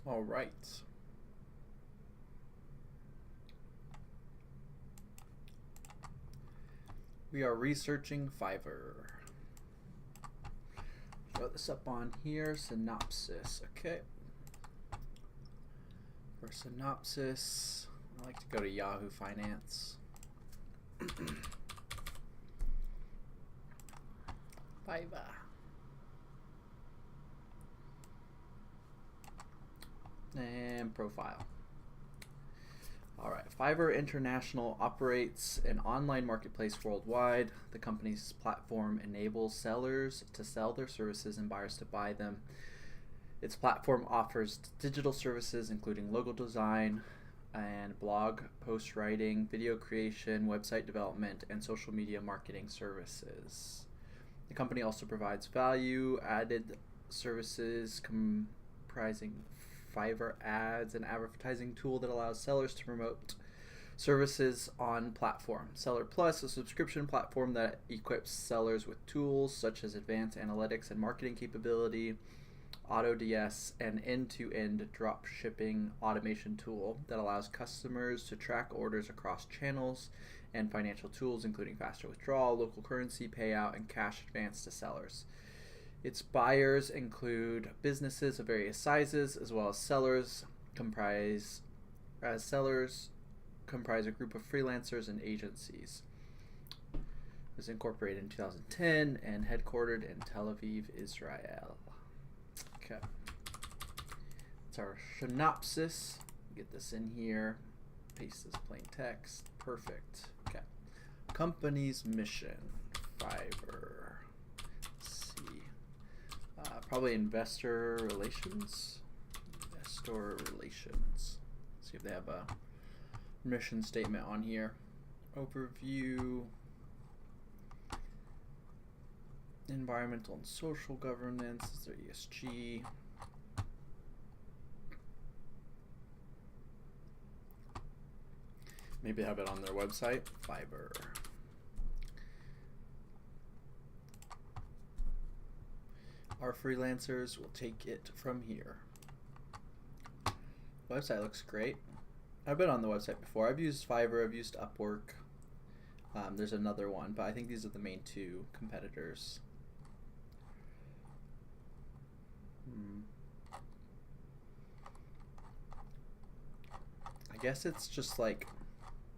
All right. We are researching Fiverr. Throw this up on here, synopsis, okay. For synopsis, I like to go to Yahoo Finance. Fiverr. And profile. Alright, Fiverr International operates an online marketplace worldwide. The company's platform enables sellers to sell their services and buyers to buy them. Its platform offers digital services including logo design and blog post writing, video creation, website development, and social media marketing services. The company also provides value-added services comprising Fiverr ads, an advertising tool that allows sellers to promote services on platform. Seller Plus, a subscription platform that equips sellers with tools such as advanced analytics and marketing capability, AutoDS, an end-to-end drop shipping automation tool that allows customers to track orders across channels, and financial tools including faster withdrawal, local currency payout, and cash advance to sellers. Its buyers include businesses of various sizes, as well as sellers comprise a group of freelancers and agencies. It was incorporated in 2010 and headquartered in Tel Aviv, Israel. Okay. It's our synopsis. Get this in here. Paste this plain text. Perfect. Okay. Company's mission. Fiverr. Probably investor relations. Investor relations. Let's see if they have a mission statement on here. Overview. Environmental and social governance. This is their ESG. Maybe have it on their website. Fiverr. Our freelancers will take it from here. Website looks great. I've been on the website before. I've used Fiverr, I've used Upwork. There's another one, but I think these are the main two competitors. I guess it's just like,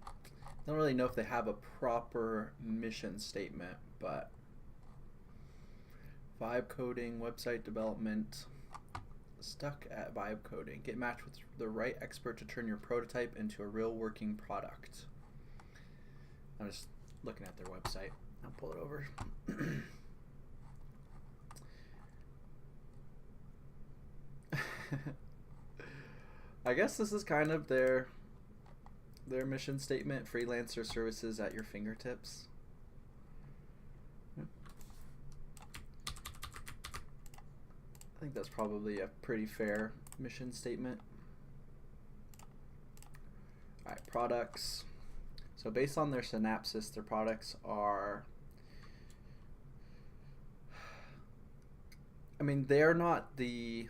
I don't really know if they have a proper mission statement, but vibe coding, website development, stuck at vibe coding. Get matched with the right expert to turn your prototype into a real working product. I'm just looking at their website. I'll pull it over. I guess this is kind of their mission statement, freelancer services at your fingertips. I think that's probably a pretty fair mission statement. Alright, products. So based on their synopsis, their products are, I mean, they're not the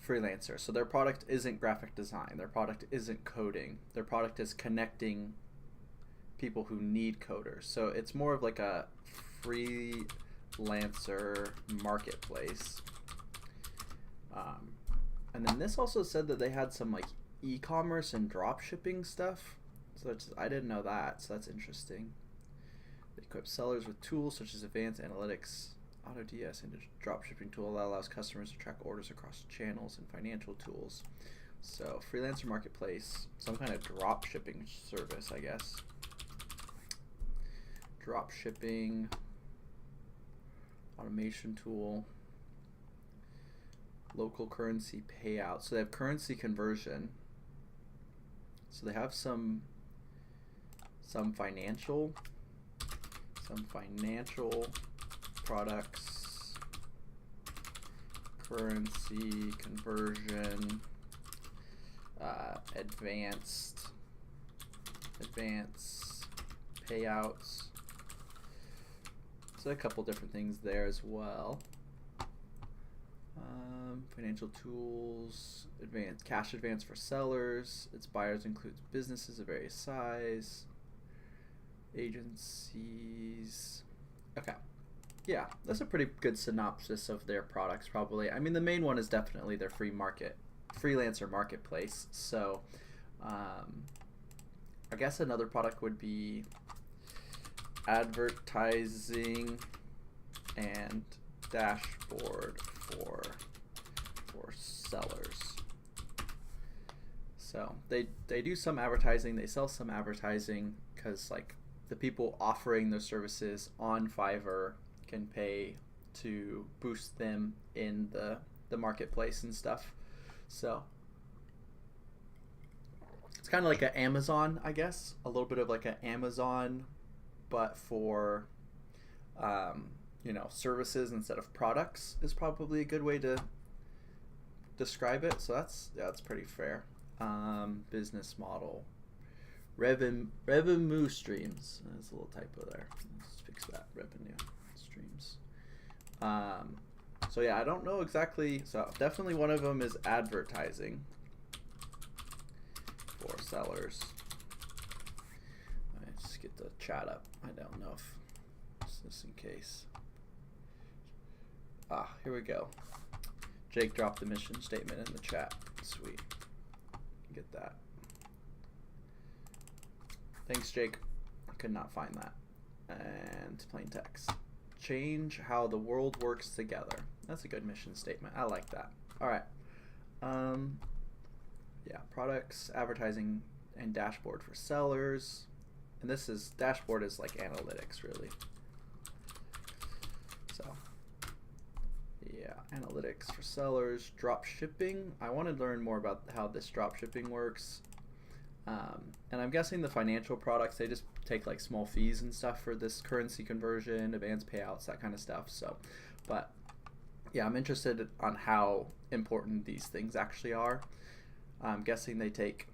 freelancer. So their product isn't graphic design. Their product isn't coding. Their product is connecting people who need coders. So it's more of like a freelancer marketplace. And then this also said that they had some like e-commerce and drop shipping stuff. So I didn't know that, so that's interesting. They equip sellers with tools such as advanced analytics, AutoDS, and a drop shipping tool that allows customers to track orders across channels, and financial tools. So freelancer marketplace, some kind of drop shipping service, I guess. Drop shipping, automation tool, local currency payout. So they have currency conversion. So they have some financial products, currency conversion, advanced payouts. So a couple different things there as well. Financial tools, cash advance for sellers. Its buyers includes businesses of various size, agencies. Okay. Yeah, that's a pretty good synopsis of their products, probably. I mean, the main one is definitely their freelancer marketplace. So, I guess another product would be advertising and dashboard for sellers. So they do some advertising, they sell some advertising, because like the people offering those services on Fiverr can pay to boost them in the marketplace and stuff. So it's kind of like an Amazon, I guess, a little bit of like an Amazon, but for you know, services instead of products is probably a good way to describe it. So that's pretty fair. Business model, revenue streams. There's a little typo there. Let's fix that. Revenue streams. So yeah, I don't know exactly. So definitely one of them is advertising for sellers. Let's get the chat up. I don't know if just in case. Here we go. Jake dropped the mission statement in the chat. Sweet. Get that. Thanks, Jake. I could not find that. And plain text. Change how the world works together. That's a good mission statement. I like that. All right. Yeah, products, advertising, and dashboard for sellers. And this is, dashboard is like analytics, really. So, yeah, analytics for sellers. Drop shipping. I want to learn more about how this drop shipping works. And I'm guessing the financial products, they just take like small fees and stuff for this currency conversion, advance payouts, that kind of stuff. So, but yeah, I'm interested on how important these things actually are. I'm guessing they take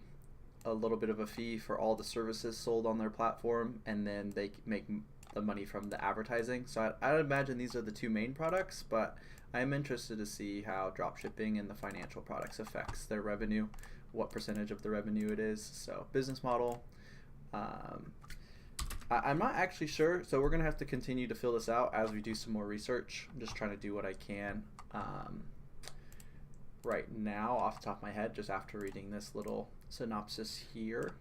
a little bit of a fee for all the services sold on their platform, and then they make the money from the advertising. So I would imagine these are the two main products, but I'm interested to see how dropshipping and the financial products affects their revenue, what percentage of the revenue it is. So business model, I'm not actually sure, so we're gonna have to continue to fill this out as we do some more research. I'm just trying to do what I can right now off the top of my head, just after reading this little synopsis here.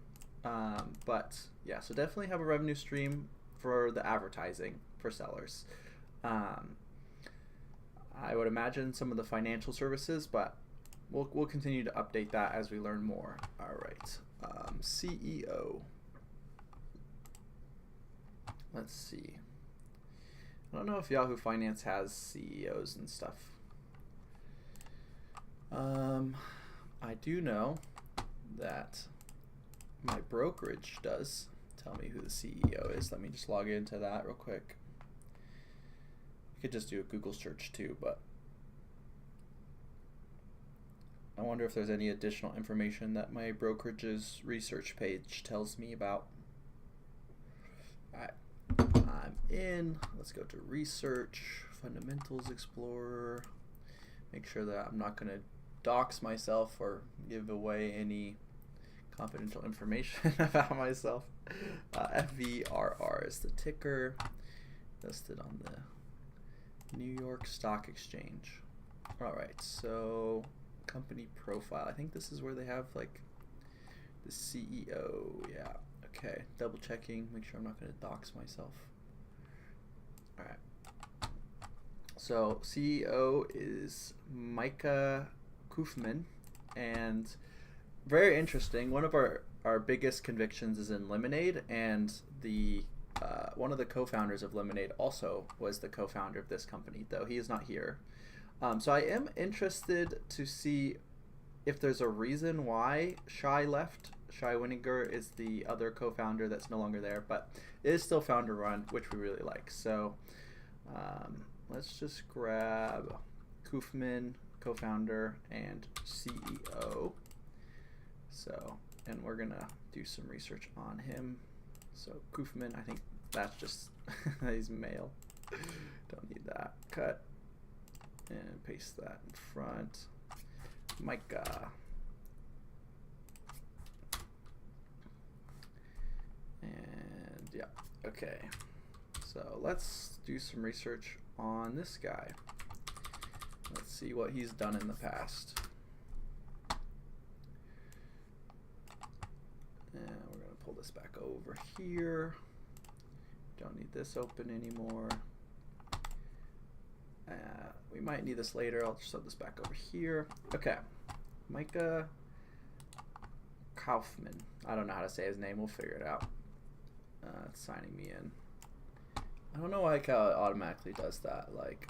But yeah, so definitely have a revenue stream for the advertising for sellers. I would imagine some of the financial services, but we'll continue to update that as we learn more. All right, CEO. Let's see. I don't know if Yahoo Finance has CEOs and stuff. I do know that my brokerage does tell me who the CEO is. Let me just log into that real quick. You could just do a Google search too, but I wonder if there's any additional information that my brokerage's research page tells me about. All right, I'm in. Let's go to research, fundamentals explorer. Make sure that I'm not going to dox myself or give away any confidential information about myself. FVRR is the ticker, listed on the New York Stock Exchange. All right, so company profile. I think this is where they have like the CEO. Yeah. Okay. Double checking. Make sure I'm not going to dox myself. All right. So CEO is Micah Kufman, and very interesting. One of our biggest convictions is in Lemonade, and the one of the co-founders of Lemonade also was the co-founder of this company, though he is not here. So I am interested to see if there's a reason why Shai left. Shai Wininger is the other co-founder that's no longer there, but it is still founder run, which we really like. So let's just grab Kufman, co-founder and CEO. So, and we're gonna do some research on him. So Kufman, I think that's just he's male. Don't need that. Cut and paste that in front. Micah. And yeah, okay. So let's do some research on this guy. Let's see what he's done in the past. And we're going to pull this back over here. Don't need this open anymore. We might need this later. I'll just throw this back over here. Okay. Micah Kaufman. I don't know how to say his name. We'll figure it out. It's signing me in. I don't know why how it automatically does that. Like,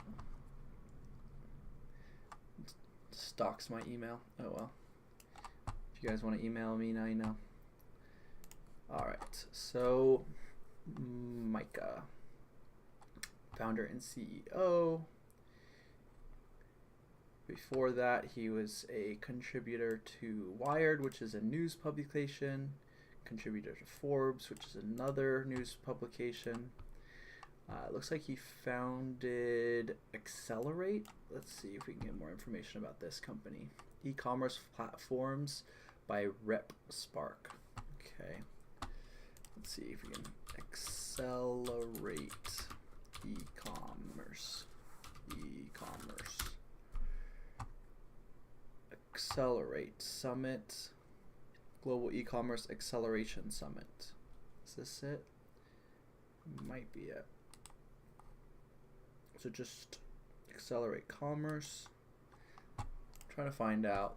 stalks my email. Oh well. If you guys want to email me, now you know. Alright, so Micah, founder and CEO. Before that, he was a contributor to Wired, which is a news publication, contributor to Forbes, which is another news publication. It looks like he founded Accelerate. Let's see if we can get more information about this company. E-commerce platforms by RepSpark. Okay. Let's see if we can accelerate e-commerce. Accelerate Summit. Global E-commerce Acceleration Summit. Is this it? Might be it. So just accelerate commerce. I'm trying to find out.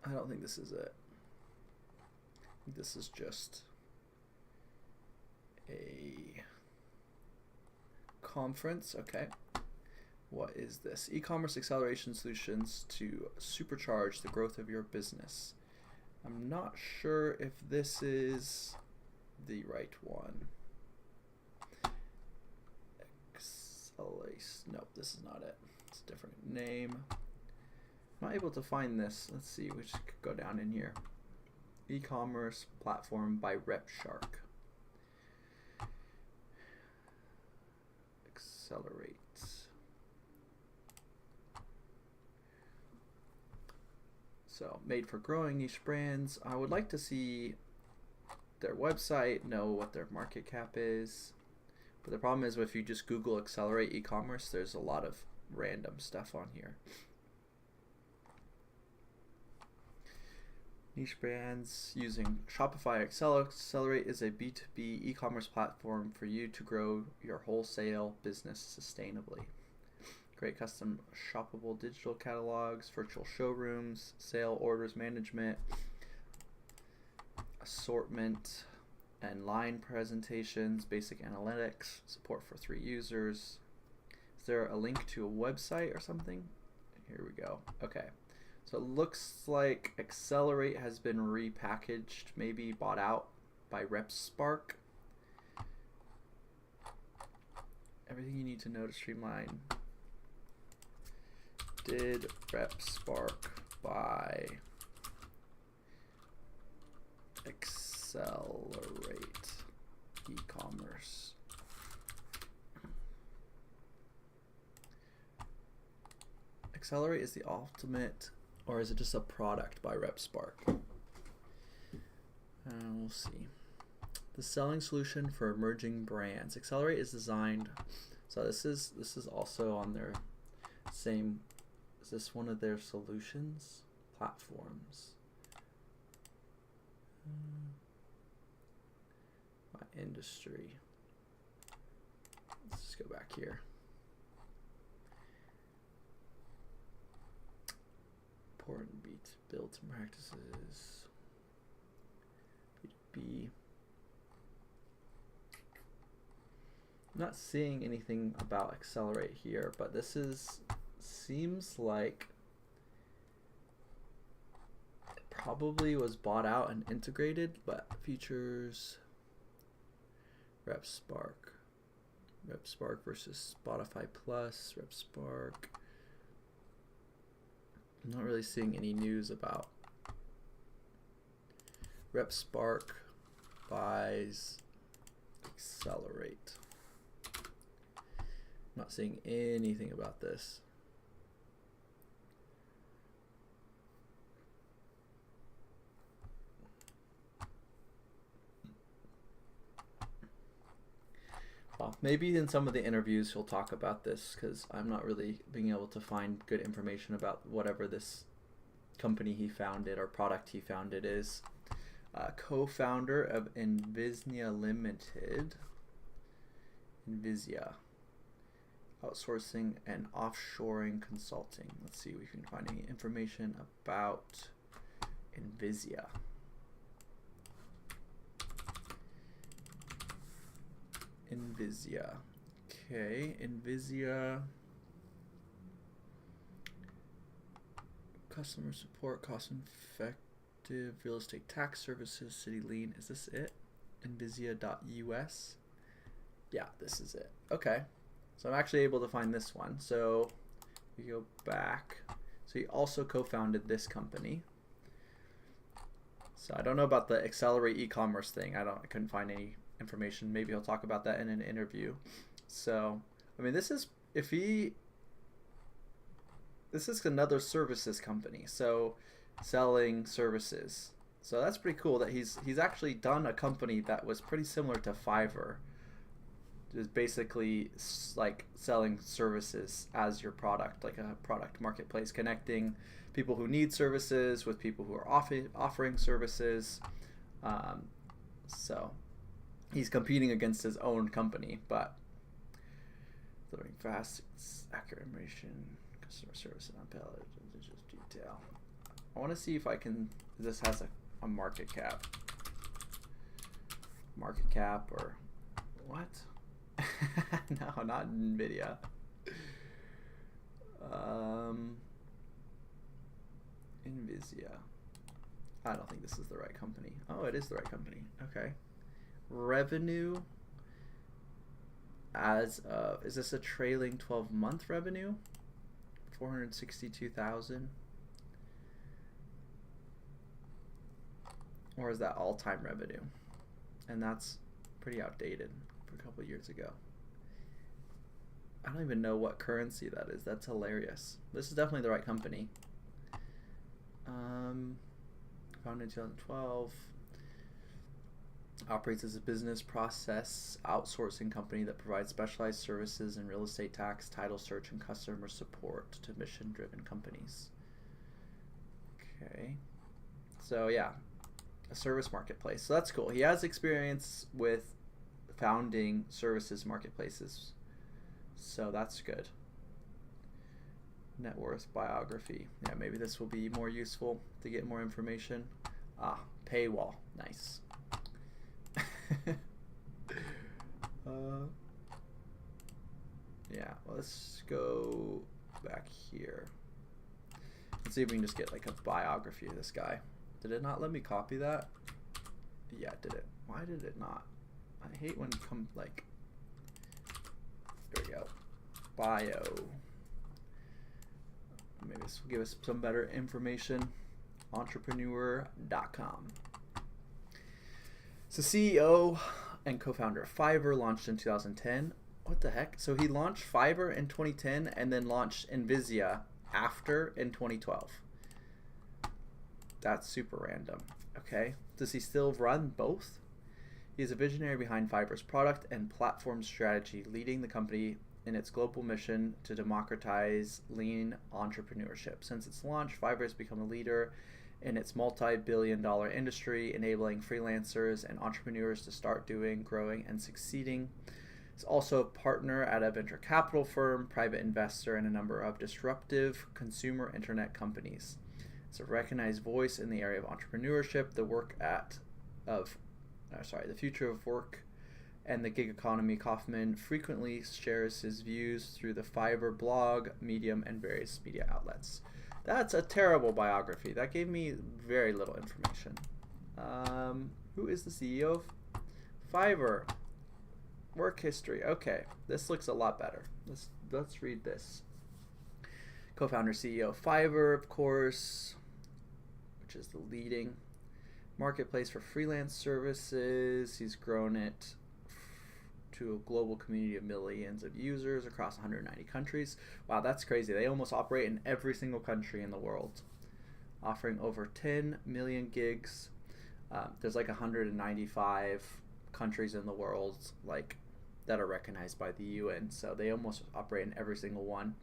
I don't think this is it. I think this is just a conference. Okay. What is this? E-commerce acceleration solutions to supercharge the growth of your business. I'm not sure if this is the right one. Nope, this is not it. It's a different name. I'm not able to find this. Let's see, we just could go down in here. E-commerce platform by RepShark. Accelerate. So, made for growing niche brands. I would like to see their website, know what their market cap is. But the problem is if you just Google accelerate e-commerce, there's a lot of random stuff on here. Niche brands using Shopify. Accelerate is a B2B e-commerce platform for you to grow your wholesale business sustainably. Great custom shoppable digital catalogs, virtual showrooms, sale orders management, assortment, and line presentations, basic analytics, support for 3 users. Is there a link to a website or something? Here we go. Okay. So it looks like Accelerate has been repackaged, maybe bought out by RepSpark. Everything you need to know to streamline. Did RepSpark buy Accelerate e-commerce? Accelerate is the ultimate, or is it just a product by RepSpark? We'll see. The selling solution for emerging brands. Accelerate is designed. So this is also on their same. Is this one of their solutions platforms? My industry. Let's just go back here. Important beats, build some practices. B2B. I'm not seeing anything about Accelerate here, but this seems like it probably was bought out and integrated, but features RepSpark versus Spotify Plus, RepSpark. I'm not really seeing any news about RepSpark buys Accelerate. I'm not seeing anything about this. Maybe in some of the interviews he'll talk about this, because I'm not really being able to find good information about whatever this company he founded or product he founded is. Co-founder of Invisnia Limited. Invisia. Outsourcing and offshoring consulting. Let's see if we can find any information about Invisia. Invisia. Okay, Invisia. Customer support, cost effective real estate tax services, city lien. Is this it? Invisia.us. Yeah, this is it. Okay. So I'm actually able to find this one. So we go back. So he also co-founded this company. So I don't know about the accelerate e-commerce thing. I couldn't find any information. Maybe he'll talk about that in an interview. So I mean, this is another services company. So selling services. So that's pretty cool that he's actually done a company that was pretty similar to Fiverr. Is basically like selling services as your product, like a product marketplace, connecting people who need services with people who are offering services. So he's competing against his own company, but delivering fast, accurate information, customer service, and unparalleled detail. I want to see if I can. This has a market cap. Market cap or what? No, not NVIDIA. Invisia. I don't think this is the right company. Oh, it is the right company. Okay. Revenue as of, is this a trailing 12-month revenue? 462,000. Or is that all-time revenue? And that's pretty outdated. A couple years ago. I don't even know what currency that is. That's hilarious. This is definitely the right company. Founded in 2012. Operates as a business process outsourcing company that provides specialized services in real estate tax, title search, and customer support to mission-driven companies. Okay. So yeah, a service marketplace. So that's cool. He has experience with founding services marketplaces, so that's good. Net worth biography. Yeah, maybe this will be more useful to get more information. Paywall. Nice. Yeah, let's go back here. Let's see if we can just get like a biography of this guy. Did it not let me copy that? Yeah, did it? Why did it not? I hate when it comes like, there we go, bio. Maybe this will give us some better information. Entrepreneur.com. So CEO and co-founder of Fiverr, launched in 2010. What the heck? So he launched Fiverr in 2010 and then launched Invisia after in 2012. That's super random. Okay. Does he still run both? He is a visionary behind Fiverr's product and platform strategy, leading the company in its global mission to democratize lean entrepreneurship. Since its launch, Fiverr has become a leader in its multi-billion-dollar industry, enabling freelancers and entrepreneurs to start doing, growing, and succeeding. It's also a partner at a venture capital firm, private investor, and a number of disruptive consumer internet companies. It's a recognized voice in the area of entrepreneurship, the future of work, and the gig economy. Kaufman frequently shares his views through the Fiverr blog, Medium, and various media outlets. That's a terrible biography. That gave me very little information. Who is the CEO of Fiverr? Work history. Okay, this looks a lot better. Let's read this. Co-founder, CEO of Fiverr, of course, which is the leading marketplace for freelance services. He's grown it to a global community of millions of users across 190 countries. Wow, that's crazy. They almost operate in every single country in the world, offering over 10 million gigs. There's like 195 countries in the world like that are recognized by the UN. So they almost operate in every single one.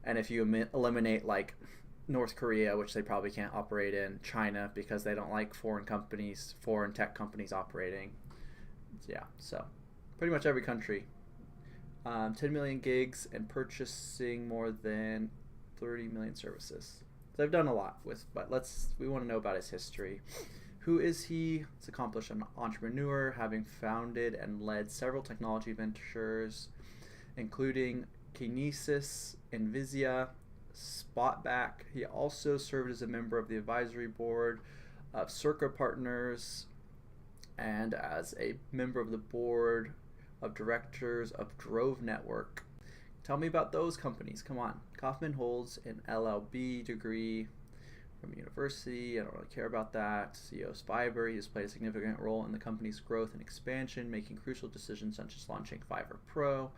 And if you eliminate like North Korea, which they probably can't operate in, China because they don't like foreign tech companies operating. Yeah, so pretty much every country. 10 million gigs and purchasing more than 30 million services. So they've done a lot with, but we want to know about his history. Who is he? He's accomplished an entrepreneur, having founded and led several technology ventures, including Kinesis, Envisia, Spotback. He also served as a member of the advisory board of Circa Partners and as a member of the board of directors of Drove Network. Tell me about those companies. Come on. Kaufman holds an LLB degree from university. I don't really care about that. CEO's Fiverr. He has played a significant role in the company's growth and expansion, making crucial decisions such as launching Fiverr Pro,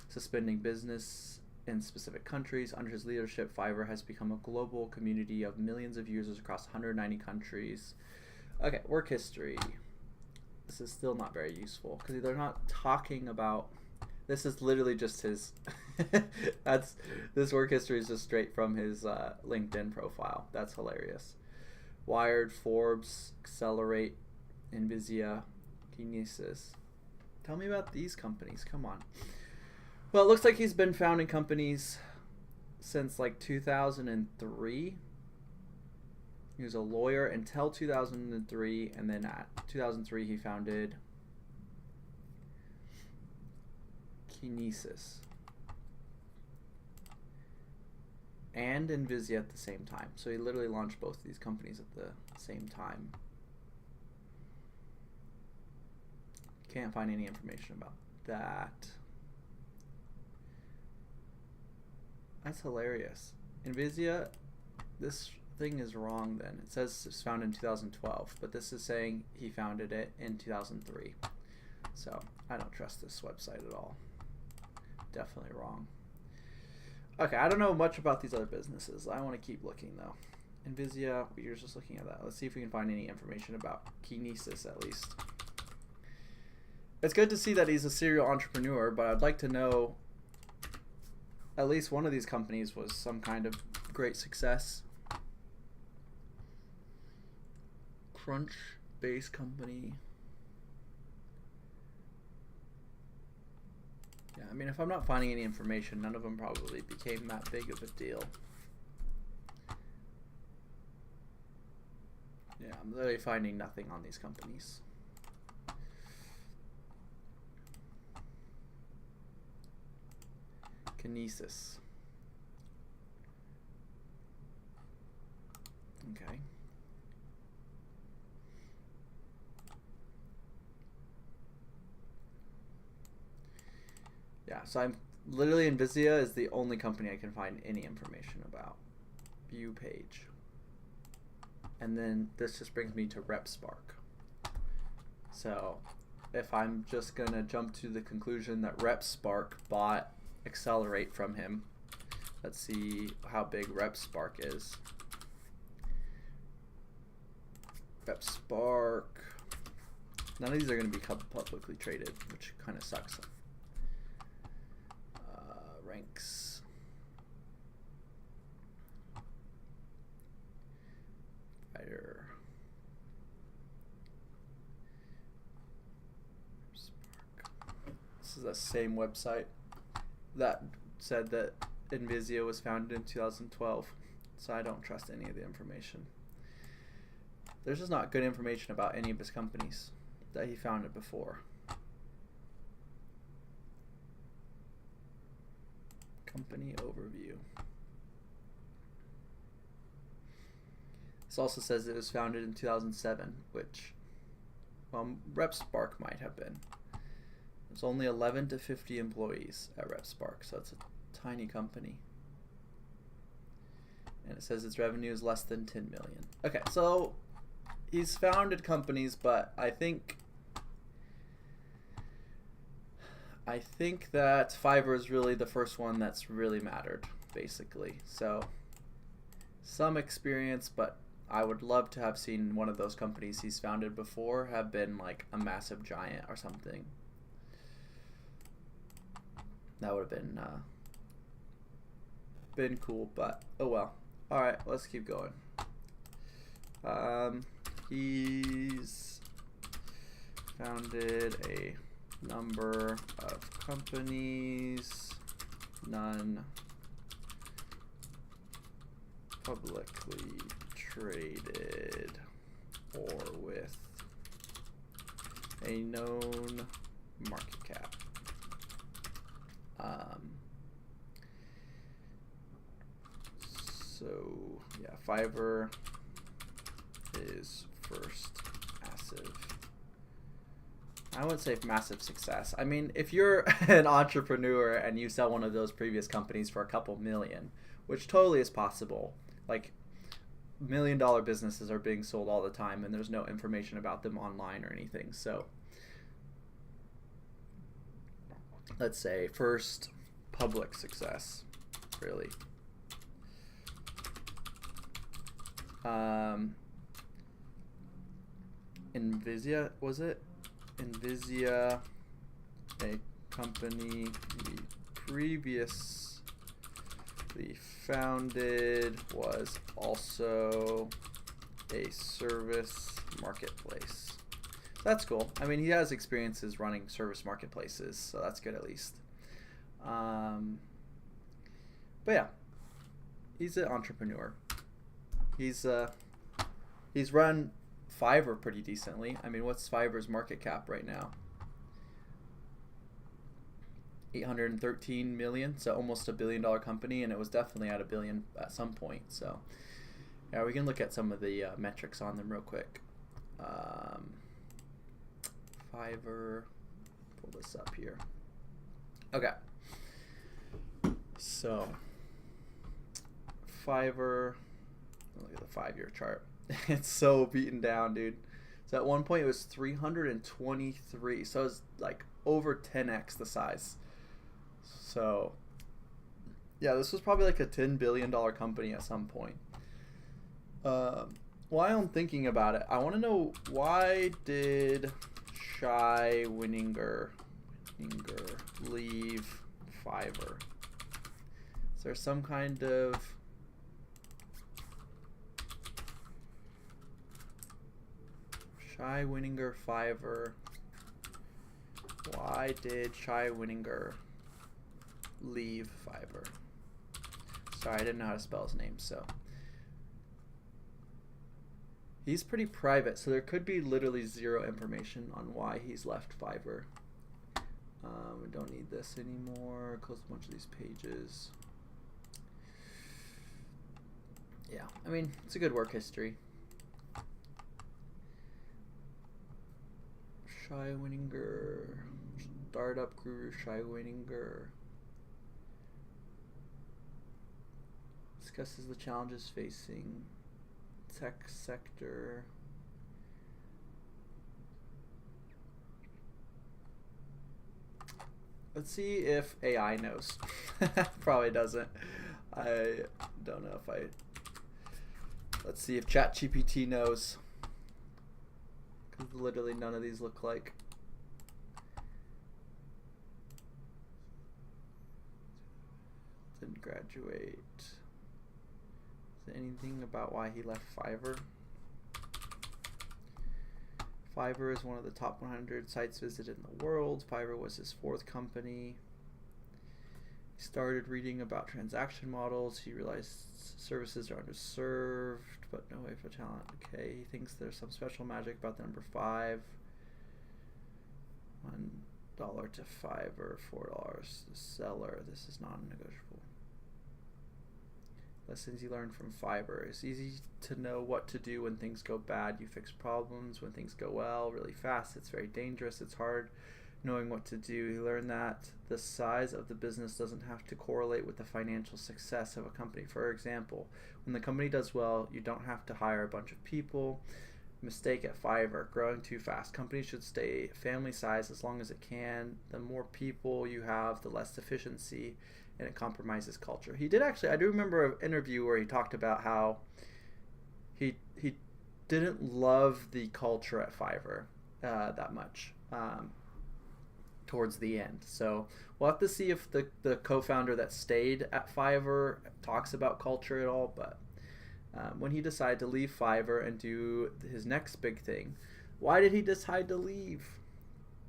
suspending business in specific countries. Under his leadership, Fiverr has become a global community of millions of users across 190 countries. Okay, work history. This is still not very useful because they're not talking about. This is literally just his. This work history is just straight from his LinkedIn profile. That's hilarious. Wired, Forbes, Accelerate, Envisia, Kinesis. Tell me about these companies. Come on. Well, it looks like he's been founding companies since like 2003. He was a lawyer until 2003, and then at 2003 he founded Kinesis and Envisia at the same time. So he literally launched both of these companies at the same time. Can't find any information about that. That's hilarious. Envisia, this thing is wrong then. It says it's founded in 2012, but this is saying he founded it in 2003. So I don't trust this website at all. Definitely wrong. Okay, I don't know much about these other businesses. I want to keep looking though. Envisia, we're just looking at that. Let's see if we can find any information about Kinesis at least. It's good to see that he's a serial entrepreneur, but I'd like to know at least one of these companies was some kind of great success. Crunchbase company. Yeah, I mean, if I'm not finding any information, none of them probably became that big of a deal. Yeah, I'm literally finding nothing on these companies. Kinesis. Okay. Yeah, so I'm literally Envisia is the only company I can find any information about. View page. And then this just brings me to RepSpark. So if I'm just going to jump to the conclusion that RepSpark bought Accelerate from him, let's see how big RepSpark is. RepSpark. None of these are going to be publicly traded, which kind of sucks. Ranks. Writer. This is the same website that said that Envisia was founded in 2012, so I don't trust any of the information. There's just not good information about any of his companies that he founded before. Company overview. This also says it was founded in 2007, which, well, RepSpark might have been. There's only 11 to 50 employees at RepSpark, so it's a tiny company. And it says its revenue is less than 10 million. Okay, so he's founded companies, but I think that Fiverr is really the first one that's really mattered, basically. So some experience, but I would love to have seen one of those companies he's founded before have been like a massive giant or something. That would have been cool, but oh well. All right, let's keep going. He's founded a number of companies, none publicly traded or with a known market cap. So yeah, Fiverr is first massive. I wouldn't say massive success. I mean, if you're an entrepreneur and you sell one of those previous companies for a couple million, which totally is possible, like $1 million businesses are being sold all the time and there's no information about them online or anything. So let's say first public success, really. Invisia, was it? Invisia, a company we previously founded, was also a service marketplace. So that's cool. I mean, he has experiences running service marketplaces, so that's good at least. But yeah, he's an entrepreneur. He's run Fiverr pretty decently. I mean, what's Fiverr's market cap right now? 813 million, so almost $1 billion company, and it was definitely at $1 billion at some point. So yeah, we can look at some of the metrics on them real quick. Fiverr, pull this up here. Okay, so Fiverr, look at the 5-year chart. It's so beaten down, dude. So at one point it was 323, so it's like over 10x the size. So yeah, this was probably like a $10 billion company at some point. While I'm thinking about it, I want to know, why did Shai Wininger leave Fiverr? Is there some kind of Shai Wininger Fiverr? Why did Shai Wininger leave Fiverr? Sorry, I didn't know how to spell his name, so. He's pretty private, so there could be literally zero information on why he's left Fiverr. We don't need this anymore. Close a bunch of these pages. Yeah, I mean, it's a good work history. Shai Wininger, startup guru Shai Wininger discusses the challenges facing tech sector. Let's see if AI knows. Probably doesn't. I don't know if I. Let's see if ChatGPT knows. Because literally none of these look like. Didn't graduate. Is there anything about why he left Fiverr? Fiverr is one of the top 100 sites visited in the world. Fiverr was his 4th company. He started reading about transaction models. He realized services are underserved, but no way for talent. Okay, he thinks there's some special magic about the number 5. $1 to Fiverr, $4 to seller. This is non-negotiable. Lessons you learn from Fiverr. It's easy to know what to do when things go bad. You fix problems. When things go well, really fast. It's very dangerous. It's hard knowing what to do. You learn that the size of the business doesn't have to correlate with the financial success of a company. For example, when the company does well, you don't have to hire a bunch of people. Mistake at Fiverr, growing too fast. Companies should stay family size as long as it can. The more people you have, the less efficiency, and it compromises culture. He did actually, I do remember an interview where he talked about how he didn't love the culture at Fiverr that much. towards the end. So we'll have to see if the co-founder that stayed at Fiverr talks about culture at all. But when he decided to leave Fiverr and do his next big thing, why did he decide to leave?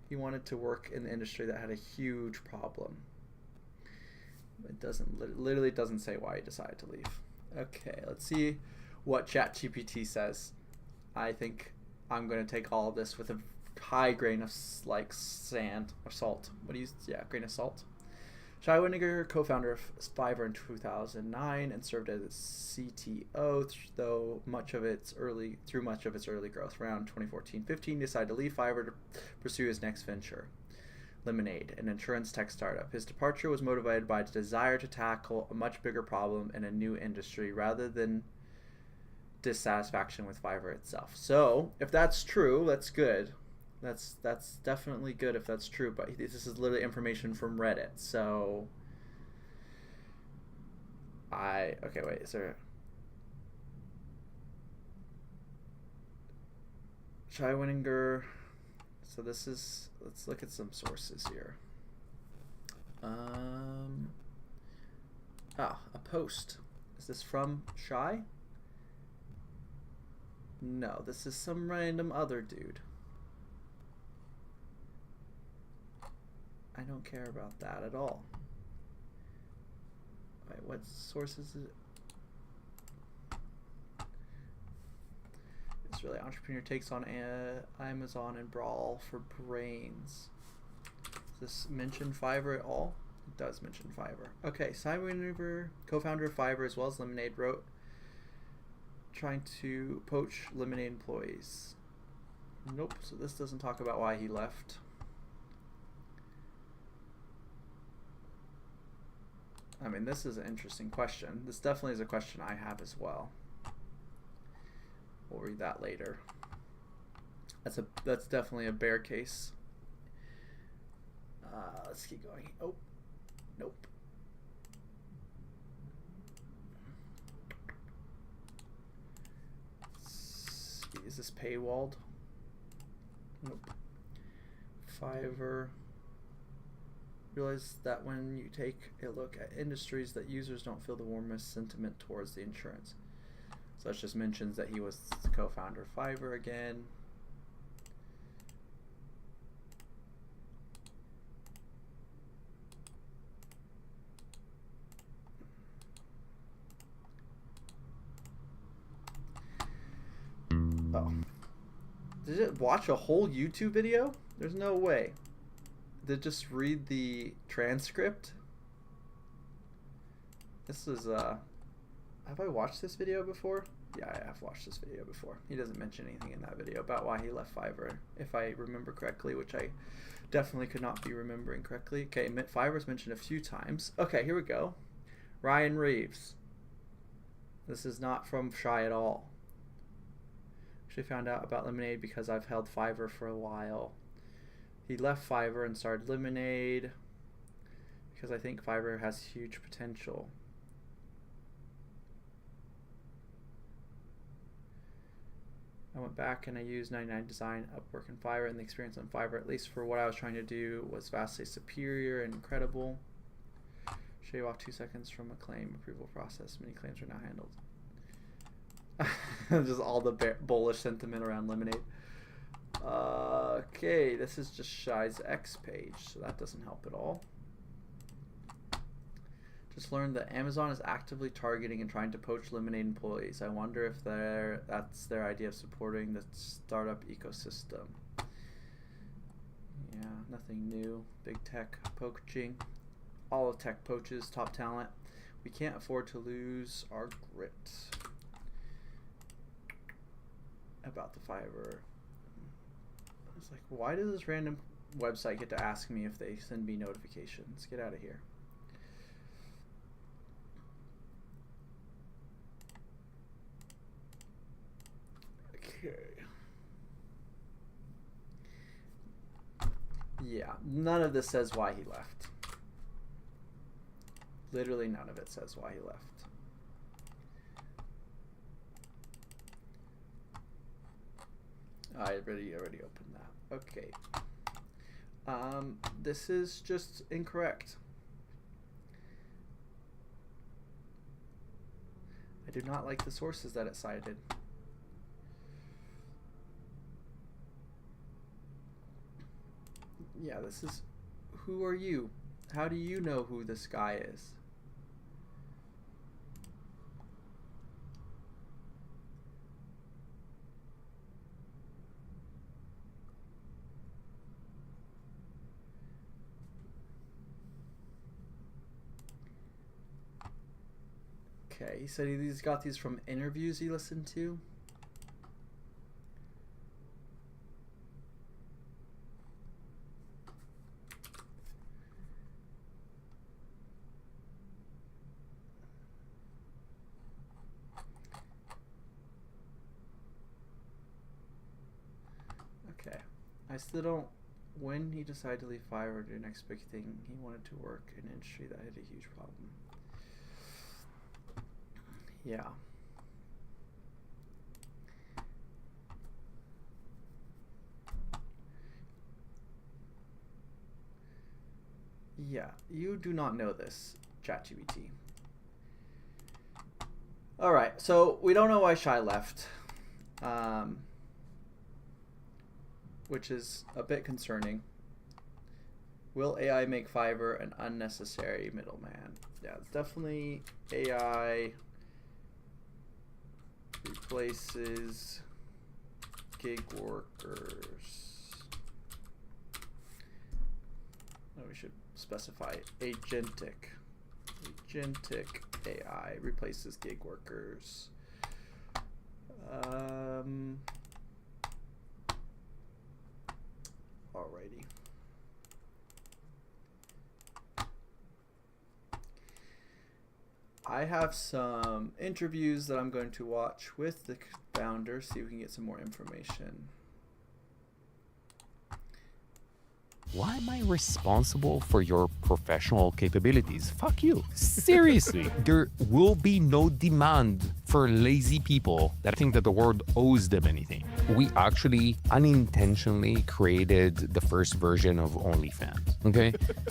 He wanted to work in the industry that had a huge problem. It literally doesn't say why he decided to leave. Okay, let's see what ChatGPT says. I think I'm going to take all of this with a high grain of like sand or salt. Grain of salt. Shai Wininger, co-founder of Fiverr in 2009 and served as CTO through much of its early growth. Around 2014-15, he decided to leave Fiverr to pursue his next venture, Lemonade, an insurance tech startup. His departure was motivated by the desire to tackle a much bigger problem in a new industry rather than dissatisfaction with Fiverr itself. So, if that's true, that's good. That's definitely good if that's true, but this is literally information from Reddit. So is there Shai Wininger? So this is, let's look at some sources here. A post. Is this from Shai? No, this is some random other dude. I don't care about that at all. Wait, what source is it? It's really entrepreneur takes on Amazon and Brawl for brains. Does this mention Fiverr at all? It does mention Fiverr. Okay, Simon Weaver, co-founder of Fiverr as well as Lemonade, wrote trying to poach Lemonade employees. Nope, so this doesn't talk about why he left. I mean, this is an interesting question. This definitely is a question I have as well. We'll read that later. That's definitely a bear case. Let's keep going. Oh, nope. Is this paywalled? Nope. Fiverr. Realize that when you take a look at industries that users don't feel the warmest sentiment towards the insurance. So that just mentions that he was the co-founder of Fiverr again. Oh. Did it watch a whole YouTube video? There's no way. Did it just read the transcript? This is have I watched this video before? Yeah, I have watched this video before. He doesn't mention anything in that video about why he left Fiverr, if I remember correctly, which I definitely could not be remembering correctly. Okay, Fiverr's mentioned a few times. Okay, here we go. Ryan Reeves. This is not from Shai at all. Actually found out about Lemonade because I've held Fiverr for a while. He left Fiverr and started Lemonade because I think Fiverr has huge potential. I went back and I used 99 Design, Upwork, and Fiverr, and the experience on Fiverr, at least for what I was trying to do, was vastly superior and incredible. Shave off 2 seconds from a claim approval process. Many claims are now handled. Just all the bullish sentiment around Lemonade. Okay, this is just Shai's X page, so that doesn't help at all. Just learned that Amazon is actively targeting and trying to poach Lemonade employees. I wonder if that's their idea of supporting the startup ecosystem. Yeah, nothing new. Big tech poaching. All of tech poaches top talent. We can't afford to lose our grit. About the Fiverr. It's like, why does this random website get to ask me if they send me notifications? Get out of here. Okay. Yeah, none of this says why he left. Literally none of it says why he left. I already opened that. Okay. This is just incorrect. I do not like the sources that it cited. Yeah, this is... Who are you? How do you know who this guy is? Okay, he said he's got these from interviews he listened to. Okay, I still don't... When he decided to leave Fiverr, the next big thing, he wanted to work in an industry that had a huge problem. Yeah. Yeah, you do not know this, ChatGPT. Alright, so we don't know why Shai left. Which is a bit concerning. Will AI make Fiverr an unnecessary middleman? Yeah, it's definitely AI replaces gig workers. Oh, we should specify agentic. Agentic AI replaces gig workers. Alrighty. I have some interviews that I'm going to watch with the founder, see if we can get some more information. Why am I responsible for your professional capabilities? Fuck you. Seriously. There will be no demand for lazy people that think that the world owes them anything. We actually unintentionally created the first version of OnlyFans, okay?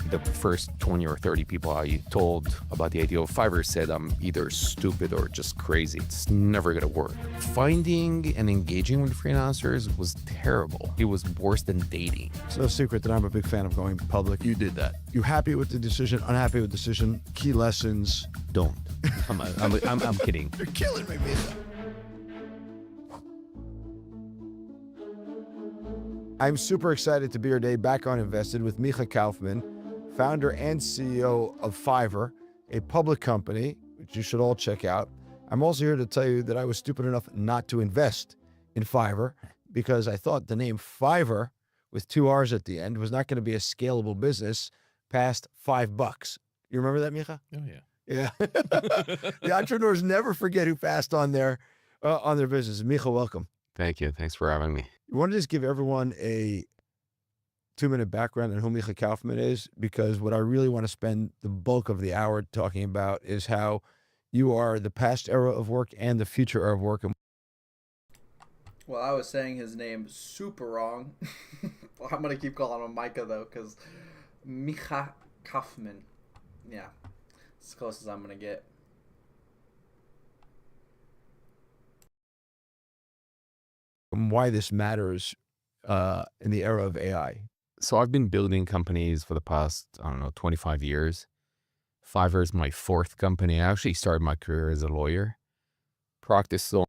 The first 20 or 30 people I told about the idea of Fiverr said I'm either stupid or just crazy. It's never gonna work. Finding and engaging with freelancers was terrible. It was worse than dating. It's no secret that I'm a big fan of going public. You did that. You happy with the decision, unhappy with the decision, key lessons? Don't. I'm kidding. You're killing me, Micha. I'm super excited to be here today back on Invested with Micha Kaufman, founder and CEO of Fiverr, a public company, which you should all check out. I'm also here to tell you that I was stupid enough not to invest in Fiverr because I thought the name Fiverr with 2 R's at the end was not going to be a scalable business past $5. You remember that, Micha? Oh, yeah. Yeah. The entrepreneurs never forget who passed on their business. Micha, welcome. Thank you. Thanks for having me. You want to just give everyone a 2-minute background on who Micha Kaufman is, because what I really want to spend the bulk of the hour talking about is how you are the past era of work and the future era of work. Well, I was saying his name super wrong. Well, I'm going to keep calling him Micah, though, because Micha Kaufman. Yeah, it's as close as I'm going to get. Why this matters in the era of AI. So I've been building companies for the past, 25 years. Fiverr is my 4th company. I actually started my career as a lawyer. Practiced law.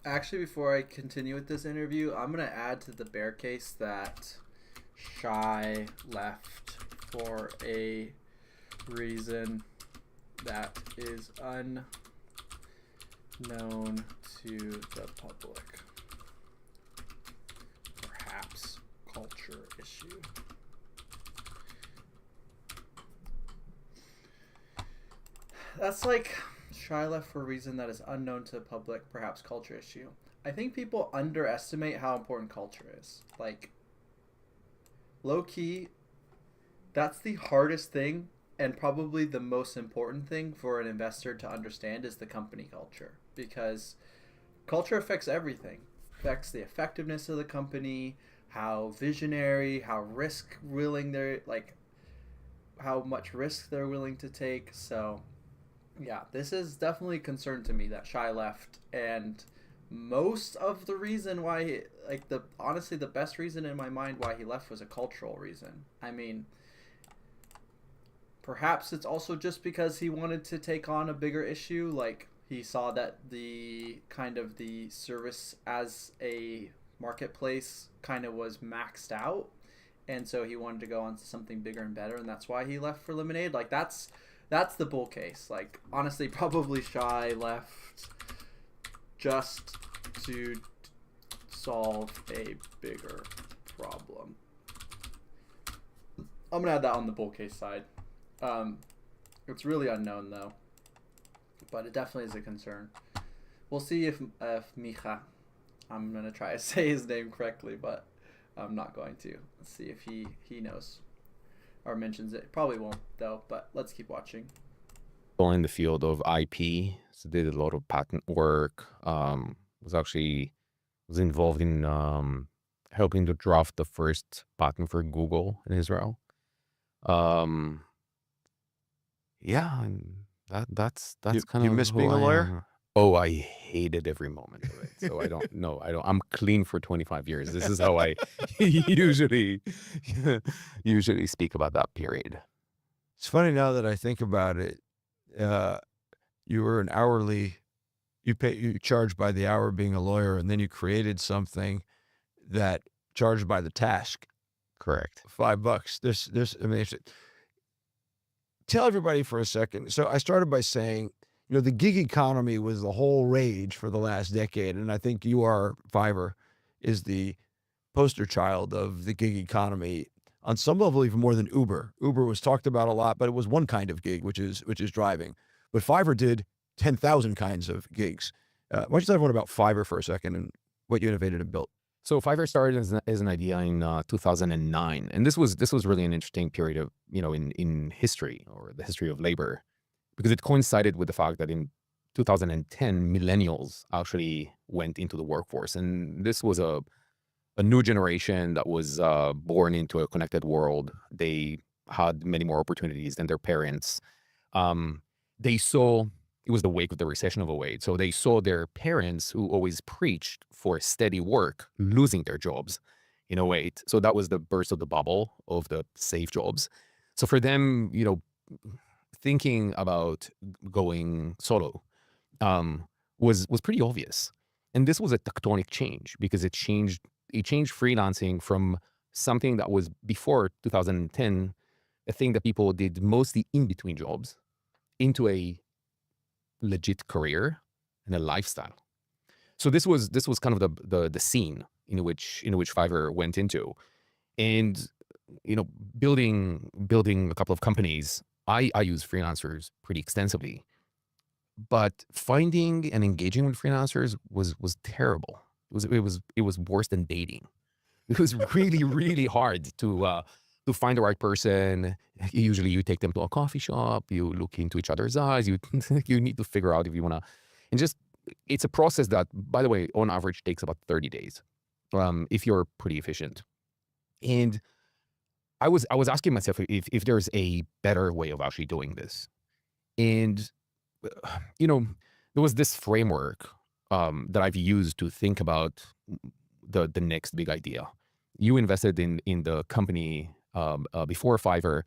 Actually, before I continue with this interview, I'm going to add to the bear case that Shai left for a reason that is unknown to the public. Perhaps culture issue. That's like Shai left for a reason that is unknown to the public, perhaps culture issue. I think people underestimate how important culture is. Like, low key, that's the hardest thing and probably the most important thing for an investor to understand is the company culture, because culture affects everything. Affects the effectiveness of the company, how visionary, how risk willing they're like, how much risk they're willing to take. So yeah, this is definitely a concern to me that Shai left, and most of the reason why honestly the best reason in my mind why he left was a cultural reason. I mean, perhaps it's also just because he wanted to take on a bigger issue. Like, he saw that the kind of the service as a marketplace kind of was maxed out, and so he wanted to go on to something bigger and better, and that's why he left for Lemonade. Like, that's the bull case. Like, honestly, probably Shai left just to solve a bigger problem. I'm gonna add that on the bull case side. It's really unknown though, but it definitely is a concern. We'll see if Micha, I'm gonna try to say his name correctly, but I'm not going to. Let's see if he knows or mentions it. Probably won't though, but let's keep watching. In the field of IP, so did a lot of patent work. Was involved in helping to draft the first patent for Google in Israel. Yeah, and that's kind You of miss who being a I lawyer? am. Oh, I hated every moment of it. So I don't know. I'm clean for 25 years. This is how I usually speak about that period. It's funny now that I think about it. You were an hourly, you charged by the hour being a lawyer, and then you created something that charged by the task. Correct. $5. I mean, tell everybody for a second. So I started by saying, the gig economy was the whole rage for the last decade. And I think Fiverr is the poster child of the gig economy on some level, even more than Uber. Uber was talked about a lot, but it was one kind of gig, which is driving. But Fiverr did 10,000 kinds of gigs. Why don't you tell everyone about Fiverr for a second and what you innovated and built? So Fiverr started as an idea in 2009, and this was really an interesting period of in history, or the history of labor, because it coincided with the fact that in 2010 millennials actually went into the workforce, and this was a new generation that was born into a connected world. They had many more opportunities than their parents. They saw. It was the wake of the recession of '08. So they saw their parents, who always preached for steady work, losing their jobs in '08. So that was the burst of the bubble of the safe jobs. So for them, thinking about going solo was pretty obvious. And this was a tectonic change, because it changed freelancing from something that was before 2010, a thing that people did mostly in between jobs, into a legit career and a lifestyle. So this was kind of the scene in which Fiverr went into, and building a couple of companies. I use freelancers pretty extensively, but finding and engaging with freelancers was terrible. It was worse than dating. It was really really hard to find the right person. Usually you take them to a coffee shop, you look into each other's eyes, you need to figure out if you want to, and just, it's a process that, by the way, on average takes about 30 days, if you're pretty efficient. And I was asking myself if there's a better way of actually doing this. And, there was this framework that I've used to think about the next big idea. You invested in the company before Fiverr,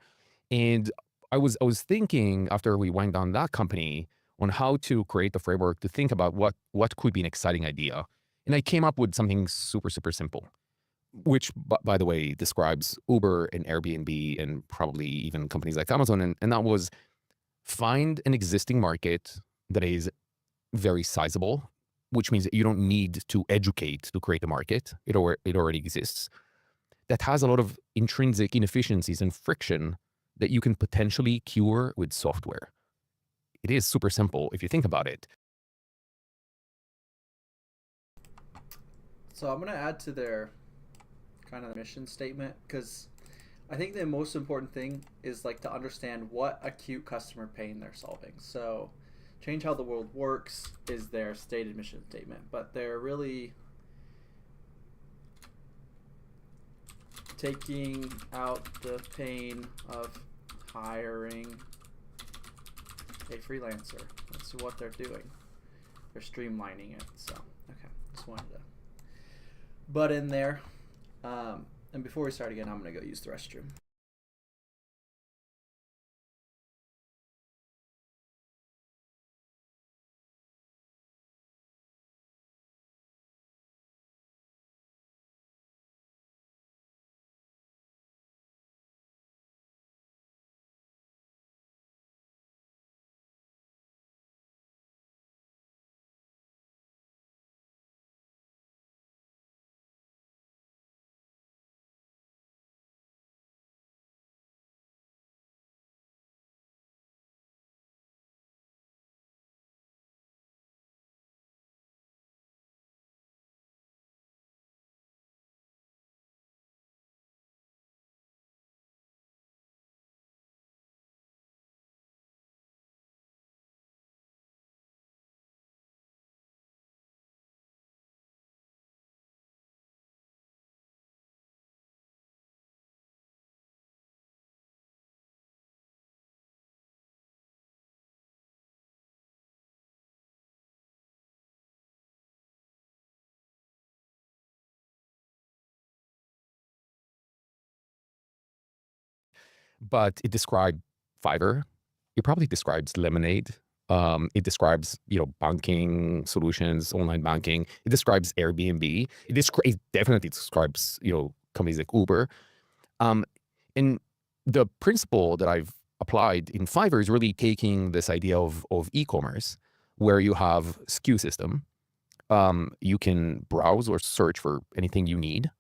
and I was thinking, after we went down that company, on how to create the framework to think about what could be an exciting idea, and I came up with something super simple, which by the way describes Uber and Airbnb and probably even companies like Amazon, and that was, find an existing market that is very sizable, which means that you don't need to educate to create a market. It already exists, that has a lot of intrinsic inefficiencies and friction that you can potentially cure with software. It is super simple if you think about it. So I'm going to add to their kind of mission statement, because I think the most important thing is like to understand what acute customer pain they're solving. So change how the world works is their stated mission statement, but they're really taking out the pain of hiring a freelancer. That's what they're doing. They're streamlining it. So, okay, just wanted to butt in there. And before we start again, I'm going to go use the restroom. But it described Fiverr. It probably describes Lemonade. It describes, banking solutions, online banking. It describes Airbnb. It definitely describes, companies like Uber. And the principle that I've applied in Fiverr is really taking this idea of e-commerce, where you have SKU system. You can browse or search for anything you need,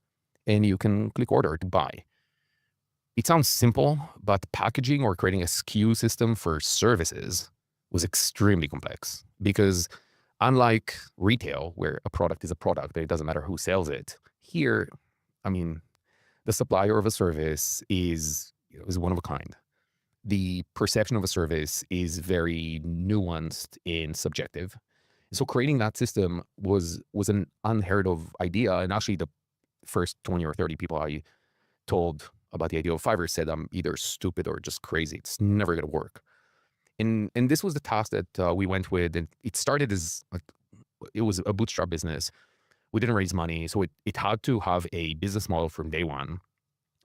and you can click order to buy. It sounds simple, but packaging or creating a SKU system for services was extremely complex, because unlike retail, where a product is a product, it doesn't matter who sells it, here, the supplier of a service is one of a kind. The perception of a service is very nuanced and subjective. So creating that system was an unheard of idea. And actually, the first 20 or 30 people I told about the idea of Fiverr said I'm either stupid or just crazy. It's never going to work. And this was the task that we went with. And it started as it was a bootstrap business. We didn't raise money. So it had to have a business model from day one.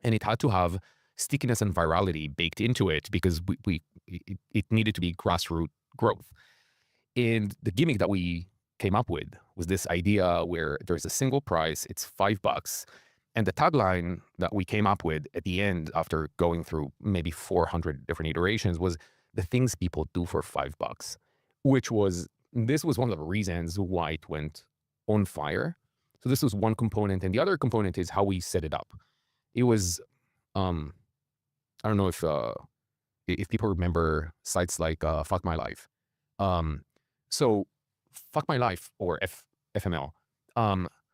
And it had to have stickiness and virality baked into it, because it needed to be grassroots growth. And the gimmick that we came up with was this idea where there's a single price, it's $5. And the tagline that we came up with at the end, after going through maybe 400 different iterations, was the things people do for $5, this was one of the reasons why it went on fire. So this was one component. And the other component is how we set it up. It was, I don't know if people remember sites like Fuck My Life. So Fuck My Life, or FML,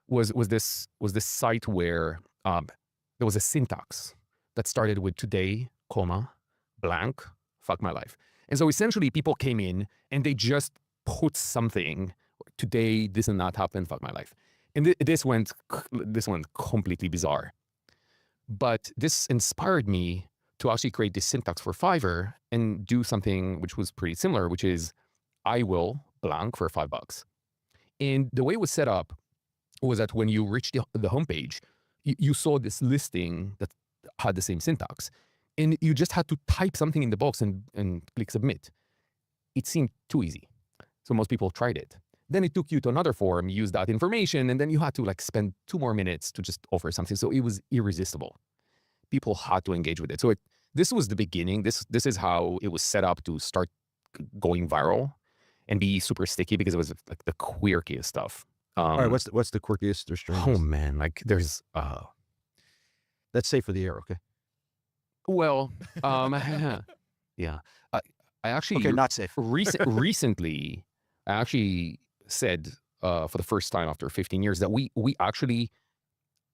was this site where there was a syntax that started with today, comma, blank, fuck my life. And so essentially people came in and they just put something, today, this and that happened, fuck my life. And this went completely bizarre. But this inspired me to actually create this syntax for Fiverr and do something which was pretty similar, which is I will blank for $5. And the way it was set up was that when you reached the homepage, you saw this listing that had the same syntax. And you just had to type something in the box and click submit. It seemed too easy. So most people tried it. Then it took you to another form, use that information, and then you had to spend 2 more minutes to just offer something. So it was irresistible. People had to engage with it. So this was the beginning. This is how it was set up to start going viral and be super sticky, because it was the quirkiest stuff. All right, what's the quirkiest or strangest? Oh man, there's That's safe for the air, okay? Well, yeah. I actually Okay, not safe. recently I actually said for the first time after 15 years that we actually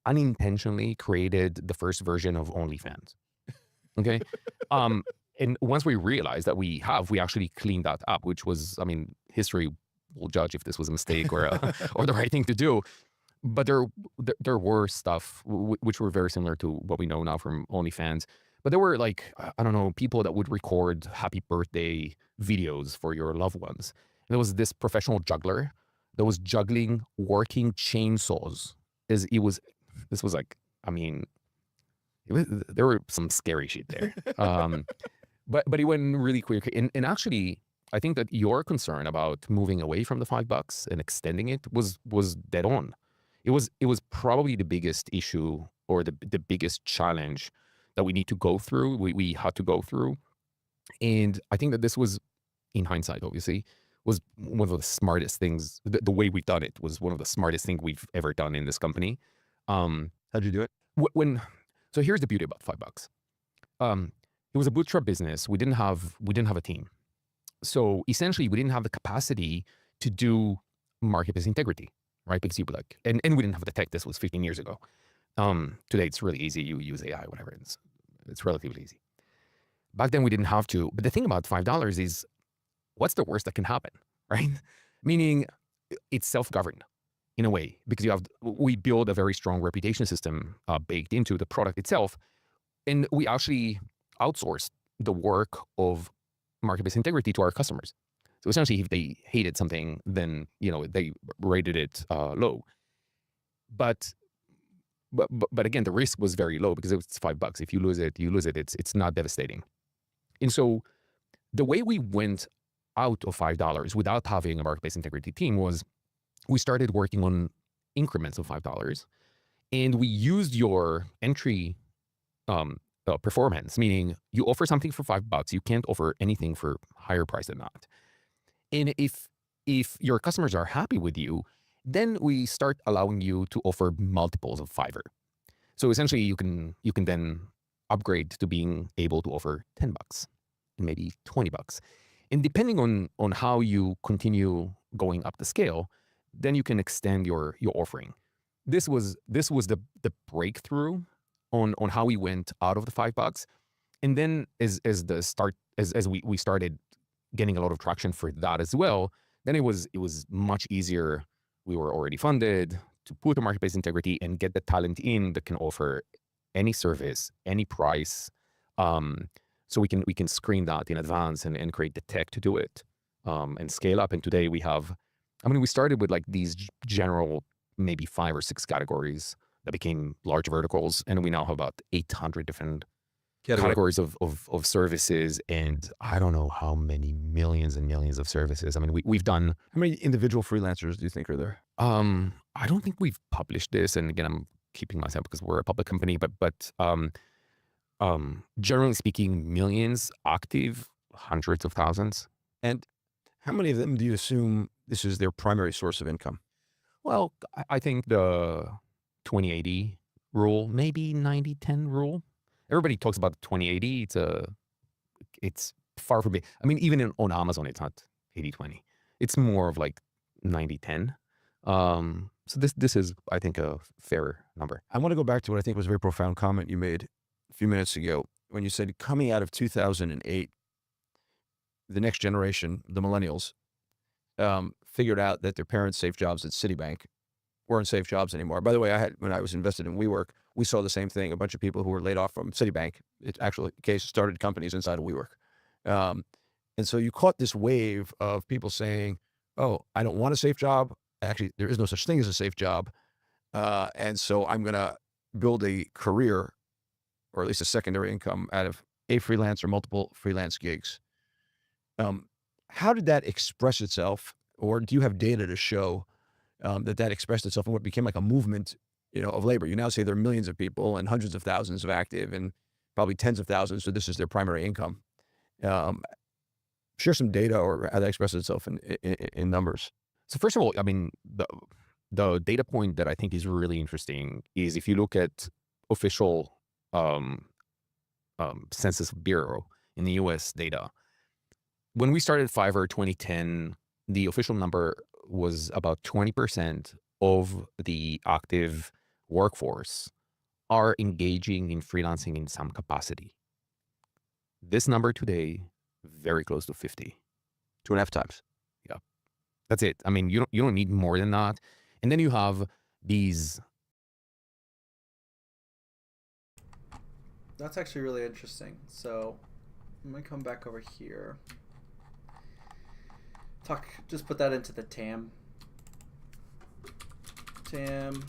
unintentionally created the first version of OnlyFans. Okay. And once we realized that we actually cleaned that up, which was, history will judge if this was a mistake or the right thing to do. but there were stuff which were very similar to what we know now from OnlyFans. But there were like, I don't know, people that would record happy birthday videos for your loved ones. And there was this professional juggler that was juggling working chainsaws. This was like, I mean, there were some scary shit there. But it went really quick. And actually, I think that your concern about moving away from the $5 and extending it was dead on. It was probably the biggest issue or the biggest challenge that we need to go through. We had to go through. And I think that this was, in hindsight, obviously, was one of the smartest things. The way we've done it was one of the smartest things we've ever done in this company. How'd you do it? So here's the beauty about $5. It was a bootstrap business. We didn't have a team. So essentially, we didn't have the capacity to do marketplace integrity, right? Because you were like, and we didn't have the tech. This was 15 years ago. Today, it's really easy. You use AI, whatever. It's relatively easy. Back then, we didn't have to. But the thing about $5 is, what's the worst that can happen, right? Meaning, it's self-governed in a way, because we build a very strong reputation system baked into the product itself. And we actually outsourced the work of marketplace integrity to our customers. So essentially, if they hated something, then they rated it low. But again, the risk was very low because it's $5. If you lose it, you lose it. It's not devastating. And so the way we went out of $5 without having a marketplace integrity team was we started working on increments of $5, and we used your entry performance, meaning you offer something for $5, you can't offer anything for higher price than that. And if your customers are happy with you, then we start allowing you to offer multiples of Fiverr. So essentially, you can then upgrade to being able to offer $10 and maybe $20. And depending on how you continue going up the scale, then you can extend your offering. This was the breakthrough on how we went out of the $5. And then as we started getting a lot of traction for that as well, then it was much easier. We were already funded to put a marketplace integrity and get the talent in that can offer any service, any price. So we can screen that in advance and create the tech to do it and scale up. And today we started with like these general, maybe 5 or 6 categories that became large verticals. And we now have about 800 different categories of services. And I don't know how many millions and millions of services. I mean, we've done. How many individual freelancers do you think are there? I don't think we've published this. And again, I'm keeping myself because we're a public company, but generally speaking, millions, active, hundreds of thousands. And how many of them do you assume this is their primary source of income? Well, I think the 20/80 rule, maybe 90/10 rule. Everybody talks about the 20/80. It's far from it. I mean, even on Amazon, it's not 80/20. It's more of like 90/10. So this is, I think, a fair number. I want to go back to what I think was a very profound comment you made a few minutes ago when you said coming out of 2008, the next generation, the millennials, figured out that their parents' safe jobs at Citibank weren't safe jobs anymore. By the way, when I was invested in WeWork, we saw the same thing. A bunch of people who were laid off from Citibank, it actually started companies inside of WeWork. And so you caught this wave of people saying, oh, I don't want a safe job. Actually, there is no such thing as a safe job. And so I'm going to build a career, or at least a secondary income, out of a freelance or multiple freelance gigs. How did that express itself? Or do you have data to show that expressed itself in what became like a movement, of labor? You now say there are millions of people and hundreds of thousands of active and probably tens of thousands. So this is their primary income. Share some data or how that expresses itself in numbers. So first of all, I mean, the data point that I think is really interesting is if you look at official Census Bureau in the US data, when we started Fiverr 2010, the official number was about 20% of the active workforce are engaging in freelancing in some capacity. This number today, very close to 50. 2.5 times. Yeah, that's it. I mean, you don't need more than that. And then you have these. That's actually really interesting. So I'm gonna come back over here. Just put that into the TAM. TAM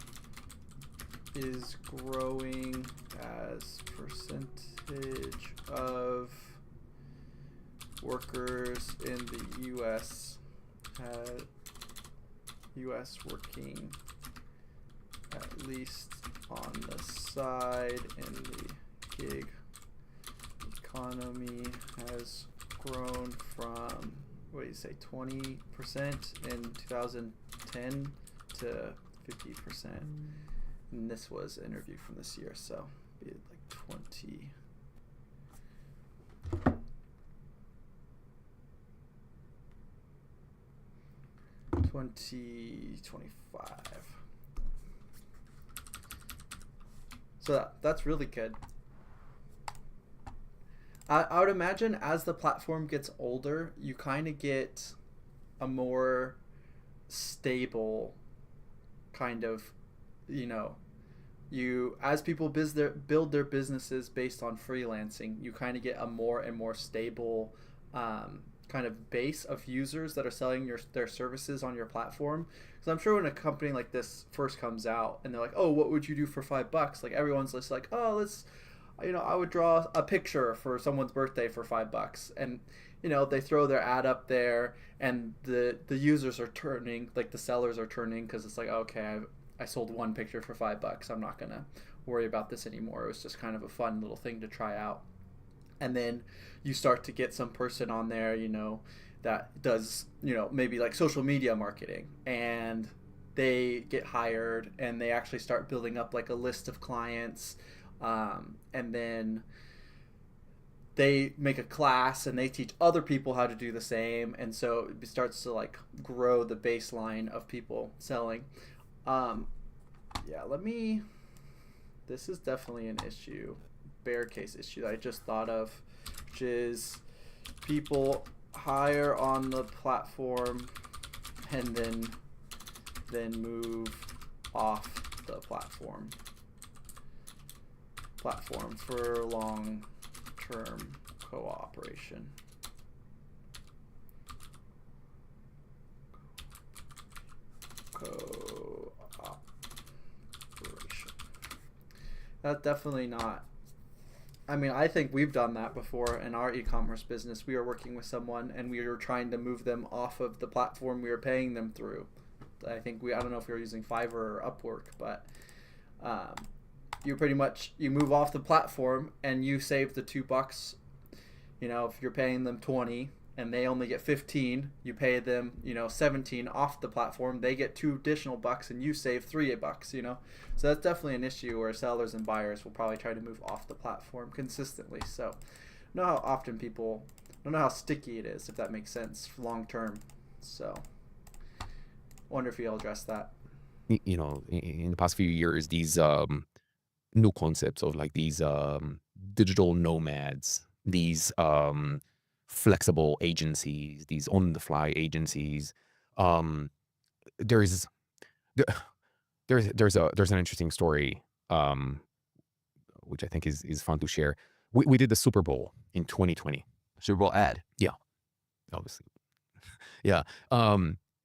is growing as percentage of workers in the U.S. U.S. working at least on the side in the gig economy has grown from, what do you say, 20% in 2010 to 50%. And this was an interview from this year, so be like 2025. So that's really good. I would imagine as the platform gets older, you kind of get a more stable kind of, as people build their businesses based on freelancing, you kind of get a more and more stable kind of base of users that are selling their services on your platform. Because I'm sure when a company like this first comes out and they're like, oh, what would you do for $5? Like everyone's just like, oh, let's, I would draw a picture for someone's birthday for $5. And, they throw their ad up there and the users are turning, like the sellers are turning, because it's like, okay, I sold one picture for $5. I'm not going to worry about this anymore. It was just kind of a fun little thing to try out. And then you start to get some person on there, that does, maybe like social media marketing, and they get hired and they actually start building up like a list of clients. And then they make a class and they teach other people how to do the same. And so it starts to like grow the baseline of people selling. This is definitely an issue, bear case issue that I just thought of, which is people hire on the platform and then move off the platform for long-term cooperation. That's definitely not. I think we've done that before in our e-commerce business. We were working with someone and we were trying to move them off of the platform we were paying them through. I don't know if we were using Fiverr or Upwork, but you move off the platform and you save the $2. If you're paying them 20 and they only get 15, you pay them 17 off the platform, they get $2 additional and you save $3. So that's definitely an issue where sellers and buyers will probably try to move off the platform consistently. So I don't know how sticky it is, if that makes sense, long term. So I wonder if you'll address that. In the past few years, these new concepts of like these digital nomads, these flexible agencies, these on-the-fly agencies. There's an interesting story, which I think is fun to share. We did the Super Bowl in 2020. Super Bowl ad. Yeah, obviously. Yeah.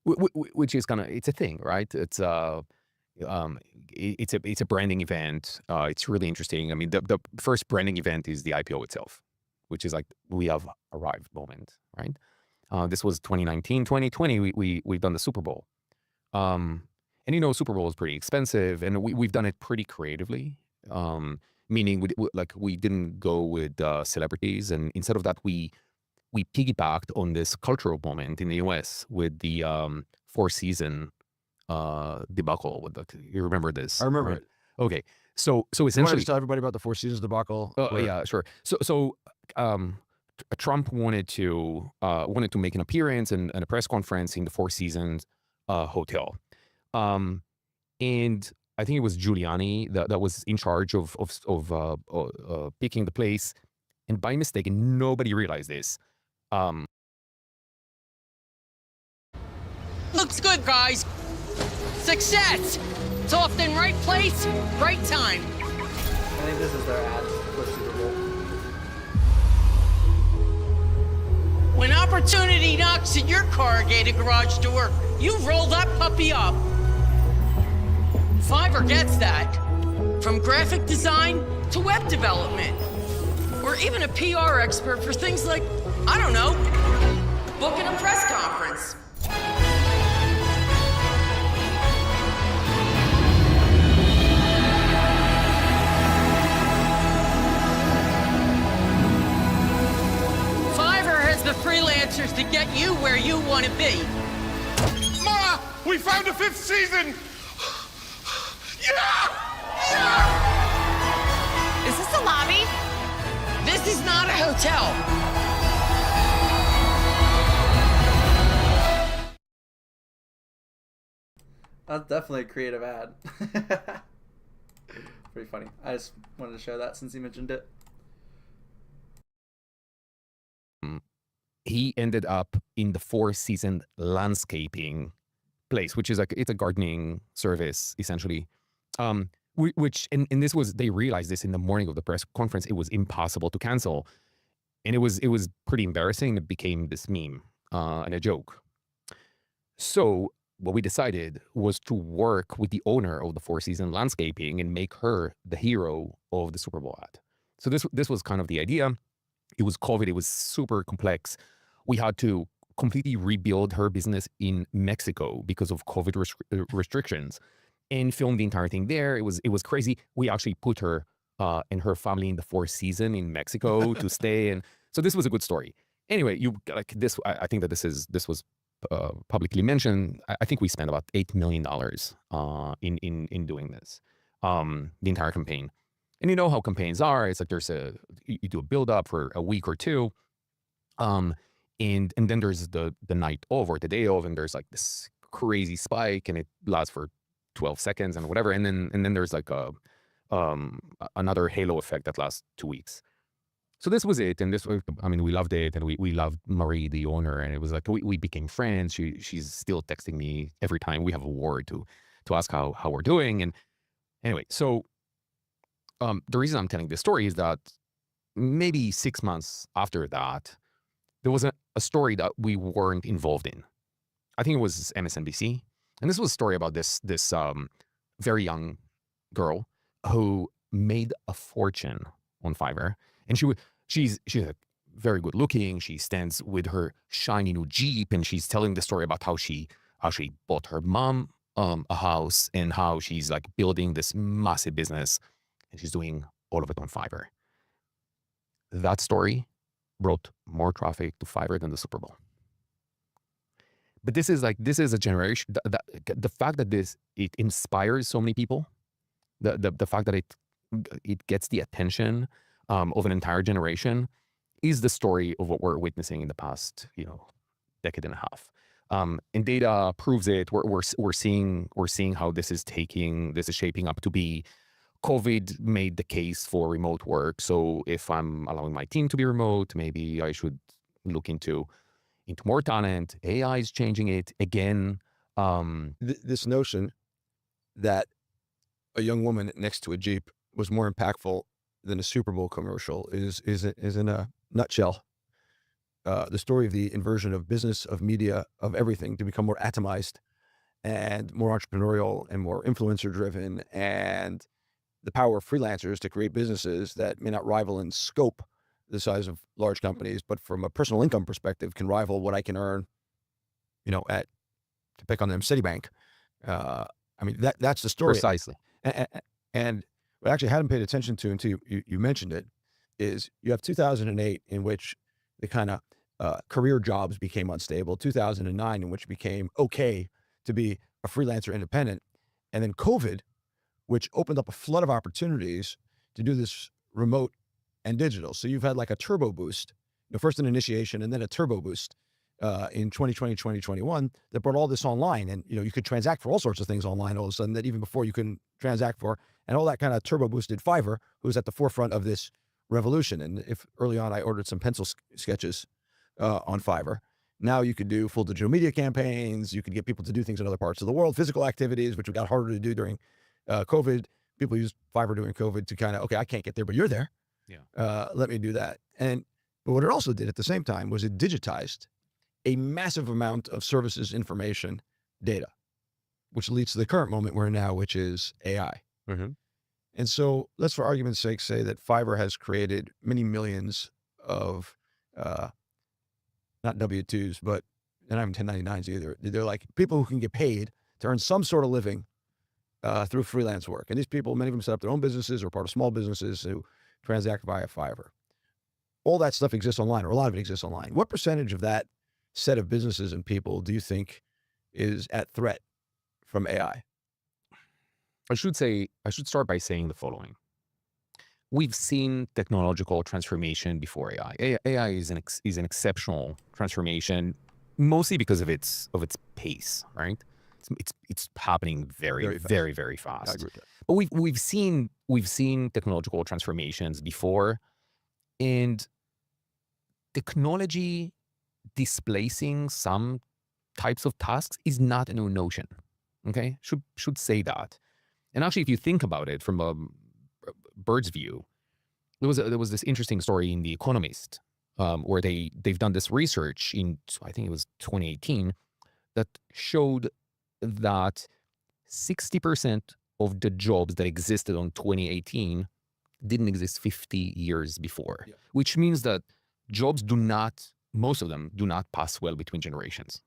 Which is it's a thing, right? It's a branding event. It's really interesting. The first branding event is the IPO itself, which is like we have arrived moment, right? This was 2019, 2020. We've done the Super Bowl, and Super Bowl is pretty expensive, and we've done it pretty creatively. Meaning we didn't go with celebrities, and instead of that we piggybacked on this cultural moment in the US with the Four Seasons debacle. You remember this? I remember right? it. Okay, so You want to essentially, just tell everybody about the Four Seasons debacle? yeah, sure. So Trump wanted to make an appearance and a press conference in the Four Seasons hotel, and I think it was Giuliani that was in charge of picking the place, and by mistake, and nobody realized this. Looks good, guys. Success! It's often right place, right time. I think this is their ad for Super Bowl. When opportunity knocks at your corrugated garage door, you roll that puppy up. Fiverr gets that. From graphic design to web development. Or even a PR expert for things like, I don't know, booking a press conference. Fiverr has the freelancers to get you where you want to be. Ma! We found a 5th season! Yeah! Yeah! Is this a lobby? This is not a hotel. That's definitely a creative ad. Pretty funny. I just wanted to share that since you mentioned it. He ended up in the Four Seasons landscaping place, which is like, it's a gardening service essentially. Which and this was, they realized this in the morning of the press conference. It was impossible to cancel, and it was pretty embarrassing. It became this meme and a joke. So what we decided was to work with the owner of the Four Seasons landscaping and make her the hero of the Super Bowl ad. So this was kind of the idea. It was COVID. It was super complex. We had to completely rebuild her business in Mexico because of COVID restrictions, and film the entire thing there. It was crazy. We actually put her and her family in the Four Seasons in Mexico to stay, and so this was a good story. Anyway, you like this. I think that this was publicly mentioned. I think we spent about $8 million in doing this, the entire campaign. And you know how campaigns are. It's like you do a build up for a week or two, and then there's the night of or the day of, and there's like this crazy spike, and it lasts for 12 seconds and whatever, and then there's like another halo effect that lasts 2 weeks. So this was it, and this was, I mean, we loved it, and we loved Marie, the owner, and it was like we became friends. She's still texting me every time we have a word to ask how we're doing. And anyway, so the reason I'm telling this story is that maybe 6 months after that, there was a story that we weren't involved in. I think it was MSNBC, and this was a story about this very young girl who made a fortune on Fiverr. And she's like very good looking. She stands with her shiny new Jeep, and she's telling the story about how she bought her mom a house, and how she's like building this massive business, and she's doing all of it on Fiverr. That story brought more traffic to Fiverr than the Super Bowl. But this is a generation. The fact that it inspires so many people, the fact that it gets the attention of an entire generation, is the story of what we're witnessing in the past, decade and a half. And data proves it. We're seeing how this is shaping up to be. COVID made the case for remote work. So if I'm allowing my team to be remote, maybe I should look into more talent. AI is changing it again. This notion that a young woman next to a Jeep was more impactful than a Super Bowl commercial is in a nutshell the story of the inversion of business, of media, of everything to become more atomized and more entrepreneurial and more influencer driven, and the power of freelancers to create businesses that may not rival in scope the size of large companies, but from a personal income perspective can rival what I can earn, to pick on them, Citibank. I mean, that's the story. Precisely. And what I actually hadn't paid attention to until you mentioned it is you have 2008, in which the kind of career jobs became unstable, 2009, in which it became okay to be a freelancer independent, and then COVID, which opened up a flood of opportunities to do this remote and digital. So you've had like a turbo boost, first an initiation and then a turbo boost in 2020, 2021 that brought all this online. And, you could transact for all sorts of things online all of a sudden that even before you couldn't transact for, and all that kind of turbo boosted Fiverr, who's at the forefront of this revolution. And if early on I ordered some pencil sketches on Fiverr, Now you could do full digital media campaigns. You could get people to do things in other parts of the world, physical activities, which got harder to do during COVID. People used Fiverr during COVID to kind of, okay, I can't get there, but you're there. Yeah. Let me do that. But what it also did at the same time was it digitized a massive amount of services, information, data, which leads to the current moment we're in now, which is AI. Mm-hmm. And so let's, for argument's sake, say that Fiverr has created many millions of, not W-2s, but not even 1099s either. They're like people who can get paid to earn some sort of living through freelance work. And these people, many of them set up their own businesses or part of small businesses who transact via Fiverr. All that stuff exists online, or a lot of it exists online. What percentage of that set of businesses and people do you think is at threat from AI? I should start by saying the following. We've seen technological transformation before AI. AI is an exceptional transformation, mostly because of its pace, right? It's happening very fast. I agree with that. But we've seen technological transformations before, and technology displacing some types of tasks is not a new notion. Okay, should say that. And actually, if you think about it from a bird's view, there was this interesting story in The Economist where they've done this research in, I think it was 2018, that showed that 60% of the jobs that existed on 2018 didn't exist 50 years before, which means that jobs most of them do not pass well between generations.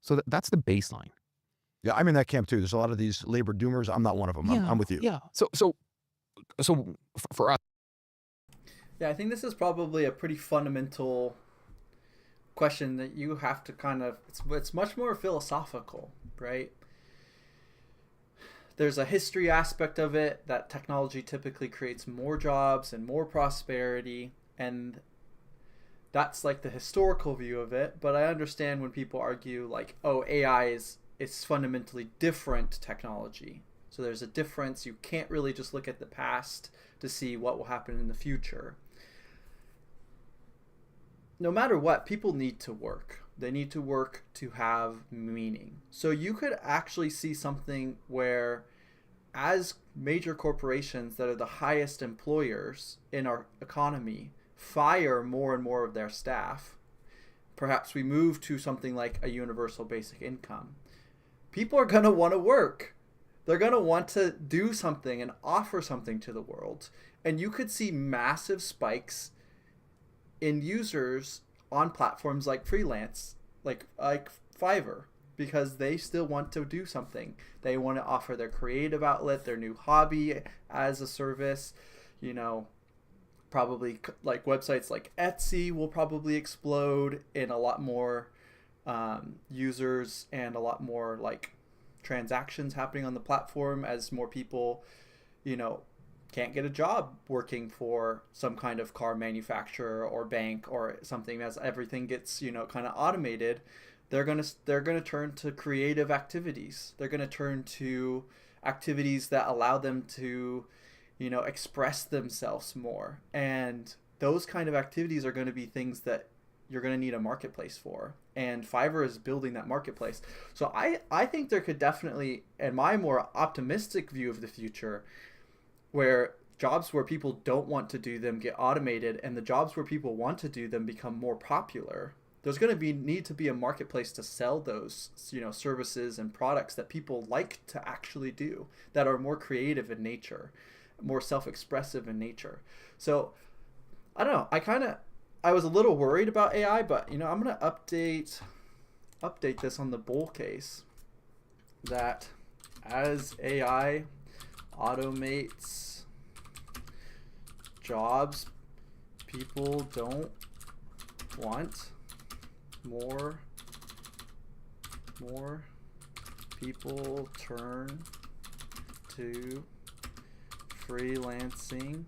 So that's the baseline. Yeah, I'm in that camp too. There's a lot of these labor doomers. I'm not one of them. Yeah, I'm with you. Yeah. So for us. Yeah, I think this is probably a pretty fundamental question that you have to kind of, it's much more philosophical, right? There's a history aspect of it, that technology typically creates more jobs and more prosperity, and that's like the historical view of it. But I understand when people argue like, oh, AI is fundamentally different technology. So there's a difference. You can't really just look at the past to see what will happen in the future. No matter what, people need to work. They need to work to have meaning. So you could actually see something where, as major corporations that are the highest employers in our economy fire more and more of their staff, perhaps we move to something like a universal basic income. People are going to want to work. They're going to want to do something and offer something to the world. And you could see massive spikes in users on platforms like freelance, like Fiverr, because they still want to do something. They want to offer their creative outlet, their new hobby as a service. You know, probably like websites like Etsy will probably explode in a lot more users and a lot more like transactions happening on the platform as more people, you know, can't get a job working for some kind of car manufacturer or bank or something. As everything gets, you know, kind of automated, they're gonna turn to creative activities. They're gonna turn to activities that allow them to, you know, express themselves more. And those kind of activities are going to be things that you're going to need a marketplace for. And Fiverr is building that marketplace. So I think there could definitely, in my more optimistic view of the future, where jobs where people don't want to do them get automated, and the jobs where people want to do them become more popular, there's going to need to be a marketplace to sell those, you know, services and products that people like to actually do, that are more creative in nature, more self-expressive in nature. So I don't know. I was a little worried about AI, but, you know, I'm going to update this on the bull case that as AI automates jobs, people don't want more people turn to freelancing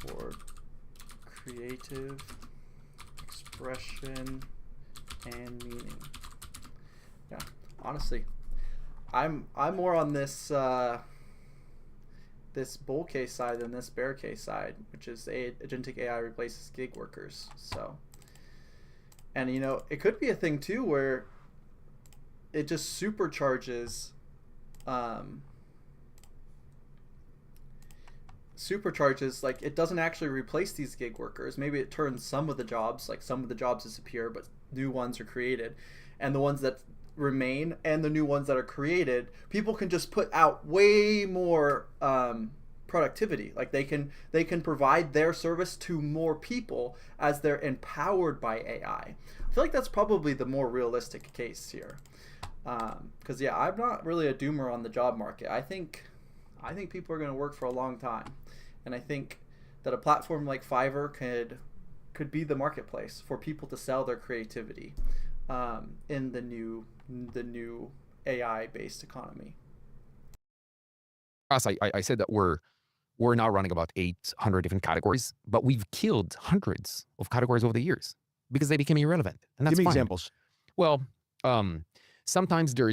for creative expression and meaning. Yeah, honestly, I'm more on this this bull case side than this bear case side, which is agentic AI replaces gig workers. So And it could be a thing too where it just supercharges like it doesn't actually replace these gig workers. Maybe it turns some of the jobs, like some of the jobs disappear, but new ones are created, and the ones that remain and the new ones that are created, people can just put out way more productivity. Like they can provide their service to more people as they're empowered by AI. I feel like that's probably the more realistic case here, because I'm not really a doomer on the job market. I think people are going to work for a long time, and I think that a platform like Fiverr could be the marketplace for people to sell their creativity in the new AI-based economy. I said that we're now running about 800 different categories, but we've killed hundreds of categories over the years because they became irrelevant, and that's Give me fine. examples. Well, sometimes there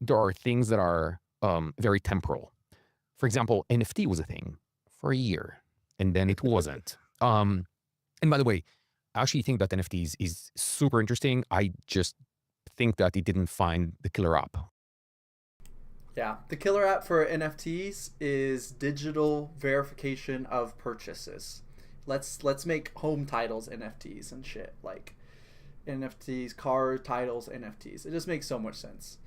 are things that are very temporal. For example, NFT was a thing for a year, and then it wasn't. And by the way, I actually think that NFTs is super interesting. I just think that it didn't find the killer app. Yeah, the killer app for NFTs is digital verification of purchases. Let's make home titles NFTs and shit, like NFTs, car titles NFTs. It just makes so much sense.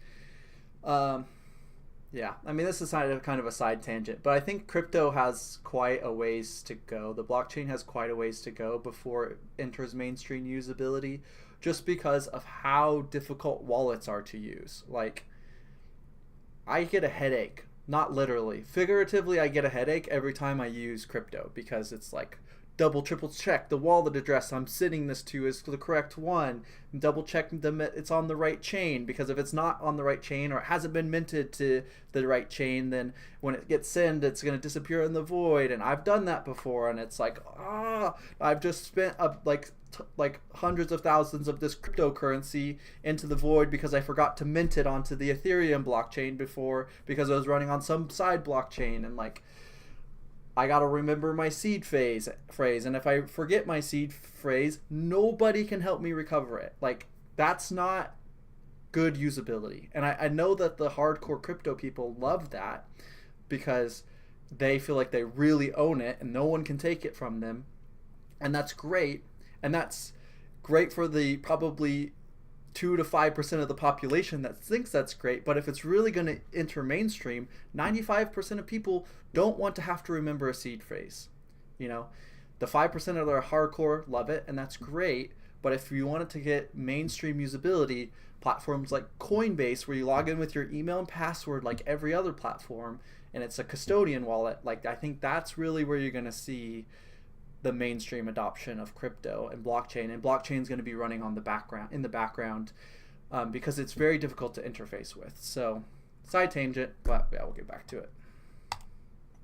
Yeah, I mean, this is kind of a side tangent, but I think crypto has quite a ways to go. The blockchain has quite a ways to go before it enters mainstream usability, just because of how difficult wallets are to use. Like, I get a headache, not literally. Figuratively, I get a headache every time I use crypto, because it's like double, triple check the wallet address I'm sending this to is the correct one. Double check it's on the right chain, because if it's not on the right chain or it hasn't been minted to the right chain, then when it gets sent, it's going to disappear in the void. And I've done that before, and it's like, I've just spent like hundreds of thousands of this cryptocurrency into the void because I forgot to mint it onto the Ethereum blockchain before, because it was running on some side blockchain. And like, I gotta remember my seed phrase, and if I forget my seed phrase, nobody can help me recover it. Like, that's not good usability. And I know that the hardcore crypto people love that because they feel like they really own it and no one can take it from them. And that's great. And that's great for the probably 2 to 5% of the population that thinks that's great. But if it's really going to enter mainstream, 95% of people don't want to have to remember a seed phrase. The 5% that are hardcore love it, and that's great. But if you want it to get mainstream usability, platforms like Coinbase, where you log in with your email and password like every other platform, and it's a custodian wallet, like, I think that's really where you're going to see the mainstream adoption of crypto and blockchain. And blockchain is going to be running in the background because it's very difficult to interface with. So, side tangent, but yeah, we'll get back to it.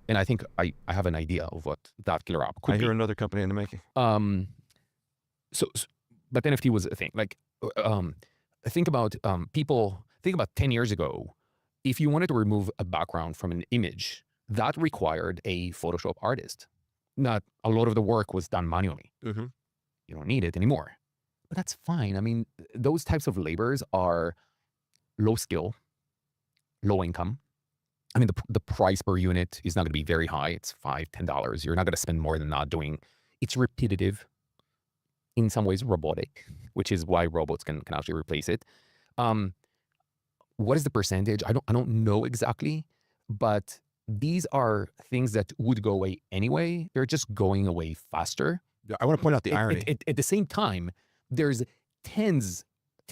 And I think I have an idea of what that killer app could I be. hear another company in the making. But NFT was a thing. Like, think about 10 years ago, if you wanted to remove a background from an image, that required a Photoshop artist. Not a lot of the work was done manually. Mm-hmm. You don't need it anymore, but that's fine. I mean, those types of labors are low skill, low income. I mean, the price per unit is not going to be very high. It's $5, $10. You're not going to spend more than not doing. It's repetitive, in some ways robotic, which is why robots can actually replace it. What is the percentage? I don't know exactly, but these are things that would go away anyway. They're just going away faster. I want to point out the irony. At the same time, there's tens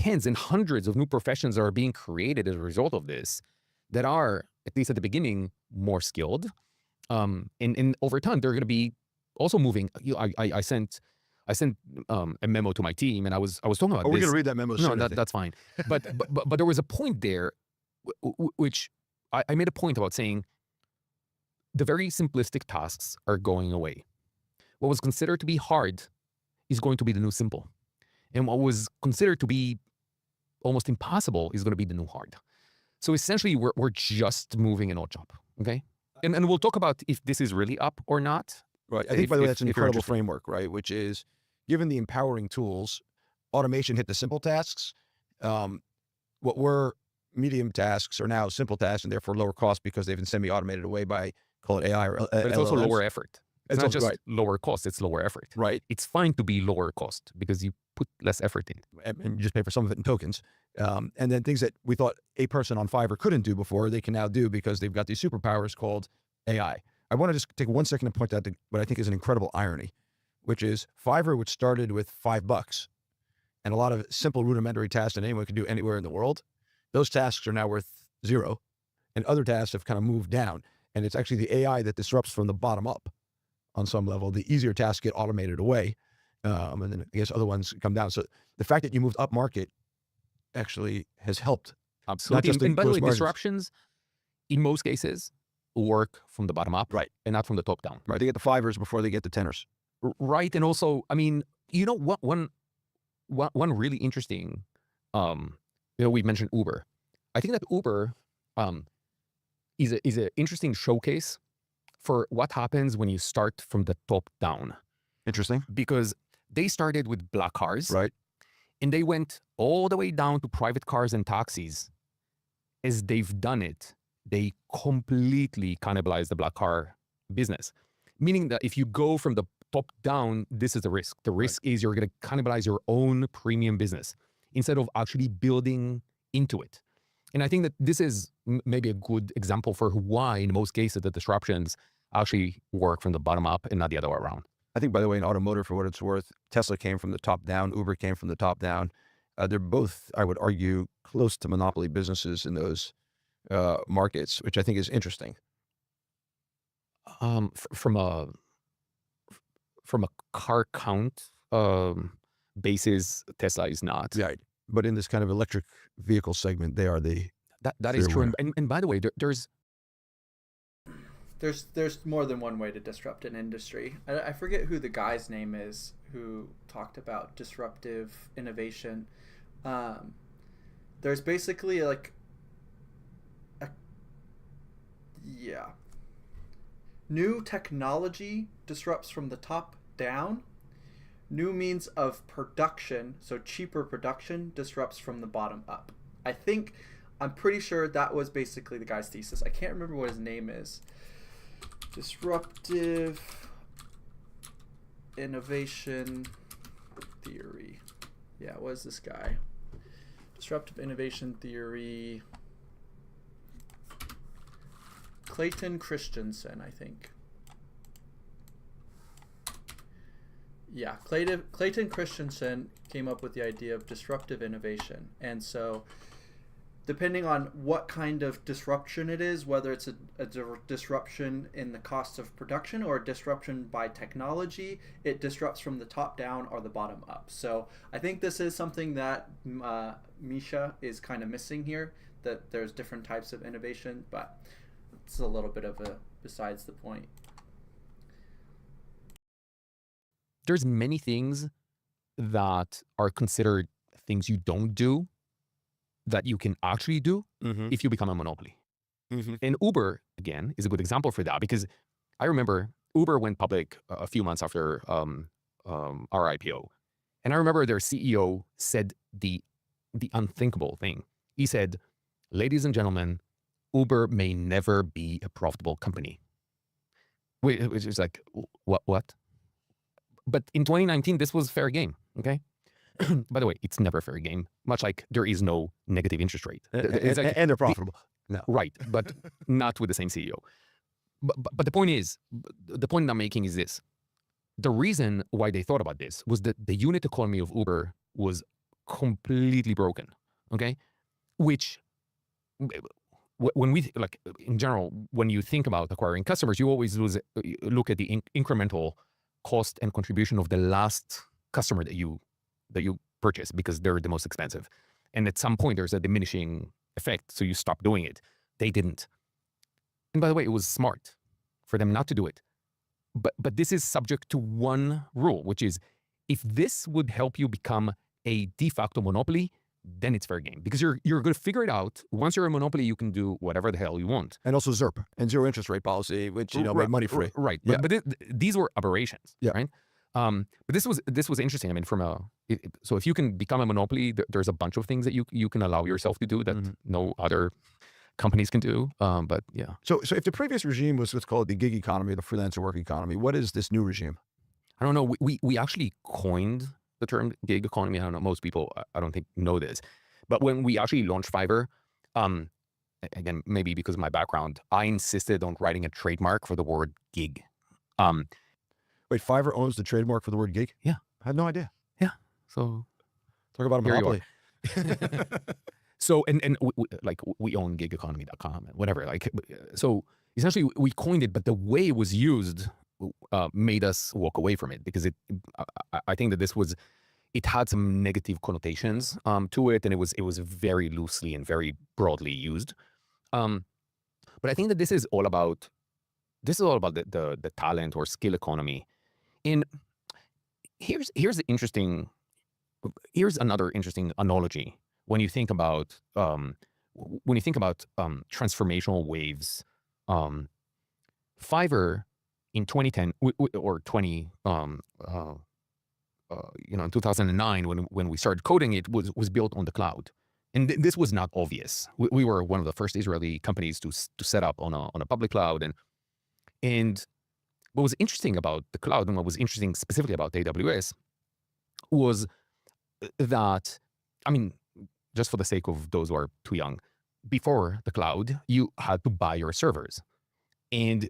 and hundreds of new professions that are being created as a result of this that are, at least at the beginning, more skilled. And over time, they're going to be also moving. I sent a memo to my team, and I was talking about We're this. going to read that memo soon. No, that's fine. But there was a point there, which I made a point about saying, the very simplistic tasks are going away. What was considered to be hard is going to be the new simple. And what was considered to be almost impossible is going to be the new hard. So essentially, we're just moving an odd job, okay? And we'll talk about if this is really up or not. Right. I think, by the way, that's an incredible framework, right? Which is, given the empowering tools, automation hit the simple tasks. What were medium tasks are now simple tasks and therefore lower cost because they've been semi-automated away by, call it AI or But it's also LLMs. lower effort. It's not also- just right. lower cost, it's lower effort. Right. It's fine to be lower cost because you put less effort in. And you just pay for some of it in tokens. And then things that we thought a person on Fiverr couldn't do before, they can now do because they've got these superpowers called AI. I want to just take 1 second to point out what I think is an incredible irony, which is Fiverr, which started with $5 and a lot of simple rudimentary tasks that anyone can do anywhere in the world, those tasks are now worth $0, and other tasks have kind of moved down. And it's actually the AI that disrupts from the bottom up on some level. The easier tasks get automated away, and then I guess other ones come down. So the fact that you moved up market actually has helped. Absolutely. just the And by the gross way, margins. disruptions, in most cases, work from the bottom up, Right. and not from the top down. Right, they get the Fivers before they get the tenors. Right. And also, I mean, you know, one really interesting, we mentioned Uber. I think that Uber is an interesting showcase for what happens when you start from the top down, Interesting, because they started with black cars, right? and they went all the way down to private cars and taxis. As they've done it, they completely cannibalized the black car business. Meaning that if you go from the top down, this is the risk. The risk is you're going to cannibalize your own premium business instead of actually building into it. And I think that this is maybe a good example for why, in most cases, the disruptions actually work from the bottom up and not the other way around. I think, by the way, in automotive, for what it's worth, Tesla came from the top down, Uber came from the top down. They're both, I would argue, close to monopoly businesses in those markets, which I think is interesting. From a car count basis, Tesla is not. Right. But in this kind of electric vehicle segment, they are the That is clear true. winner. And by the way, There's more than one way to disrupt an industry. I forget who the guy's name is who talked about disruptive innovation. There's basically like new technology disrupts from the top down. New means of production, so cheaper production, disrupts from the bottom up. I'm pretty sure that was basically the guy's thesis. I can't remember what his name is. Disruptive innovation theory. Yeah, what is this guy? Disruptive innovation theory. Clayton Christensen, I think. Yeah, Clayton Christensen came up with the idea of disruptive innovation. And so depending on what kind of disruption it is, whether it's a disruption in the cost of production or a disruption by technology, it disrupts from the top down or the bottom up. So I think this is something that Misha is kind of missing here, that there's different types of innovation, but it's a little bit of a besides the point. there's many things that are considered things you don't do that you can actually do if you become a monopoly. And Uber, again, is a good example for that, because I remember Uber went public a few months after our IPO. And I remember their CEO said the unthinkable thing. He said, "Ladies and gentlemen, Uber may never be a profitable company." Which is like, what? But in 2019, this was fair game, okay? By the way, it's never fair game, much like there is no negative interest rate. It's like and they're profitable. No. Right, but not with the same CEO. But the point is, the point I'm making is this. The reason why they thought about this was that the unit economy of Uber was completely broken, okay? Which, when we, like, in general, when you think about acquiring customers, you always look at the incremental cost and contribution of the last customer that you purchase, because they're the most expensive. And at some point, there's a diminishing effect, so you stop doing it. They didn't. And by the way, it was smart for them not to do it. But this is subject to one rule, which is if this would help you become a de facto monopoly, then it's fair game, because you're going to figure it out. Once you're a monopoly, you can do whatever the hell you want. And also ZERP and zero interest rate policy, which, made money free. Right. Yeah. But these were aberrations, Yeah. right? But this was interesting. I mean, so if you can become a monopoly, there's a bunch of things that you can allow yourself to do that no other companies can do. But yeah. So if the previous regime was what's called the gig economy, the freelancer work economy, what is this new regime? I don't know. We actually coined the term gig economy. I don't know. Most people, I don't think, know this. But when we actually launched Fiverr, again, maybe because of my background, I insisted on writing a trademark for the word gig. Wait, Fiverr owns the trademark for the word gig? Yeah. I had no idea. Yeah. So talk about a here you monopoly. So, and we own gigeconomy.com and whatever. Like, so essentially we coined it, but the way it was used made us walk away from it because I think that it had some negative connotations to it, and it was very loosely and very broadly used. But I think that this is all about the talent or skill economy. And here's another interesting analogy when you think about transformational waves. Fiverr in 2010 or 20 in 2009 when we started coding it was built on the cloud, and this was not obvious. We were one of the first Israeli companies to set up on a public cloud, and what was interesting about the cloud and what was interesting specifically about AWS was that, I mean, just for the sake of those who are too young, before the cloud, you had to buy your servers. And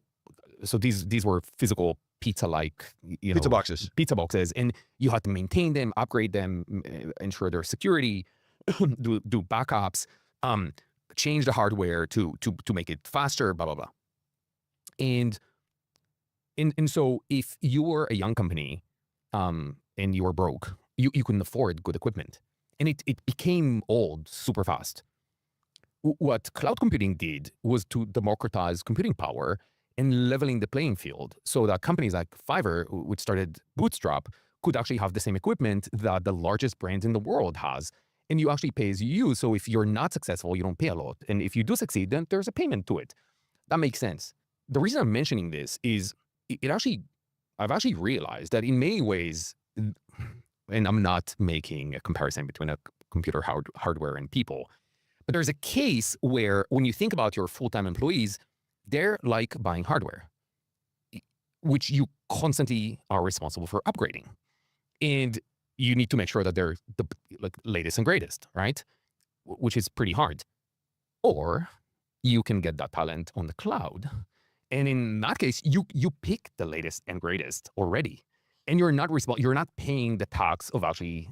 so these were physical pizza-like, Pizza boxes. Pizza boxes, and you had to maintain them, upgrade them, ensure their security, do backups, change the hardware to make it faster, blah, blah, blah. And so if you were a young company and you were broke, you couldn't afford good equipment. And it became old super fast. What cloud computing did was to democratize computing power and leveling the playing field so that companies like Fiverr, which started Bootstrap, could actually have the same equipment that the largest brand in the world has. And you actually pay as you use. So if you're not successful, you don't pay a lot. And if you do succeed, then there's a payment to it. That makes sense. The reason I'm mentioning this is I've actually realized that in many ways, and I'm not making a comparison between a computer hardware and people, but there's a case where when you think about your full-time employees, they're like buying hardware, which you constantly are responsible for upgrading. And you need to make sure that they're the latest and greatest, right? Which is pretty hard. Or you can get that talent on the cloud. And in that case, you pick the latest and greatest already. And you're not paying the tax of actually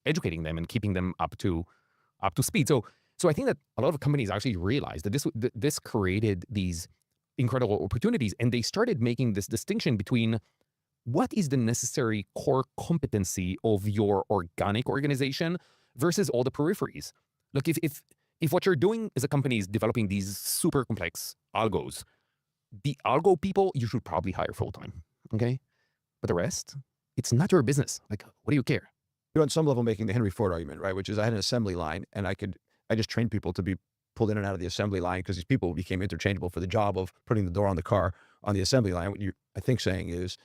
educating them and keeping them up to speed. So I think that a lot of companies actually realized that this created these incredible opportunities, and they started making this distinction between what is the necessary core competency of your organic organization versus all the peripheries. Look, if what you're doing as a company is developing these super complex algos, the algo people you should probably hire full time, okay? But the rest, it's not your business. Like, what do you care? You're on some level making the Henry Ford argument, right? Which is I had an assembly line, and I just trained people to be pulled in and out of the assembly line because these people became interchangeable for the job of putting the door on the car on the assembly line. What you're, I think, saying is,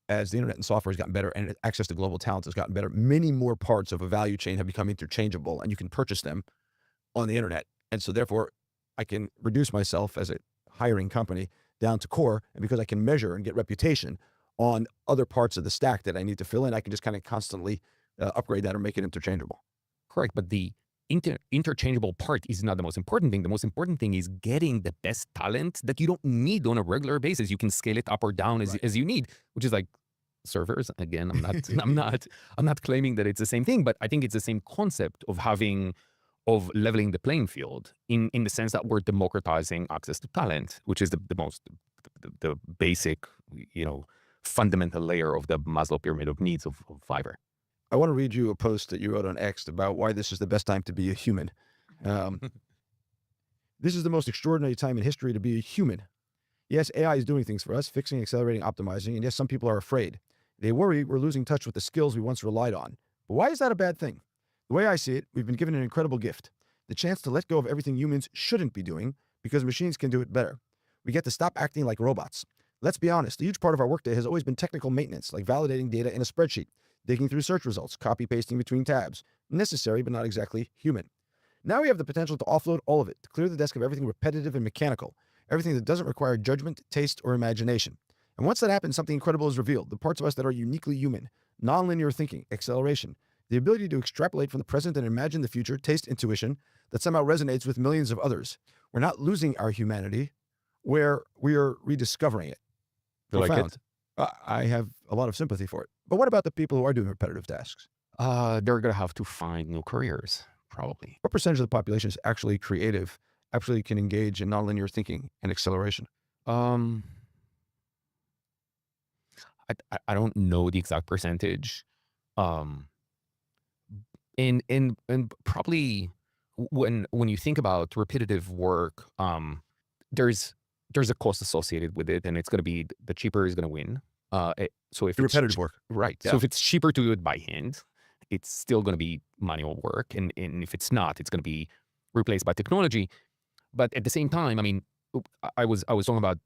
as the internet and software has gotten better and access to global talent has gotten better, many more parts of a value chain have become interchangeable, and you can purchase them on the internet. And so therefore, I can reduce myself as a hiring company down to core, and because I can measure and get reputation on other parts of the stack that I need to fill in, I can just kind of constantly upgrade that or make it interchangeable. Correct, but the interchangeable part is not the most important thing. The most important thing is getting the best talent that you don't need on a regular basis. You can scale it up or down as you need, which is like servers. Again, I'm not claiming that it's the same thing, but I think it's the same concept of leveling the playing field in the sense that we're democratizing access to talent, which is the basic, fundamental layer of the Maslow pyramid of needs of Fiverr. I want to read you a post that you wrote on X about why this is the best time to be a human. This is the most extraordinary time in history to be a human. Yes, AI is doing things for us, fixing, accelerating, optimizing, and yes, some people are afraid. They worry we're losing touch with the skills we once relied on. But why is that a bad thing? The way I see it, we've been given an incredible gift, the chance to let go of everything humans shouldn't be doing because machines can do it better. We get to stop acting like robots, Let's be honest, a huge part of our workday has always been technical maintenance, like validating data in a spreadsheet, digging through search results, copy-pasting between tabs. Necessary, but not exactly human. Now we have the potential to offload all of it, to clear the desk of everything repetitive and mechanical, everything that doesn't require judgment, taste, or imagination. And once that happens, something incredible is revealed, the parts of us that are uniquely human, nonlinear thinking, acceleration, the ability to extrapolate from the present and imagine the future, taste intuition, that somehow resonates with millions of others. We're not losing our humanity, where we are rediscovering it. You like Profound. it? I have a lot of sympathy for it. But what about the people who are doing repetitive tasks? They're going to have to find new careers, probably. What percentage of the population is actually creative, actually can engage in nonlinear thinking and acceleration? I don't know the exact percentage. And probably when you think about repetitive work, there's a cost associated with it, and it's going to be the cheaper is going to win. So if The it's repetitive work. right, Yeah. so if it's cheaper to do it by hand, it's still going to be manual work, and if it's not, it's going to be replaced by technology. But at the same time, I mean, I was talking about,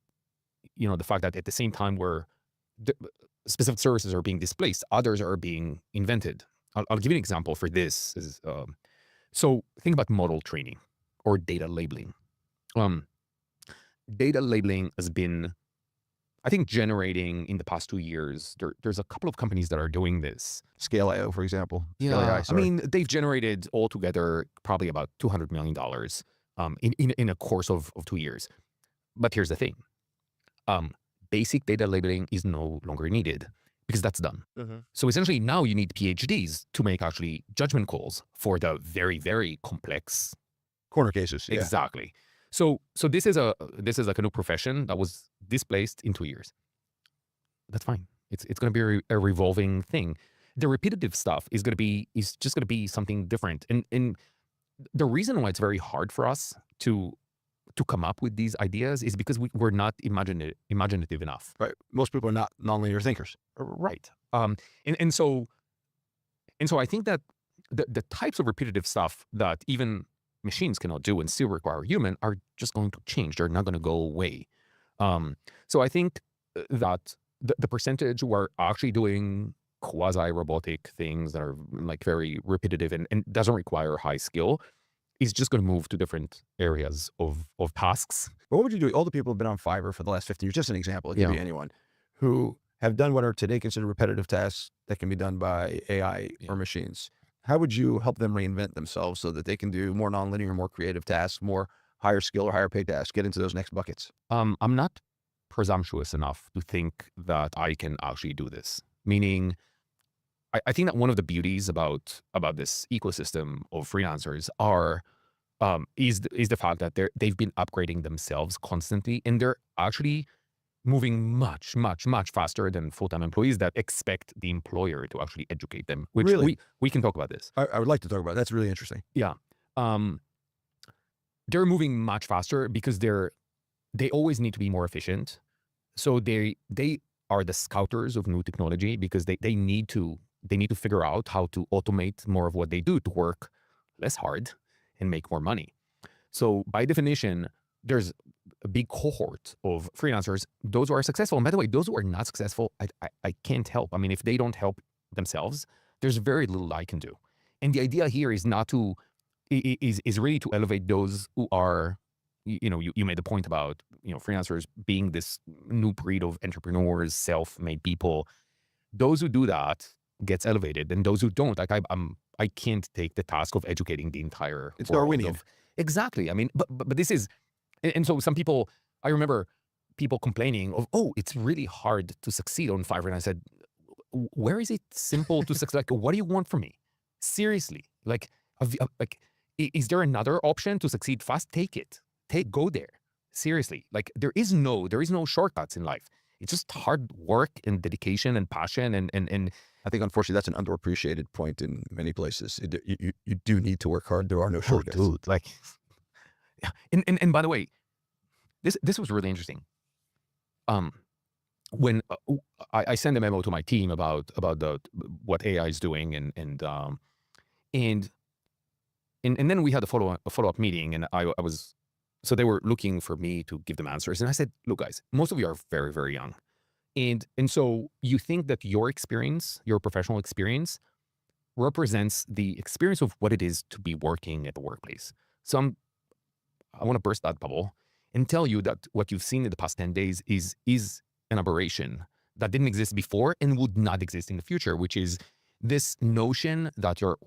the fact that at the same time where specific services are being displaced, others are being invented. I'll give you an example for this. So think about model training or data labeling. Data labeling has been, I think, generating in the past 2 years. There's a couple of companies that are doing this. Scale.io, for example. Yeah, Scale AI, I sorry. mean, they've generated altogether probably about $200 million in a course of 2 years. But here's the thing. Basic data labeling is no longer needed because that's done. So essentially now you need PhDs to make actually judgment calls for the very, very complex. Corner cases. Yeah. Exactly. So this is like a new profession that was displaced in 2 years. That's fine. It's going to be a revolving thing. The repetitive stuff is just going to be something different. And the reason why it's very hard for us to come up with these ideas is because we're not imaginative enough. Right. Most people are not nonlinear thinkers. Right. And so I think that the types of repetitive stuff that even machines cannot do and still require human are just going to change. They're not going to go away. So I think that the percentage who are actually doing quasi-robotic things that are like very repetitive and doesn't require high skill is just going to move to different areas of tasks. But what would you do? All the people who have been on Fiverr for the last 15 years, just an example, it could be anyone, who have done what are today considered repetitive tasks that can be done by AI or machines. How would you help them reinvent themselves so that they can do more nonlinear, more creative tasks, more higher skill or higher paid tasks, get into those next buckets? I'm not presumptuous enough to think that I can actually do this. Meaning, I think that one of the beauties about this ecosystem of freelancers is the fact that they've been upgrading themselves constantly, and they're actually moving much, much, much faster than full-time employees that expect the employer to actually educate them. Which Really? we can talk about this. I would like to talk about it. That's really interesting. Yeah, they're moving much faster because they always need to be more efficient. So they are the scouters of new technology because they need to figure out how to automate more of what they do to work less hard and make more money. So by definition, there's a big cohort of freelancers, those who are successful. And by the way, those who are not successful, I can't help. I mean, if they don't help themselves, there's very little I can do. And the idea here is is really to elevate those who are, you made the point about, freelancers being this new breed of entrepreneurs, self-made people. Those who do that gets elevated, and those who don't, like I can't take the task of educating the entire It's world Darwinian. Exactly. I mean, but this is, and so some people, I remember people complaining of, oh, it's really hard to succeed on Fiverr. And I said, where is it simple to succeed? Like, what do you want from me? Seriously, is there another option to succeed fast? Take it. Go there. Seriously, like there is no shortcuts in life. It's just hard work and dedication and passion and I think, unfortunately, that's an underappreciated point in many places. You do need to work hard. There are no shortcuts. Oh, dude, like, yeah. And by the way, this was really interesting. When I send a memo to my team about what AI is doing and then we had a follow-up meeting, and I was so they were looking for me to give them answers. And I said, look, guys, most of you are very, very young. And so you think that your experience, your professional experience, represents the experience of what it is to be working at the workplace. So I want to burst that bubble and tell you that what you've seen in the past 10 days is an aberration that didn't exist before and would not exist in the future, which is this notion that your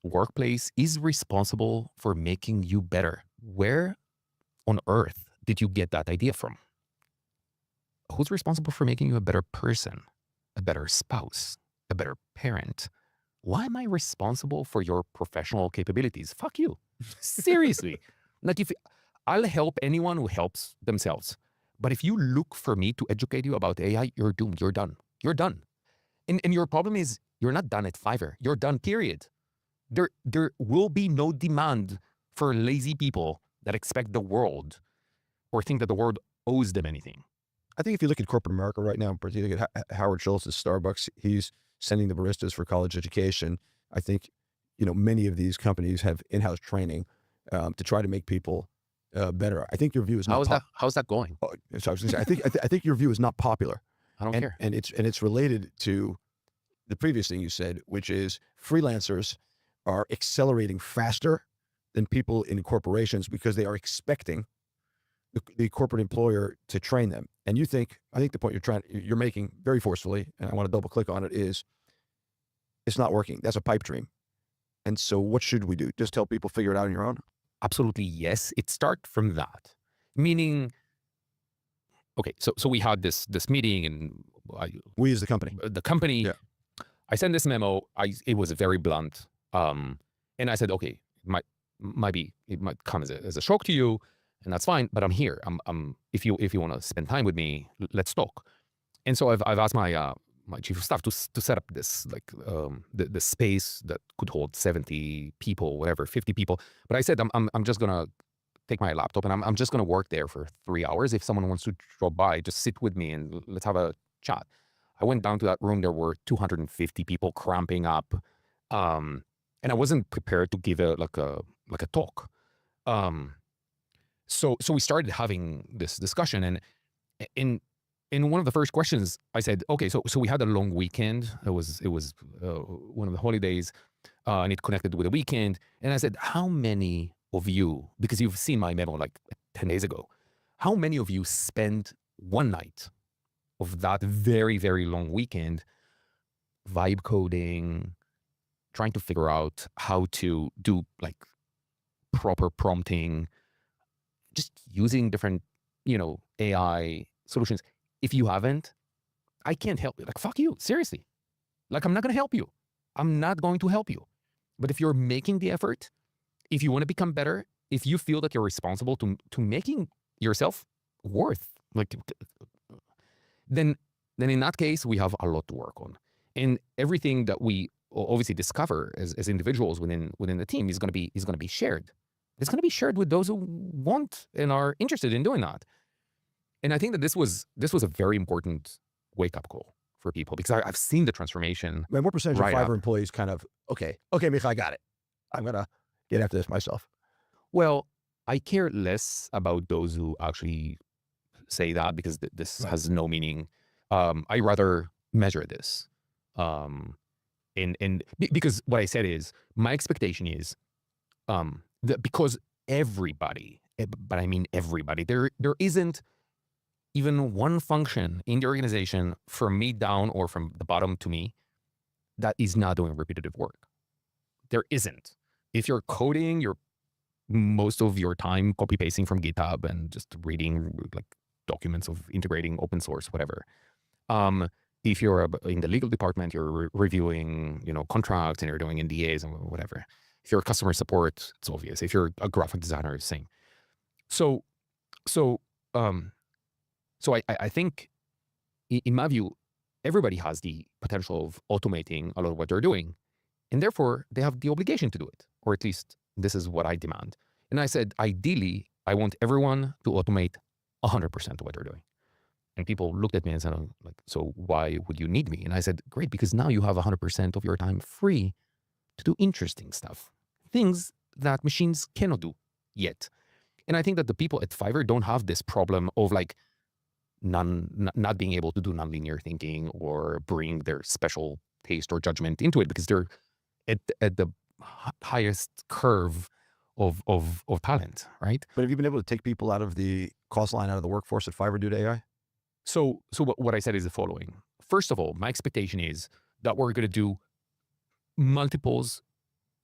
workplace is responsible for making you better. Where on earth did you get that idea from? Who's responsible for making you a better person, a better spouse, a better parent? Why am I responsible for your professional capabilities? Fuck you. Seriously. Like, if I'll help anyone who helps themselves. But if you look for me to educate you about AI, you're doomed. You're done. You're done. And your problem is you're not done at Fiverr. You're done, period. There will be no demand for lazy people that expect the world or think that the world owes them anything. I think if you look at corporate America right now, particularly at Howard Schultz's Starbucks, he's sending the baristas for college education. I think, many of these companies have in-house training to try to make people better. I think your view is not. How's that going? Oh, so I was going to say, I think your view is not popular. I don't care. And it's related to the previous thing you said, which is freelancers are accelerating faster than people in corporations because they are expecting the corporate employer to train them. And I think the point you're making very forcefully, and I want to double click on it, is it's not working. That's a pipe dream. And so what should we do? Just help people figure it out on your own? Absolutely, yes. It starts from that. Meaning, okay, so we had this meeting, and We as the company. Yeah. I sent this memo. It was very blunt. And I said, okay, it might come as a shock to you, and that's fine. But I'm here. If you want to spend time with me, let's talk. And so I've asked my chief of staff to set up this the space that could hold 70 people, whatever, 50 people. But I said I'm just gonna take my laptop and I'm just gonna work there for 3 hours. If someone wants to drop by, just sit with me and let's have a chat. I went down to that room. There were 250 people cramping up, and I wasn't prepared to give a talk. So we started having this discussion, and in one of the first questions, I said, okay, so we had a long weekend. It was one of the holidays, and it connected with the weekend. And I said, how many of you, because you've seen my memo like 10 days ago, how many of you spent one night of that very, very long weekend vibe coding, trying to figure out how to do like proper prompting, just using different, AI solutions? If you haven't, I can't help you. Like, fuck you. Seriously. Like, I'm not going to help you. I'm not going to help you. But if you're making the effort, if you want to become better, if you feel that you're responsible to making yourself worth, like, then in that case, we have a lot to work on. And everything that we obviously discover as individuals within the team is going to be shared. It's going to be shared with those who want and are interested in doing that. And I think that this was a very important wake-up call for people, because I've seen the transformation. Man, what percentage right of Fiverr up. employees kind of, okay, Micha, I got it. I'm going to get after this myself? Well, I care less about those who actually say that, because this has no meaning. I rather measure this. Because what I said is, my expectation is that because everybody, but I mean everybody, there isn't even one function in the organization from me down or from the bottom to me that is not doing repetitive work. There isn't. If you're coding, you're most of your time copy pasting from GitHub and just reading like documents of integrating open source, whatever. If you're in the legal department, you're reviewing, contracts, and you're doing NDAs and whatever. If you're customer support, it's obvious. If you're a graphic designer, it's the same. So I think, in my view, everybody has the potential of automating a lot of what they're doing, and therefore they have the obligation to do it, or at least this is what I demand. And I said, ideally, I want everyone to automate 100% of what they're doing. And people looked at me and said, so why would you need me? And I said, great, because now you have 100% of your time free to do interesting stuff, things that machines cannot do yet. And I think that the people at Fiverr don't have this problem of like not being able to do nonlinear thinking or bring their special taste or judgment into it because they're at the highest curve of talent, right? But have you been able to take people out of the cost line out of the workforce at Fiverr due to AI? So what I said is the following. First of all, my expectation is that we're going to do multiples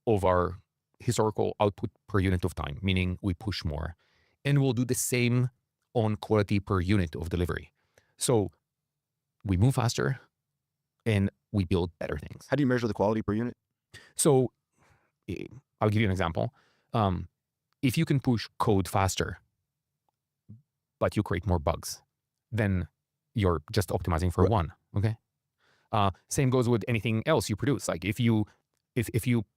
of our historical output per unit of time, meaning we push more. And we'll do the same on quality per unit of delivery. So we move faster and we build better things. How do you measure the quality per unit? So I'll give you an example. If you can push code faster, but you create more bugs, then you're just optimizing for one, okay? Same goes with anything else you produce. Like if you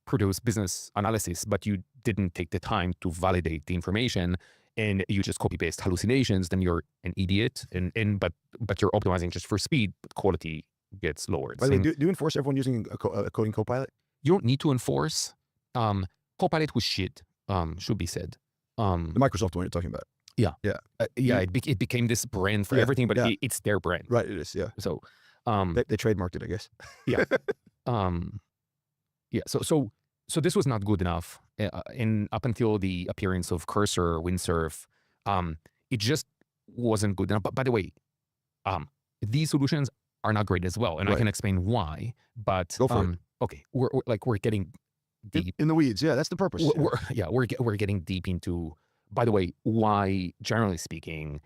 produce business analysis, but you didn't take the time to validate the information and you just copy paste hallucinations, then you're an idiot. But you're optimizing just for speed, but quality gets lowered. By the way, do you enforce everyone using a coding copilot? You don't need to enforce. Copilot was shit, should be said. The Microsoft one you're talking about. Yeah. Yeah. It became this brand for everything, but it's their brand. Right, it is, yeah. So they trademarked it, I guess. Yeah. So this was not good enough. And up until the appearance of Cursor, Windsurf, it just wasn't good enough. But by the way, these solutions are not great as well, and I can explain why. But go for it. Okay, we're getting deep in the weeds. Yeah, that's the purpose. We're getting deep into. By the way, why generally speaking,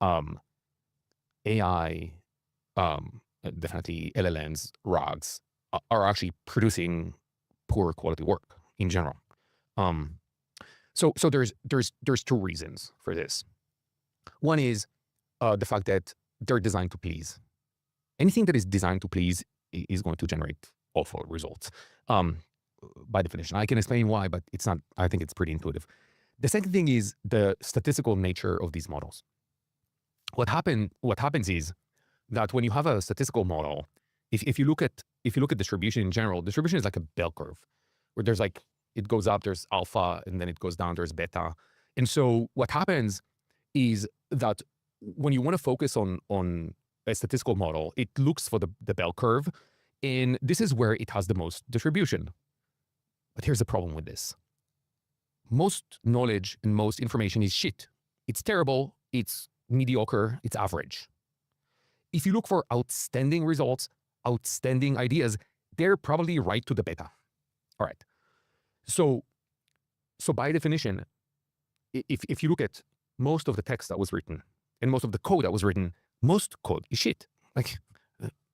AI, definitely LLMs, RAGs are actually producing poor quality work in general. So there's two reasons for this. One is the fact that they're designed to please. Anything that is designed to please is going to generate awful results. By definition, I can explain why, but it's not. I think it's pretty intuitive. The second thing is the statistical nature of these models. What happens is that when you have a statistical model, if you look at distribution in general, distribution is like a bell curve, where there's like it goes up, there's alpha, and then it goes down, there's beta. And so what happens is that when you want to focus on a statistical model, it looks for the bell curve, and this is where it has the most distribution. But here's the problem with this. Most knowledge and most information is shit. It's terrible, it's mediocre, it's average. If you look for outstanding results, outstanding ideas, they're probably right to the beta. All right. So by definition, if you look at most of the text that was written and most of the code that was written, most code is shit. Like,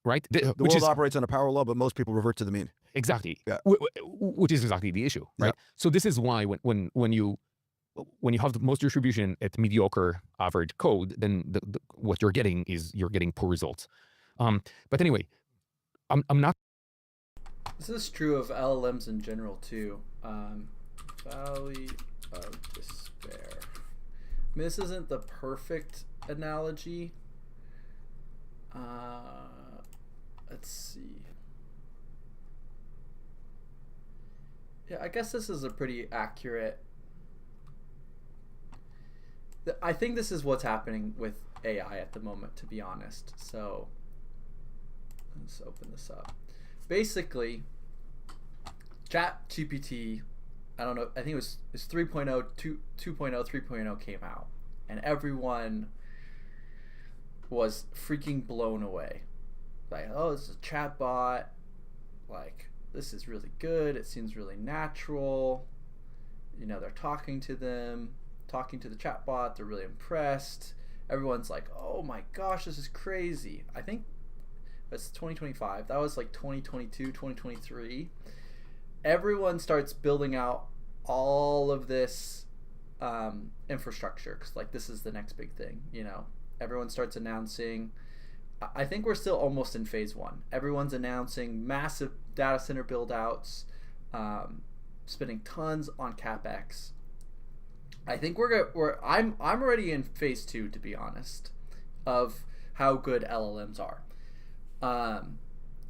right? The world operates on a power law, but most people revert to the mean. Exactly. Yeah. Which is exactly the issue, right? Yeah. So this is why when you have the most distribution at mediocre average code, then what you're getting poor results. But anyway, I'm not. This is true of LLMs in general too. Valley of despair. I mean, this isn't the perfect analogy. Let's see. Yeah, I guess this is a pretty accurate. I think this is what's happening with AI at the moment, to be honest. So let's open this up. Basically, ChatGPT, I don't know, I think it's 3.0, 2.0, 3.0 came out, and everyone was freaking blown away. Like, oh, it's a chatbot. Like, this is really good. It seems really natural. You know, they're talking to the chatbot. They're really impressed. Everyone's like, oh my gosh, this is crazy. I think it's 2025. That was like 2022, 2023. Everyone starts building out all of this infrastructure because, like, this is the next big thing, you know. Everyone starts announcing. I think we're still almost in phase one. Everyone's announcing massive data center build outs, spending tons on CapEx. I think I'm already in phase two, to be honest, of how good LLMs are.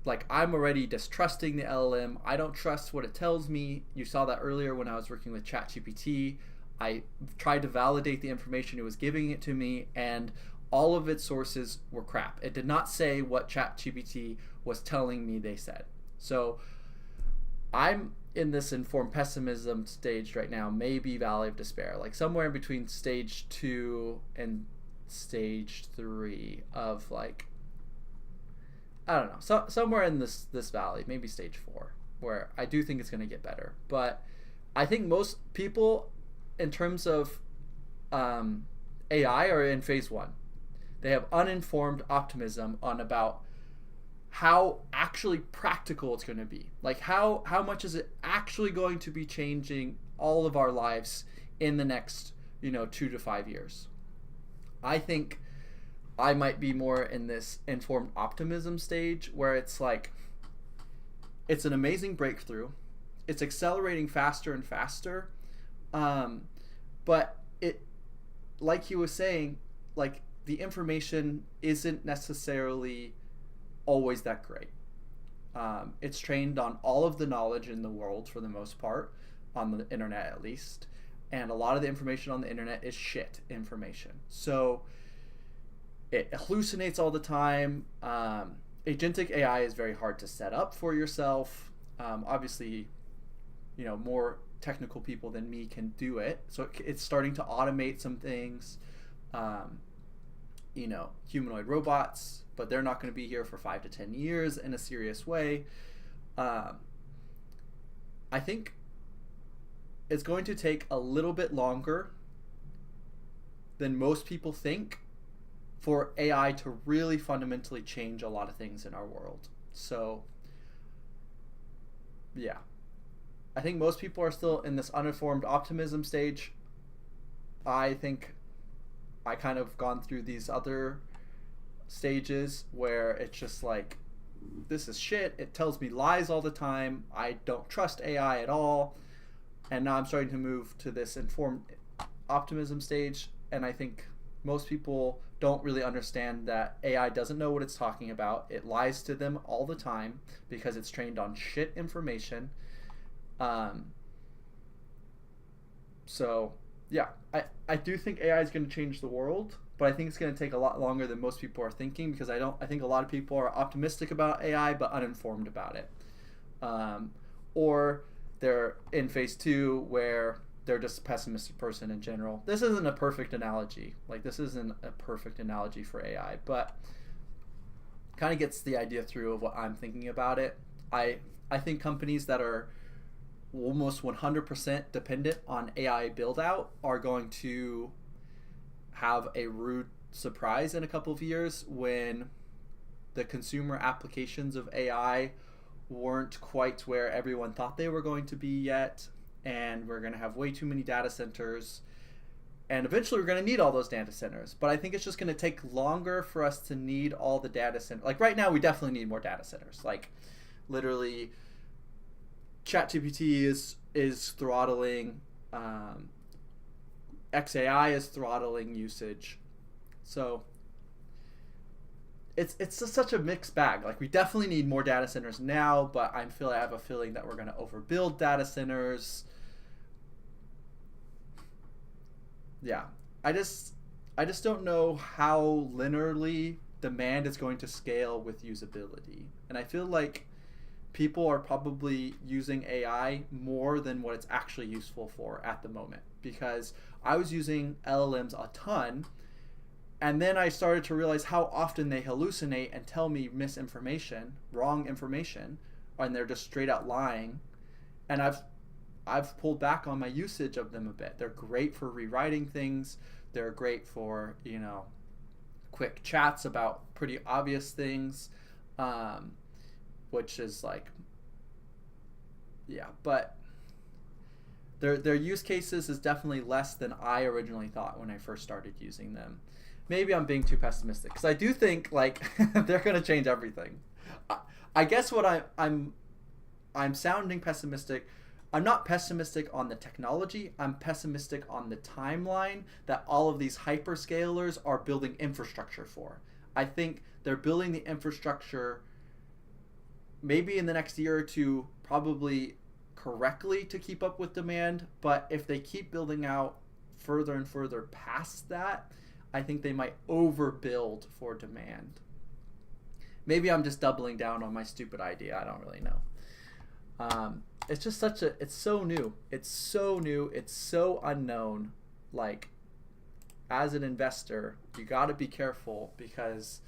Like, I'm already distrusting the LLM. I don't trust what it tells me. You saw that earlier when I was working with ChatGPT. I tried to validate the information it was giving it to me, and all of its sources were crap. It did not say what ChatGPT was telling me they said. So I'm in this informed pessimism stage right now, maybe valley of despair, like somewhere in between stage 2 and stage 3 of like, I don't know, somewhere in this valley, maybe stage 4, where I do think it's going to get better. But I think most people, in terms of AI, are in phase 1. They have uninformed optimism on about how actually practical it's going to be. Like how much is it actually going to be changing all of our lives in the next, 2 to 5 years. I think I might be more in this informed optimism stage where it's like, it's an amazing breakthrough. It's accelerating faster and faster. But it, like he was saying, like the information isn't necessarily always that great. It's trained on all of the knowledge in the world for the most part, on the internet at least. And a lot of the information on the internet is shit information. So it hallucinates all the time. Agentic AI is very hard to set up for yourself. Obviously, more technical people than me can do it. So it's starting to automate some things. Humanoid robots, but they're not going to be here for 5 to 10 years in a serious way. I think it's going to take a little bit longer than most people think for AI to really fundamentally change a lot of things in our world. So, yeah. I think most people are still in this uninformed optimism stage. I think I kind of gone through these other stages where it's just like, this is shit. It tells me lies all the time. I don't trust AI at all. And now I'm starting to move to this informed optimism stage. And I think most people don't really understand that AI doesn't know what it's talking about. It lies to them all the time because it's trained on shit information. So yeah, I do think AI is going to change the world, but I think it's going to take a lot longer than most people are thinking, because I think a lot of people are optimistic about AI but uninformed about it. Or they're in phase 2 where they're just a pessimistic person in general. This isn't a perfect analogy. This isn't a perfect analogy for AI, but kind of gets the idea through of what I'm thinking about it. I think companies that are almost 100% dependent on AI build out are going to have a rude surprise in a couple of years when the consumer applications of AI weren't quite where everyone thought they were going to be yet, and we're going to have way too many data centers, and eventually we're going to need all those data centers. But I think it's just going to take longer for us to need all the data centers. Like right now we definitely need more data centers. Like literally ChatGPT is throttling, XAI is throttling usage. So it's just such a mixed bag. Like we definitely need more data centers now, but I have a feeling that we're going to overbuild data centers. Yeah, I just don't know how linearly demand is going to scale with usability, and I feel like people are probably using AI more than what it's actually useful for at the moment, because I was using LLMs a ton, and then I started to realize how often they hallucinate and tell me misinformation, wrong information, and they're just straight out lying. And I've pulled back on my usage of them a bit. They're great for rewriting things. They're great for, quick chats about pretty obvious things. Which is like, yeah, but their use cases is definitely less than I originally thought when I first started using them. Maybe I'm being too pessimistic, because I do think they're going to change everything. I guess what I'm sounding pessimistic. I'm not pessimistic on the technology. I'm pessimistic on the timeline that all of these hyperscalers are building infrastructure for. I think they're building the infrastructure maybe in the next year or two, probably correctly to keep up with demand. But if they keep building out further and further past that, I think they might overbuild for demand. Maybe I'm just doubling down on my stupid idea. I don't really know. It's just it's so new. It's so new. It's so unknown. Like, as an investor, you got to be careful because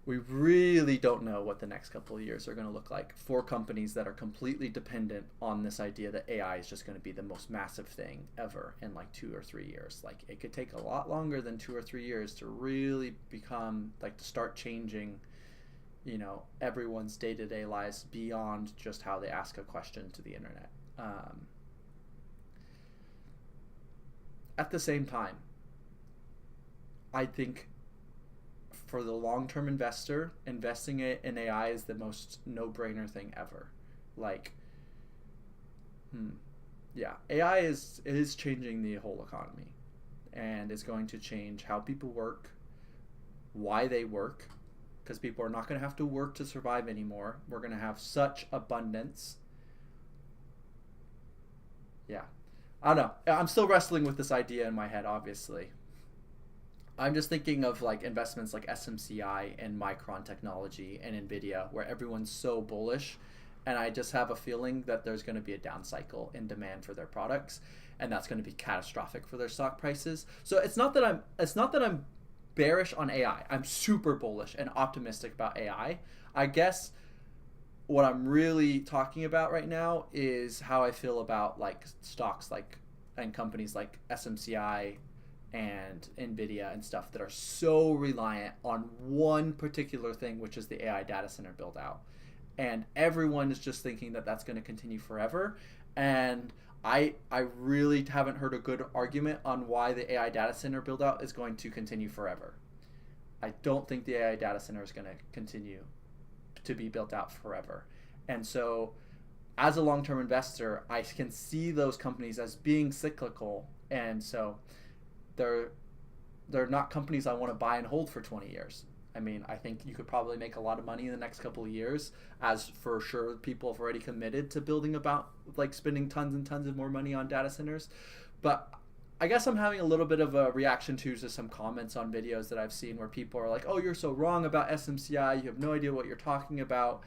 we really don't know what the next couple of years are going to look like for companies that are completely dependent on this idea that AI is just going to be the most massive thing ever in like 2 or 3 years. Like, it could take a lot longer than 2 or 3 years to really become, like, to start changing, you know, everyone's day-to-day lives beyond just how they ask a question to the internet. At the same time, I think for the long-term investor, investing in AI is the most no-brainer thing ever. Like, yeah, AI is changing the whole economy, and is going to change how people work, why they work, because people are not going to have to work to survive anymore. We're going to have such abundance. Yeah. I don't know. I'm still wrestling with this idea in my head, obviously. I'm just thinking of like investments like SMCI and Micron Technology and Nvidia, where everyone's so bullish, and I just have a feeling that there's going to be a down cycle in demand for their products, and that's going to be catastrophic for their stock prices. So it's not that I'm bearish on AI. I'm super bullish and optimistic about AI. I guess what I'm really talking about right now is how I feel about like stocks like and companies like SMCI and Nvidia and stuff that are so reliant on one particular thing, which is the AI data center build out. And everyone is just thinking that that's going to continue forever. And I really haven't heard a good argument on why the AI data center build out is going to continue forever. I don't think the AI data center is going to continue to be built out forever. And so as a long-term investor, I can see those companies as being cyclical, and so they're not companies I want to buy and hold for 20 years. I mean, I think you could probably make a lot of money in the next couple of years, as for sure people have already committed to building about, like, spending tons and tons of more money on data centers. But I guess I'm having a little bit of a reaction to some comments on videos that I've seen where people are like, oh, you're so wrong about SMCI. You have no idea what you're talking about.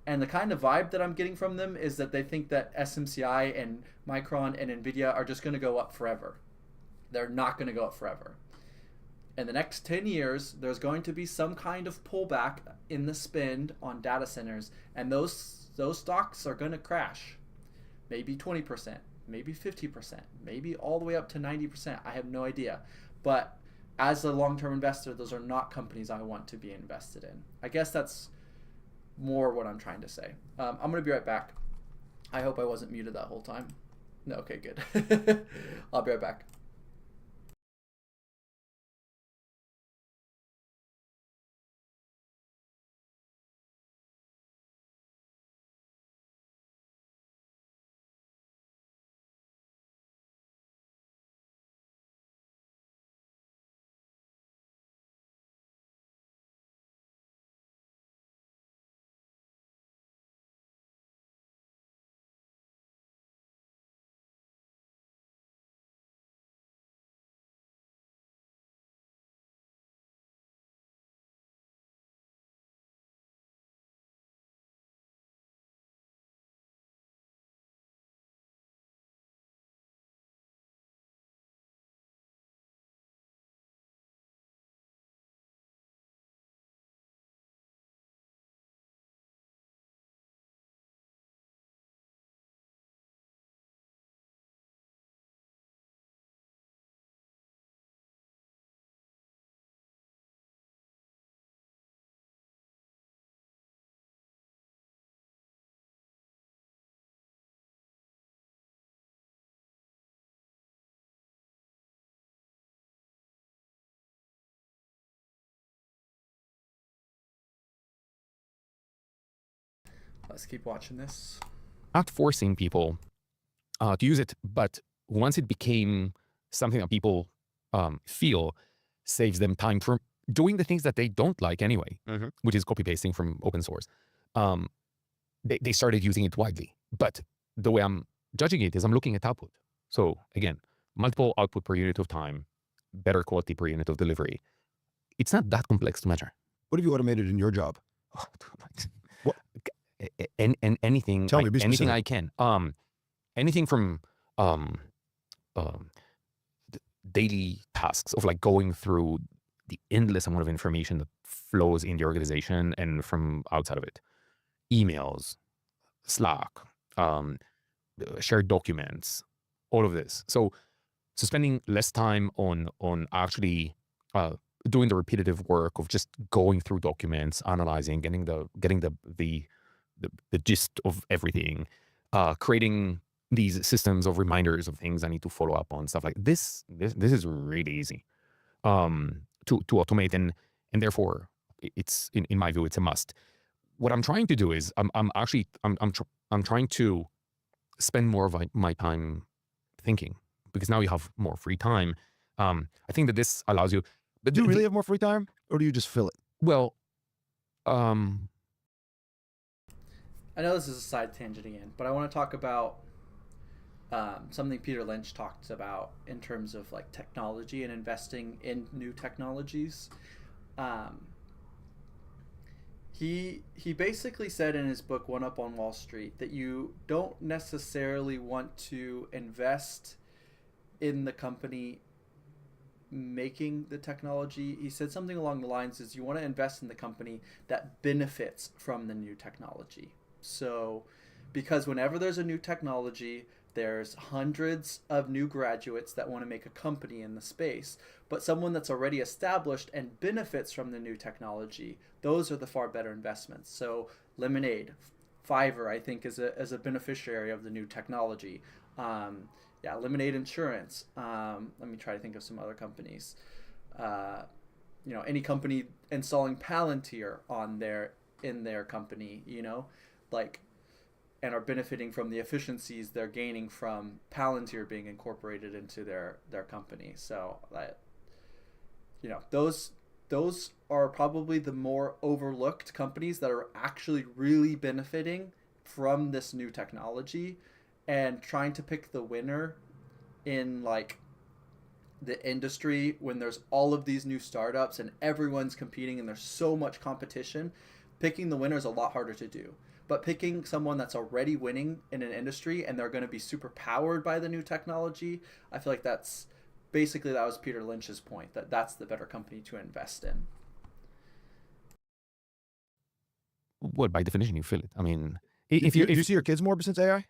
And the kind of vibe that I'm getting from them is that they think that SMCI and Micron and Nvidia are just going to go up forever. They're not going to go up forever. In the next 10 years, there's going to be some kind of pullback in the spend on data centers, and those stocks are going to crash. Maybe 20%, maybe 50%, maybe all the way up to 90%. I have no idea. But as a long-term investor, those are not companies I want to be invested in. I guess that's more what I'm trying to say. I'm going to be right back. I hope I wasn't muted that whole time. No, okay, good. I'll be right back. Let's keep watching this. Not forcing people to use it, but once it became something that people feel saves them time from doing the things that they don't like anyway, which is copy pasting from open source. They started using it widely. But the way I'm judging it is I'm looking at output. So again, multiple output per unit of time, better quality per unit of delivery. It's not that complex to measure. What have you automated in your job? What? And anything, Tell me, be anything specific. I can. Anything from daily tasks of like going through the endless amount of information that flows in the organization and from outside of it, emails, Slack, shared documents, all of this. So spending less time on actually doing the repetitive work of just going through documents, analyzing, getting the gist of everything, creating these systems of reminders of things I need to follow up on, stuff like this. This is really easy to automate, and therefore it's in my view it's a must. What I'm trying to do is I'm trying to spend more of my time thinking, because now you have more free time. I think that this allows you. But Do you really have more free time, or do you just fill it? Well, I know this is a side tangent again, but I want to talk about something Peter Lynch talked about in terms of like technology and investing in new technologies. He basically said in his book One Up on Wall Street that you don't necessarily want to invest in the company making the technology. He said something along the lines is you want to invest in the company that benefits from the new technology. So because whenever there's a new technology, there's hundreds of new graduates that want to make a company in the space, but someone that's already established and benefits from the new technology, those are the far better investments. So Lemonade, Fiverr, I think is a beneficiary of the new technology. Lemonade Insurance. Let me try to think of some other companies. Any company installing Palantir in their company, and are benefiting from the efficiencies they're gaining from Palantir being incorporated into their company. So that, those are probably the more overlooked companies that are actually really benefiting from this new technology, and trying to pick the winner in like the industry when there's all of these new startups and everyone's competing and there's so much competition. Picking the winner is a lot harder to do. But picking someone that's already winning in an industry and they're going to be super powered by the new technology, I feel like that was Peter Lynch's point, that's the better company to invest in. Well, by definition, you feel it. I mean, Do you see your kids more since AI?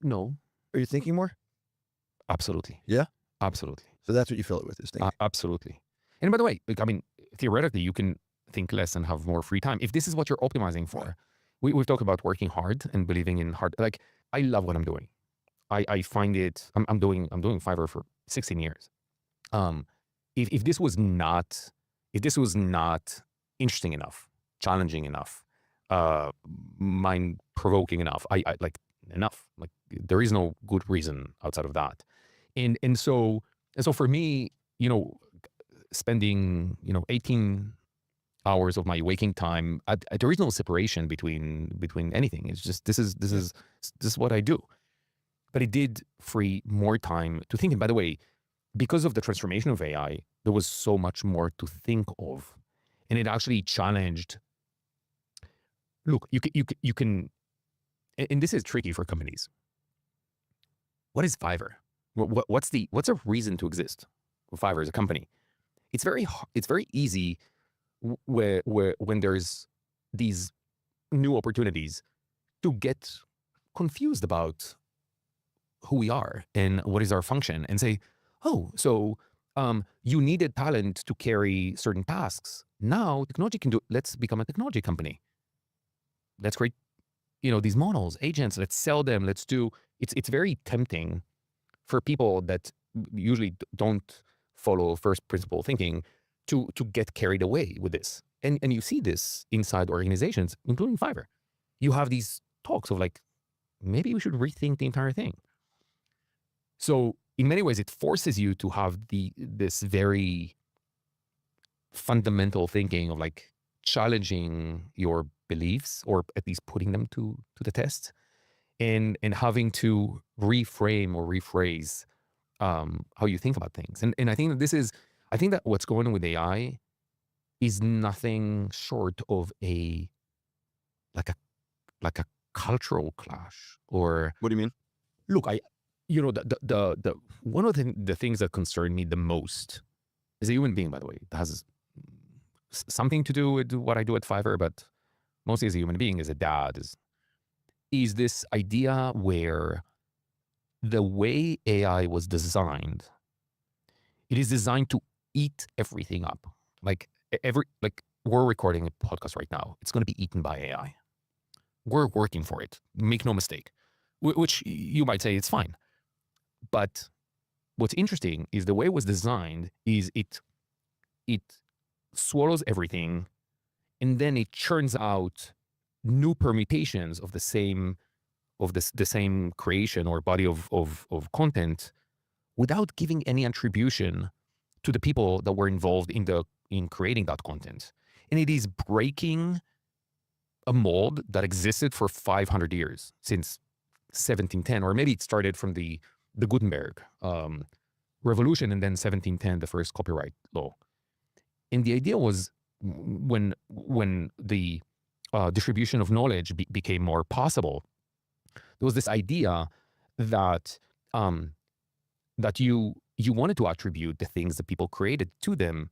No, Are you thinking more? absolutely. Yeah? Absolutely. So that's what you fill it with, is thinking. Absolutely. And by the way, like, I mean, theoretically, you can think less and have more free time if this is what you're optimizing for. We've talked about working hard and believing in hard. Like, I love what I'm doing. I find it. I'm doing Fiverr for 16 years. If this was not interesting enough, challenging enough, mind provoking enough, I like enough. Like, there is no good reason outside of that. And so for me, spending 18 hours of my waking time, there is no separation between anything. It's just this is what I do. But it did free more time to think. And by the way, because of the transformation of AI, there was so much more to think of, and it actually challenged. Look, you can, and this is tricky for companies. What is Fiverr? What's a reason to exist? Fiverr as a company, it's very easy when there's these new opportunities to get confused about who we are and what is our function, and say, oh, so you needed talent to carry certain tasks. Now technology can do it. Let's become a technology company. Let's create, these models, agents. Let's sell them. Let's do. It's very tempting for people that usually don't follow first principle thinking to get carried away with this. And you see this inside organizations, including Fiverr. You have these talks of like, maybe we should rethink the entire thing. So in many ways, it forces you to have this very fundamental thinking of like challenging your beliefs, or at least putting them to the test. and having to reframe or rephrase how you think about things. And I think that I think that what's going on with AI is nothing short of like a like a cultural clash. Or What do you mean? look, the one of the things that concern me the most as a human being, by the way, that has something to do with what I do at Fiverr, but mostly as a human being, as a dad, is this idea where the way AI was designed, it is designed to eat everything up. Like we're recording a podcast right now. It's going to be eaten by AI. We're working for it. Make no mistake. Which you might say it's fine. But what's interesting is the way it was designed is it swallows everything, and then it churns out new permutations of the same creation or body of content without giving any attribution to the people that were involved in creating that content. And it is breaking a mold that existed for 500 years, since 1710, or maybe it started from the Gutenberg revolution, and then 1710, the first copyright law. And the idea was when the distribution of knowledge became more possible, there was this idea that that you wanted to attribute the things that people created to them,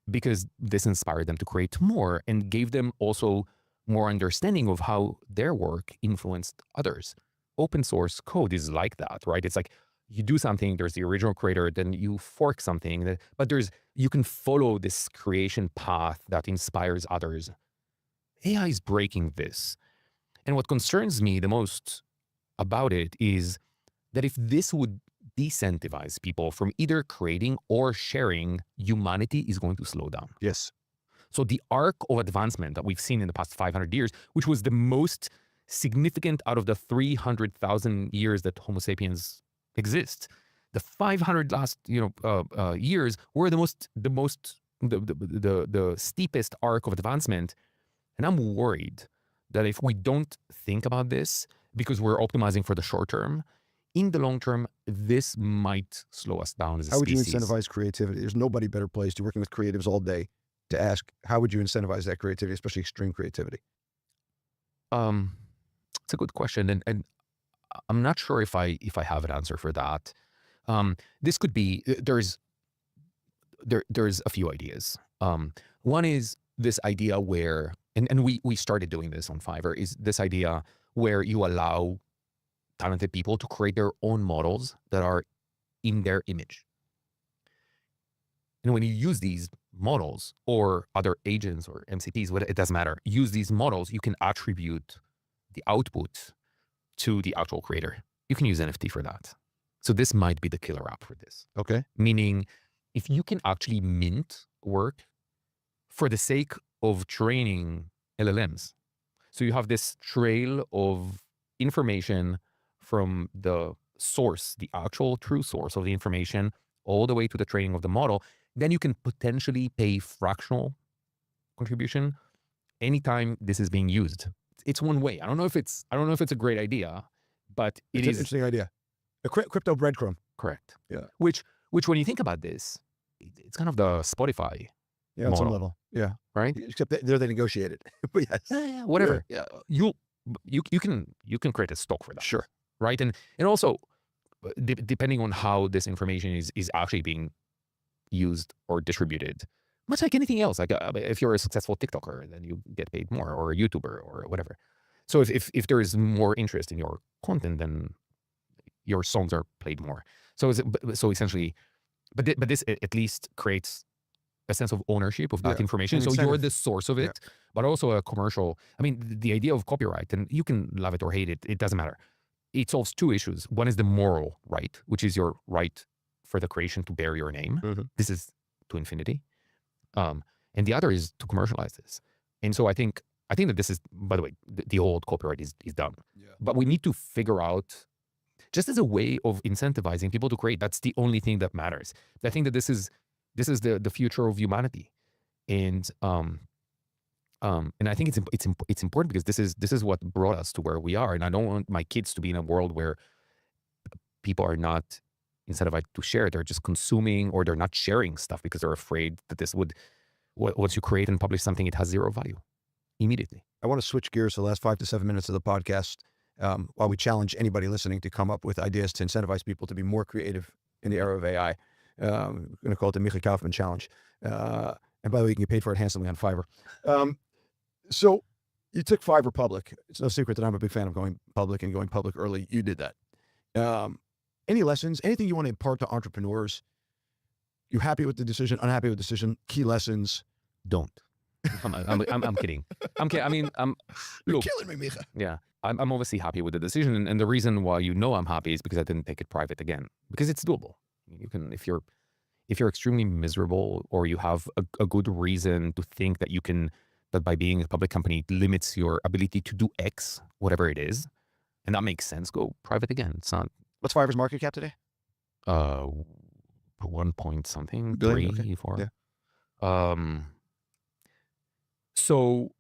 because this inspired them to create more and gave them also more understanding of how their work influenced others. Open source code is like that, right? It's like you do something, there's the original creator, then you fork something, but you can follow this creation path that inspires others. AI is breaking this. And what concerns me the most about it is that if this would disincentivize people from either creating or sharing, humanity is going to slow down. Yes. So the arc of advancement that we've seen in the past 500 years, which was the most significant out of the 300,000 years that Homo sapiens exist, the 500 last years were the steepest arc of advancement. And I'm worried that if we don't think about this, because we're optimizing for the short term, in the long term, this might slow us down as a species. How would you incentivize creativity? There's nobody better placed. You're working with creatives all day to ask, how would you incentivize that creativity, especially extreme creativity? It's a good question, and I'm not sure if I have an answer for that. This could be there's a few ideas. One is this idea where, and we started doing this on Fiverr, is this idea where you allow talented people to create their own models that are in their image. And when you use these models or other agents or MCPs, it doesn't matter, use these models, you can attribute the output to the actual creator. You can use NFT for that. So this might be the killer app for this. Okay. Meaning, if you can actually mint work for the sake of training LLMs. So you have this trail of information from the source, the actual true source of the information, all the way to the training of the model. Then you can potentially pay fractional contribution anytime this is being used. It's one way. I don't know if it's a great idea, but It's an interesting idea. A crypto breadcrumb. Correct. Yeah. Which when you think about this, it's kind of the Spotify. Yeah, on some model. level. Yeah. Right? Except there they negotiated. But yes. Yeah, whatever. Yeah. You can create a stock for that. Sure. Right. And also depending on how this information is actually being used or distributed, much like anything else. Like if you're a successful TikToker, then you get paid more, or a YouTuber or whatever. So if there is more interest in your content, then your songs are played more. So essentially, but this at least creates a sense of ownership of that information. So you're the source of it, but also a commercial. I mean, the idea of copyright, and you can love it or hate it, it doesn't matter. It solves two issues. One is the moral right, which is your right for the creation to bear your name. Mm-hmm. This is to infinity. And the other is to commercialize this. And so I think that this is, by the way, the old copyright is done. Yeah. But we need to figure out, just as a way of incentivizing people to create, that's the only thing that matters. I think that this is the future of humanity. And And I think it's important because this is what brought us to where we are. And I don't want my kids to be in a world where people are not incentivized to share. They're just consuming, or they're not sharing stuff because they're afraid that this would, once you create and publish something, it has zero value immediately. I want to switch gears to the last 5 to 7 minutes of the podcast while we challenge anybody listening to come up with ideas to incentivize people to be more creative in the era of AI. I'm going to call it the Micha Kaufman Challenge. And by the way, you can get paid for it handsomely on Fiverr. So you took Fiverr public. It's no secret that I'm a big fan of going public and going public early. You did that. Any lessons, anything you want to impart to entrepreneurs? You happy with the decision, unhappy with the decision, key lessons? Don't. I'm kidding. I mean, You're look, killing me, Micha. yeah, I'm obviously happy with the decision. And the reason why I'm happy is because I didn't take it private again, because it's doable. You can, if you're extremely miserable, or you have a good reason to think that that by being a public company limits your ability to do X, whatever it is, and that makes sense, go private again. It's not What's Fiverr's market cap today? 1 point something, Billion, 3, okay. 4. Yeah. So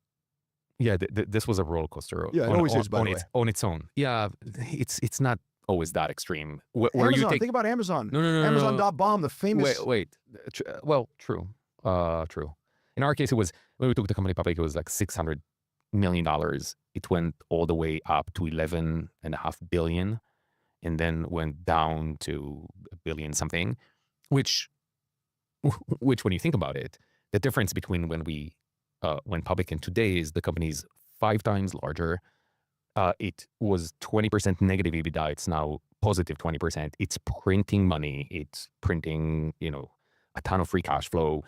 yeah, this was a roller coaster. Yeah, it always is, by the way. On its own. Yeah, it's not always that extreme. Where Amazon, you take, think about Amazon. no. Amazon.bomb, the famous. Wait. Well, true. True. In our case, it was, when we took the company public, it was like $600 million. It went all the way up to 11.5 billion, and then went down to a billion something, which when you think about it, the difference between when we went public and today is the company's 5 times larger. It was 20% negative EBITDA. It's now positive 20%. It's printing money. It's printing, a ton of free cash flow.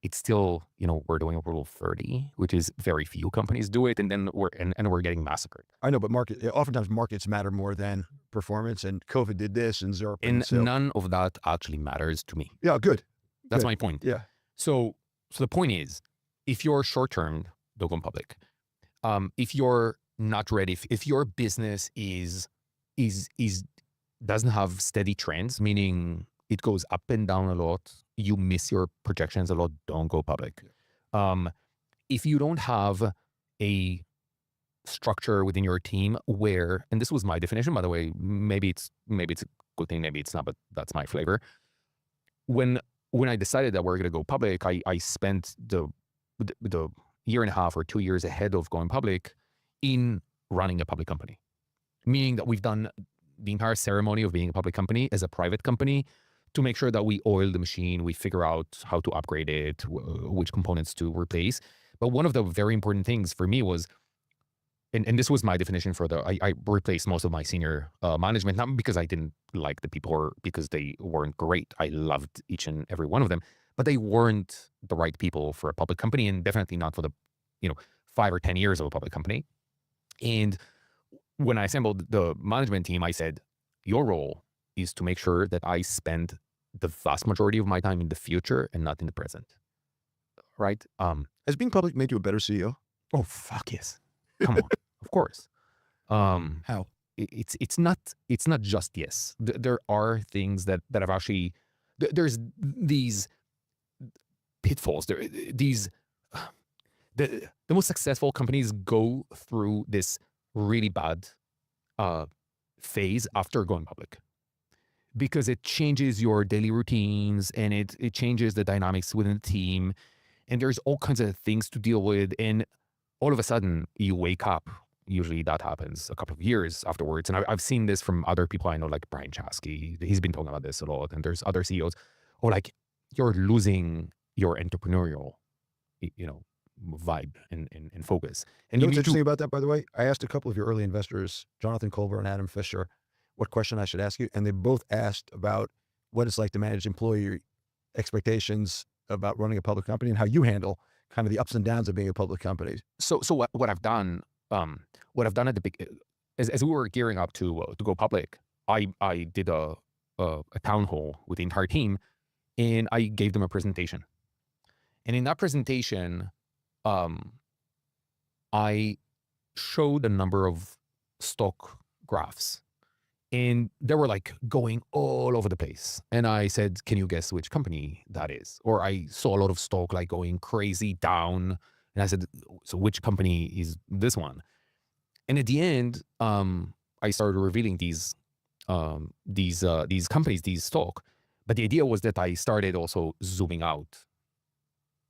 It's still, we're doing a Rule of 30, which is very few companies do it. And then we're getting massacred. I know, but oftentimes markets matter more than performance, and COVID did this, and zero. And none of that actually matters to me. Yeah, good. That's Good. my point. Yeah. So the point is, if you're short-term, don't go public. If you're not ready, if your business doesn't have steady trends, meaning it goes up and down a lot, you miss your projections a lot, don't go public. If you don't have a structure within your team where, and this was my definition, by the way, maybe it's a good thing, maybe it's not, but that's my flavor. When I decided that we're going to go public, I spent the year and a half or 2 years ahead of going public in running a public company, meaning that we've done the entire ceremony of being a public company as a private company to make sure that we oil the machine, we figure out how to upgrade it, which components to replace. But one of the very important things for me was, and this was my definition for I replaced most of my senior management, not because I didn't like the people or because they weren't great. I loved each and every one of them, but they weren't the right people for a public company, and definitely not for the 5 or 10 years of a public company. And when I assembled the management team, I said, your role is to make sure that I spend the vast majority of my time in the future and not in the present. Right? Has being public made you a better CEO? Oh, fuck yes. Come on. Of course. How? It's not just yes. There are things that have actually, there's these pitfalls. The most successful companies go through this really bad phase after going public, because it changes your daily routines and it changes the dynamics within the team, and there's all kinds of things to deal with, and all of a sudden you wake up. Usually that happens a couple of years afterwards, and I've seen this from other people I know, like Brian Chasky. He's been talking about this a lot, and there's other CEOs, or like you're losing your entrepreneurial, vibe and focus. And you know what's interesting about that, by the way? I asked a couple of your early investors, Jonathan Colbert and Adam Fisher, what question I should ask you, and they both asked about what it's like to manage employee expectations about running a public company and how you handle kind of the ups and downs of being a public company. So what I've done, at the big, as we were gearing up to go public, I did a town hall with the entire team, and I gave them a presentation. And in that presentation, I showed a number of stock graphs, and they were like going all over the place. And I said, can you guess which company that is? Or I saw a lot of stock like going crazy down And I said, so which company is this one? And at the end, I started revealing these companies, these stock. But the idea was that I started also zooming out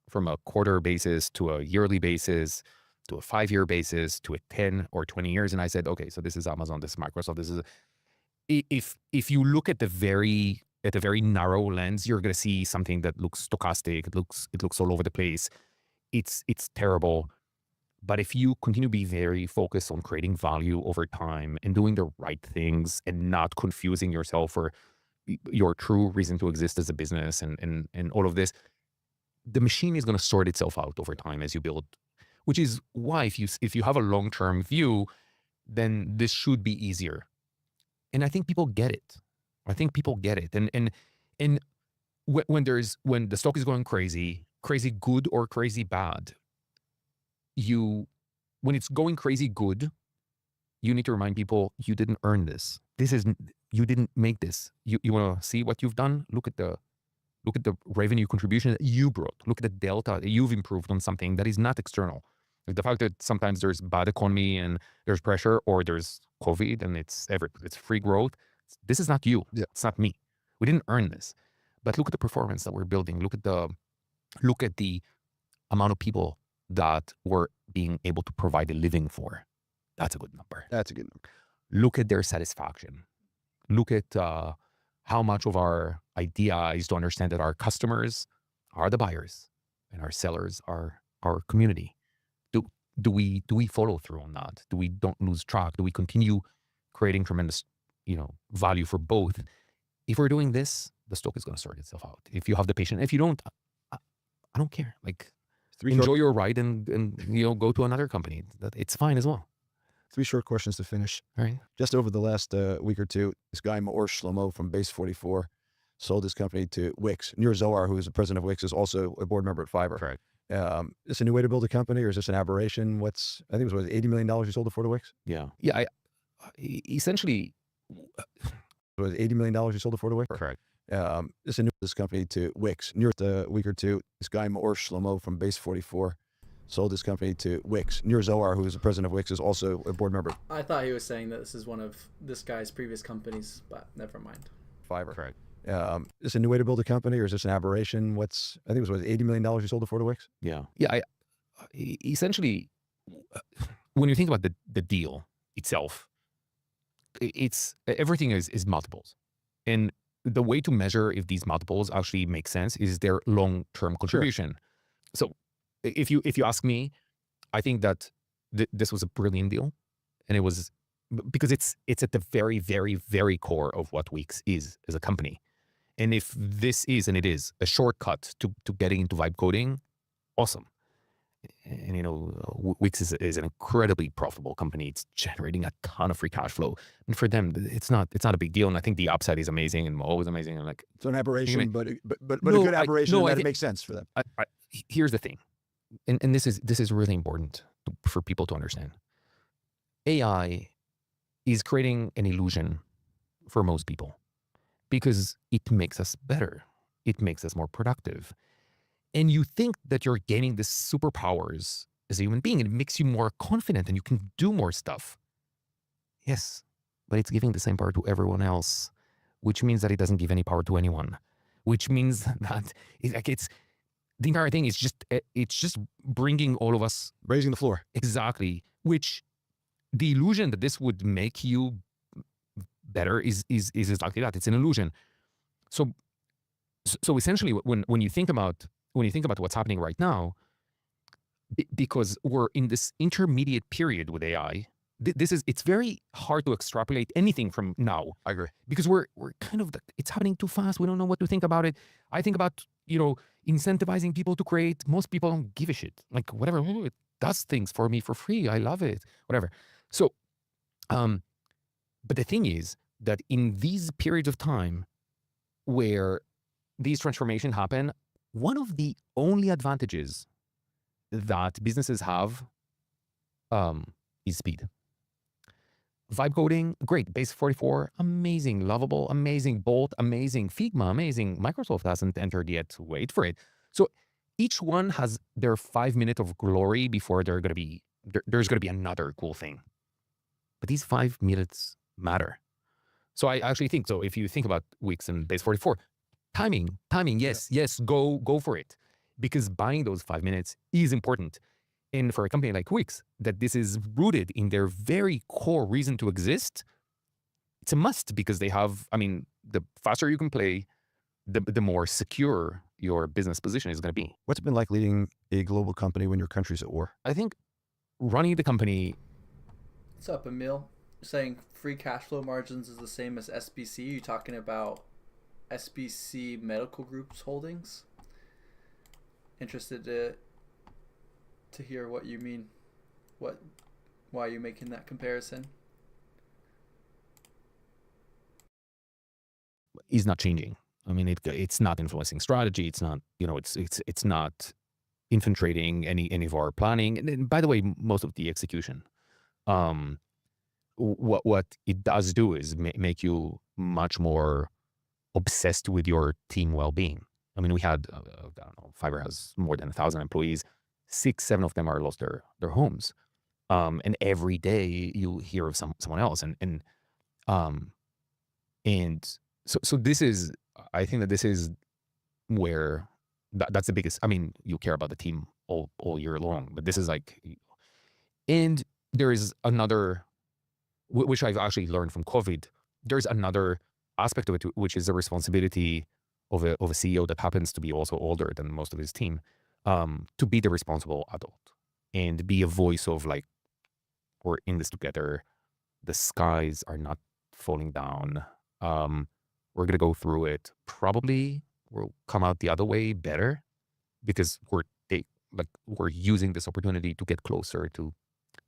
from a quarter basis to a yearly basis to a 5-year basis to a 10 or 20 years. And I said, okay, so this is Amazon, this is Microsoft, this is if you look at the very narrow lens, you're going to see something that looks stochastic. It looks all over the place. It's terrible. But if you continue to be very focused on creating value over time and doing the right things and not confusing yourself for your true reason to exist as a business and all of this, the machine is going to sort itself out over time as you build, which is why if you have a long-term view, then this should be easier. And I think people get it. And when the stock is going crazy good or crazy bad, when it's going crazy good, you need to remind people you didn't earn this. You didn't make this. You want to see what you've done? Look at the revenue contribution that you brought. Look at the delta that you've improved on something that is not external. Like the fact that sometimes there's bad economy and there's pressure, or there's COVID and it's free growth. This is not you. Yeah. It's not me. We didn't earn this. But look at the performance that we're building. Look at the amount of people that we're being able to provide a living for. That's a good number. That's a good number. Look at their satisfaction. Look at how much of our idea is to understand that our customers are the buyers and our sellers are our community. Do we follow through on that? Do we don't lose track? Do we continue creating tremendous, value for both? If we're doing this, the stock is going to sort itself out. If you have the patience, if you don't, I don't care. Like, enjoy your ride and go to another company. It's fine as well. 3 short questions to finish. All right. Just over the last week or two, this guy Maor Shlomo from Base 44 sold his company to Wix. Nir Zohar, who is the president of Wix, is also a board member at Fiverr. Correct. Is this a new way to build a company, or is this an aberration? I think it was $80 million you sold it for to Wix? Yeah. I essentially. Was $80 million you sold it for to Wix? Correct. This company to Wix. Near a week or two, this guy Maor Shlomo from Base 44 sold his company to Wix. Nir Zohar, who is the president of Wix, is also a board member. I thought he was saying that this is one of this guy's previous companies, but never mind. Fiverr. Correct. Is this a new way to build a company, or is this an aberration? I think it was $80 million you sold it for to Wix? Yeah. I essentially, when you think about the deal itself, it's everything is multiples. And the way to measure if these multiples actually make sense is their long-term contribution. Sure. So if you ask me, I think that this was a brilliant deal, and it was because it's at the very, very, very core of what Wix is as a company. And if this is, and it is, a shortcut to getting into vibe coding, awesome. And Wix is an incredibly profitable company. It's generating a ton of free cash flow, and for them, it's not a big deal. And I think the upside is amazing, and Mo is amazing. And like, it's an aberration, but a good aberration. It makes sense for them. Here's the thing, and this is really important for people to understand. AI is creating an illusion for most people because it makes us better. It makes us more productive. And you think that you're gaining the superpowers as a human being, and it makes you more confident and you can do more stuff. Yes, but it's giving the same power to everyone else, which means that it doesn't give any power to anyone, which means that the entire thing is just bringing all of us, raising the floor. Exactly. Which the illusion that this would make you better is exactly that. It's an illusion. So essentially, when you think about what's happening right now, because we're in this intermediate period with AI, it's very hard to extrapolate anything from now. I agree. Because we're kind of, it's happening too fast. We don't know what to think about it. I think about, incentivizing people to create. Most people don't give a shit. Like, whatever, it does things for me for free. I love it, whatever. So, but the thing is that in these periods of time where these transformations happen, one of the only advantages that businesses have is speed. Vibe coding, great. Base 44, amazing. Lovable, amazing. Bolt, amazing. Figma, amazing. Microsoft hasn't entered yet. Wait for it. So each one has their 5 minutes of glory before there's going to be another cool thing. But these 5 minutes matter. So I actually think so. If you think about Wix and Base 44, timing, yes, go for it, because buying those 5 minutes is important. And for a company like Wix, that this is rooted in their very core reason to exist, it's a must, because they have, I mean, the faster you can play, the more secure your business position is going to be. What's it been like leading a global company when your country's at war? I think running the company. What's up, Emil? Saying free cash flow margins is the same as SBC. You talking about SBC Medical Group's holdings? Interested to hear what you mean. Why are you making that comparison? Is not changing. I mean, it's not influencing strategy. It's not, it's not infiltrating any of our planning. And by the way, most of the execution. What it does do is make you much more obsessed with your team well-being. I mean, we had, I don't know, Fiverr has more than 1,000 employees. 6-7 of them are lost their homes. And every day you hear of someone else. And so this is, I think that this is where that's the biggest, I mean, you care about the team all year long, but this is like, and there is another, which I've actually learned from COVID, there's another aspect of it, which is the responsibility of a CEO that happens to be also older than most of his team, to be the responsible adult and be a voice of like, we're in this together. The skies are not falling down. We're going to go through it. Probably we'll come out the other way better, because we're using this opportunity to get closer to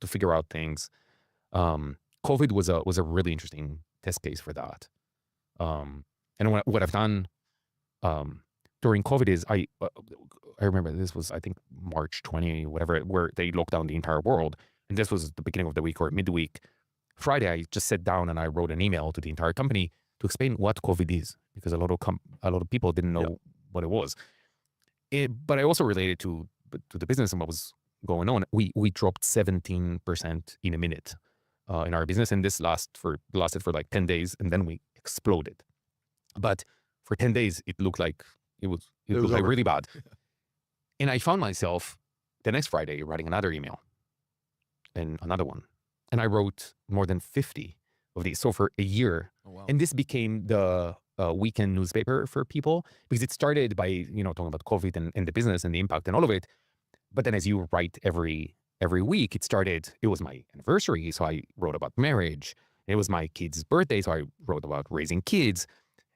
figure out things. COVID was a really interesting test case for that. And what I've done during COVID is I remember this was, I think, March 20, whatever, where they locked down the entire world. And this was the beginning of the week or midweek. Friday, I just sat down and I wrote an email to the entire company to explain what COVID is, because a lot of people didn't know what it was. But I also related to the business and what was going on. We dropped 17% in a minute in our business, and this lasted for like 10 days, and then we exploded. But for 10 days, it looked like it was like really bad. And I found myself the next Friday writing another email and another one, and I wrote more than 50 of these. So for a year, and this became the weekend newspaper for people, because it started by talking about COVID and the business and the impact and all of it. But then as you write every week, it was my anniversary, so I wrote about marriage. It was my kid's birthday, so I wrote about raising kids.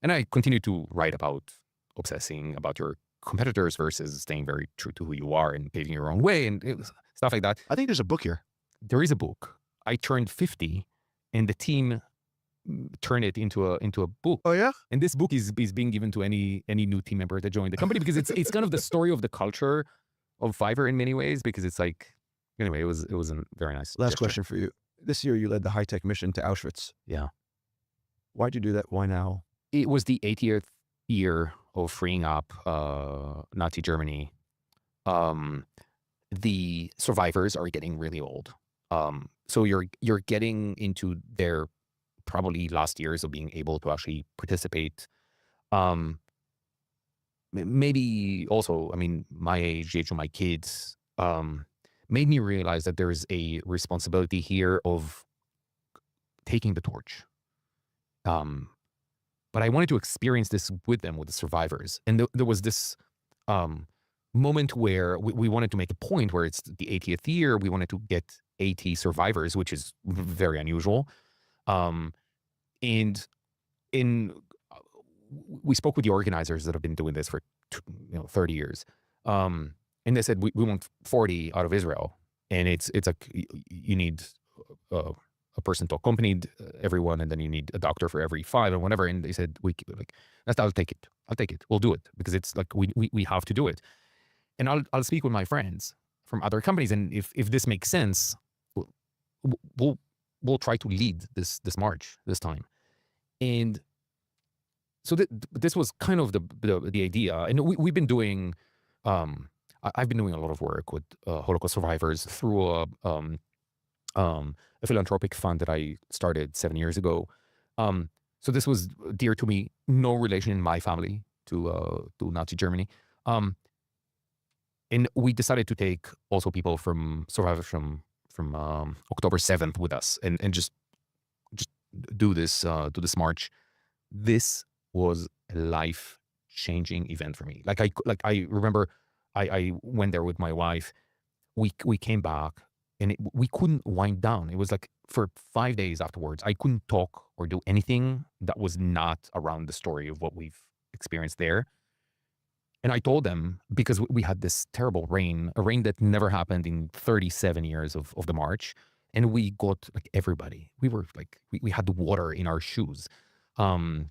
And I continued to write about obsessing about your competitors versus staying very true to who you are and paving your own way, and it was stuff like that. I think there's a book here. There is a book. I turned 50, and the team turned it into a book. Oh yeah. And this book is being given to any new team member that joined the company, because it's kind of the story of the culture of Fiverr in many ways, because it's like, anyway, it was a very nice Last gesture. question for you. This year you led the high-tech mission to Auschwitz. Yeah. Why'd you do that? Why now? It was the 80th year of freeing up Nazi Germany. The survivors are getting really old. So you're getting into their probably last years of being able to actually participate. Maybe also, I mean, my age, the age of my kids, made me realize that there is a responsibility here of taking the torch. But I wanted to experience this with them, with the survivors. And there was this moment where we wanted to make a point where it's the 80th year. We wanted to get 80 survivors, which is very unusual. And we spoke with the organizers that have been doing this for 30 years. And they said, we want 40 out of Israel. And it's like, you need a person to accompany everyone, and then you need a doctor for every 5 and whatever. And they said, I'll take it. We'll do it, because it's like, we have to do it. And I'll speak with my friends from other companies. And if this makes sense, we'll try to lead this march this time. And so this was kind of the idea. And we've been doing, I've been doing a lot of work with Holocaust survivors through a philanthropic fund that I started 7 years ago. So this was dear to me. No relation in my family to Nazi Germany. And we decided to take also people from survivors from October 7th with us, and just do this march. This was a life-changing event for me. Like I remember I went there with my wife. We came back, and we couldn't wind down. It was like for 5 days afterwards, I couldn't talk or do anything that was not around the story of what we've experienced there. And I told them, because we had this terrible rain, a rain that never happened in 37 years of the march. And we got like everybody. We were like, we had water in our shoes. And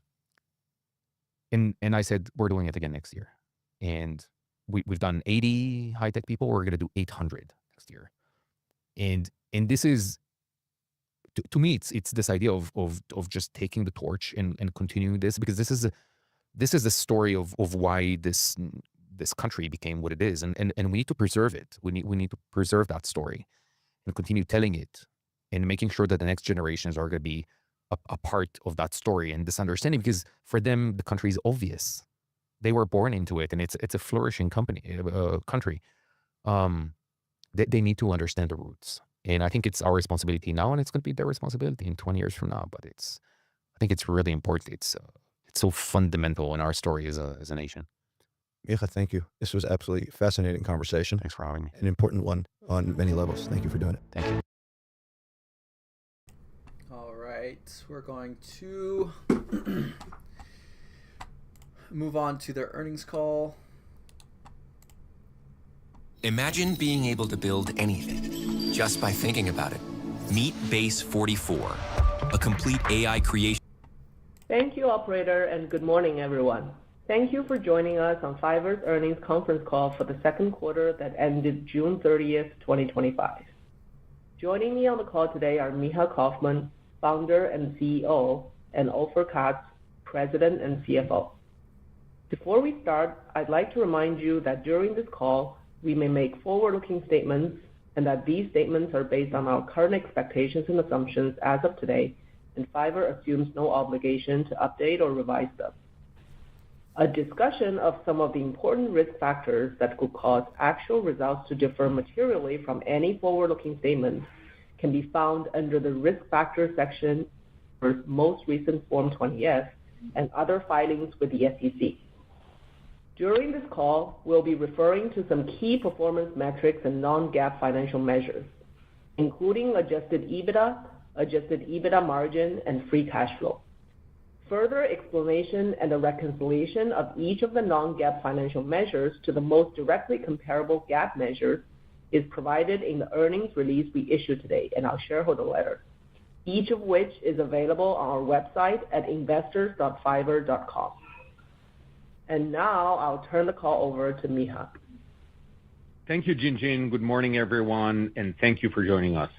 I said, we're doing it again next year. And we've done 80 high-tech people. We're going to do 800 next year. And this is, to me, it's this idea of just taking the torch and continuing this, because this is the story of why this country became what it is, and we need to preserve it. We need to preserve that story and continue telling it, and making sure that the next generations are going to be a part of that story and this understanding, because for them the country is obvious. They were born into it, and it's a flourishing country. They need to understand the roots, and I think it's our responsibility now, and it's going to be their responsibility in 20 years from now. But I think it's really important. It's so fundamental in our story as a nation. Micha, thank you. This was absolutely fascinating conversation. Thanks for having me. An important one on many levels. Thank you for doing it. Thank you. All right, we're going to move on to their earnings call. Imagine being able to build anything just by thinking about it. Meet Base 44, a complete AI creation. Thank you, operator, and good morning, everyone. Thank you for joining us on Fiverr's earnings conference call for the second quarter that ended June 30th, 2025. Joining me on the call today are Micha Kaufman, founder and CEO, and Ofer Katz, president and CFO. Before we start, I'd like to remind you that during this call, we may make forward-looking statements, and that these statements are based on our current expectations and assumptions as of today, and Fiverr assumes no obligation to update or revise them. A discussion of some of the important risk factors that could cause actual results to differ materially from any forward-looking statements can be found under the Risk Factors section of our most recent Form 20-F and other filings with the SEC. During this call, we'll be referring to some key performance metrics and non-GAAP financial measures, including adjusted EBITDA margin, and free cash flow. Further explanation and a reconciliation of each of the non-GAAP financial measures to the most directly comparable GAAP measures is provided in the earnings release we issued today and our shareholder letter, each of which is available on our website at investors.fiverr.com. And now I'll turn the call over to Micha. Thank you, Jinjin. Good morning, everyone, and thank you for joining us.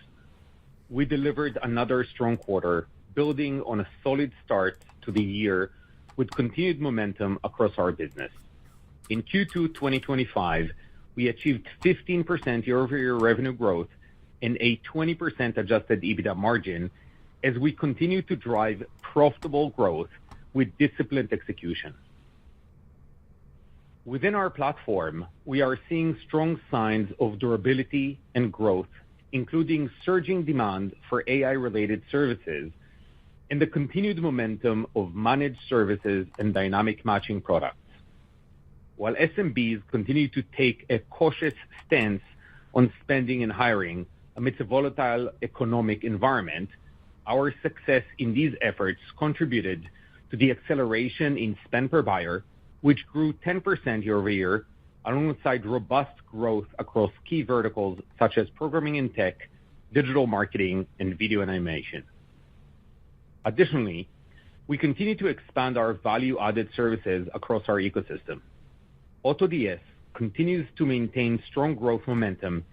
We delivered another strong quarter, building on a solid start to the year with continued momentum across our business. In Q2 2025, we achieved 15% year-over-year revenue growth and a 20% adjusted EBITDA margin as we continue to drive profitable growth with disciplined execution. Within our platform, we are seeing strong signs of durability and growth, including surging demand for AI-related services and the continued momentum of managed services and dynamic matching products. While SMBs continue to take a cautious stance on spending and hiring amidst a volatile economic environment, our success in these efforts contributed to the acceleration in spend per buyer, which grew 10% year-over-year, alongside robust growth across key verticals such as programming and tech, digital marketing, and video animation. Additionally, we continue to expand our value-added services across our ecosystem. AutoDS continues to maintain strong growth momentum,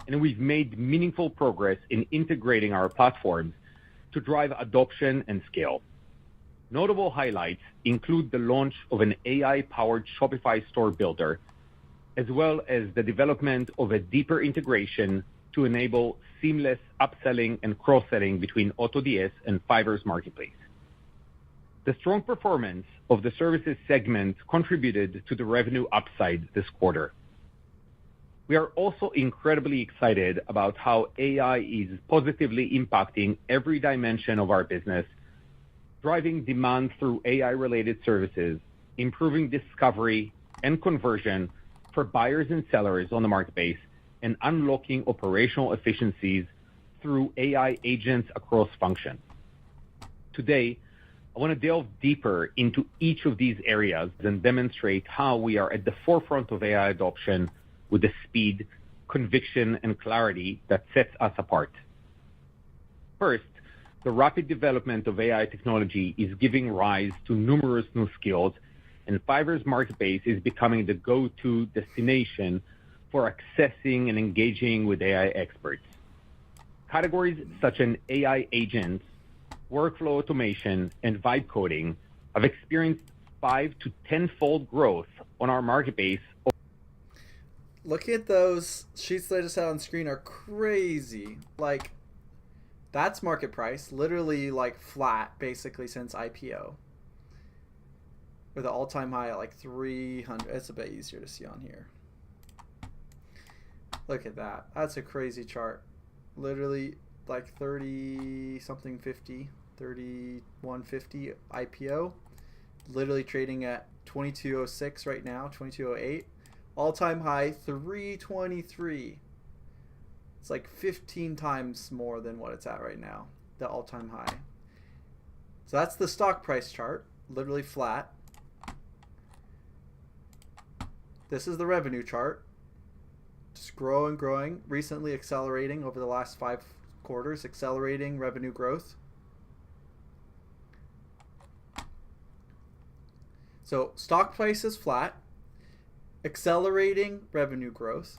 and we've made meaningful progress in integrating our platforms to drive adoption and scale. Notable highlights include the launch of an AI-powered Shopify store builder, as well as the development of a deeper integration to enable seamless upselling and cross-selling between AutoDS and Fiverr's marketplace. The strong performance of the services segment contributed to the revenue upside this quarter. We are also incredibly excited about how AI is positively impacting every dimension of our business, driving demand through AI-related services, improving discovery and conversion for buyers and sellers on the marketplace, and unlocking operational efficiencies through AI agents across functions. Today, I want to delve deeper into each of these areas and demonstrate how we are at the forefront of AI adoption with the speed, conviction, and clarity that sets us apart. First, the rapid development of AI technology is giving rise to numerous new skills, and Fiverr's marketplace is becoming the go-to destination for accessing and engaging with AI experts. Categories such as AI agents, workflow automation, and vibe coding have experienced 5 to 10-fold growth on our marketplace. Looking at those sheets that I just had on screen are crazy. Like, that's market price, literally like flat basically since IPO. With an all-time high at like 300. It's a bit easier to see on here. Look at that. That's a crazy chart. Literally like 30 something 50, 3150 IPO. Literally trading at 2206 right now, 2208. All-time high 323. It's like 15 times more than what it's at right now, the all-time high. So that's the stock price chart, literally flat. This is the revenue chart. Just growing, recently accelerating over the last 5 quarters, accelerating revenue growth. So stock price is flat, accelerating revenue growth,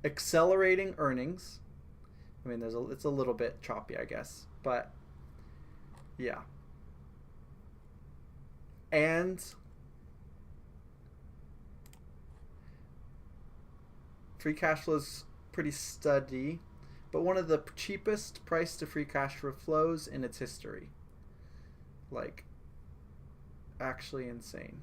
accelerating earnings. I mean, it's a little bit choppy, I guess, but yeah. And free cash flow is pretty steady, but one of the cheapest price to free cash flow flows in its history. Like, actually insane.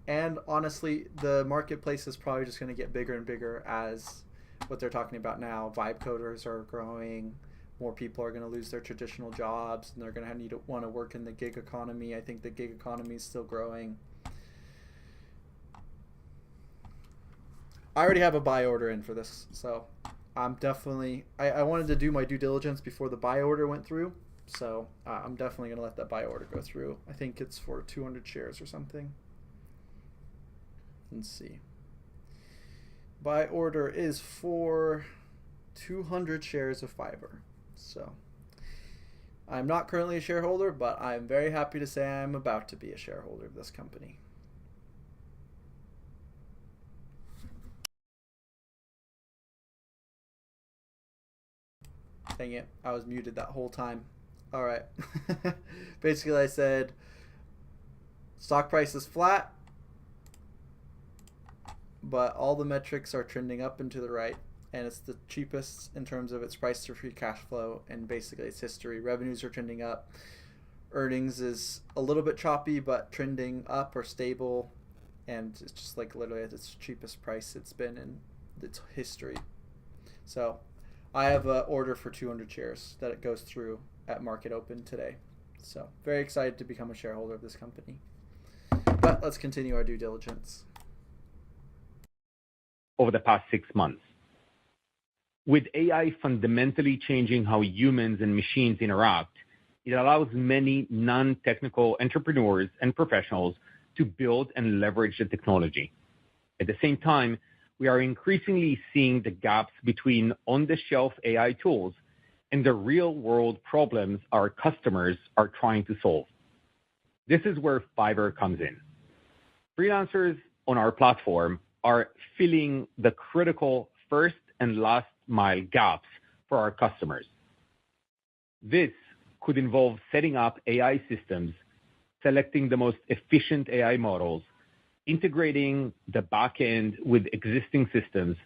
And honestly, the marketplace is probably just going to get bigger and bigger as what they're talking about now. Vibe coders are growing. More people are going to lose their traditional jobs, and they're going to want to work in the gig economy. I think the gig economy is still growing. I already have a buy order in for this, so I'm definitely... I wanted to do my due diligence before the buy order went through, so I'm definitely going to let that buy order go through. I think it's for 200 shares or something. Let's see. Buy order is for 200 shares of Fiverr. So I'm not currently a shareholder, but I'm very happy to say I'm about to be a shareholder of this company. Dang it, I was muted that whole time. All right. Basically, I said stock price is flat, but all the metrics are trending up and to the right, and it's the cheapest in terms of its price to free cash flow and basically its history. Revenues are trending up. Earnings is a little bit choppy, but trending up or stable, and it's just like literally at its cheapest price it's been in its history. So I have an order for 200 shares that it goes through at market open today. So very excited to become a shareholder of this company. But let's continue our due diligence. Over the past 6 months. With AI fundamentally changing how humans and machines interact, it allows many non-technical entrepreneurs and professionals to build and leverage the technology. At the same time, we are increasingly seeing the gaps between on-the-shelf AI tools and the real-world problems our customers are trying to solve. This is where Fiverr comes in. Freelancers on our platform are filling the critical first and last mile gaps for our customers. This could involve setting up AI systems, selecting the most efficient AI models, integrating the backend with existing systems,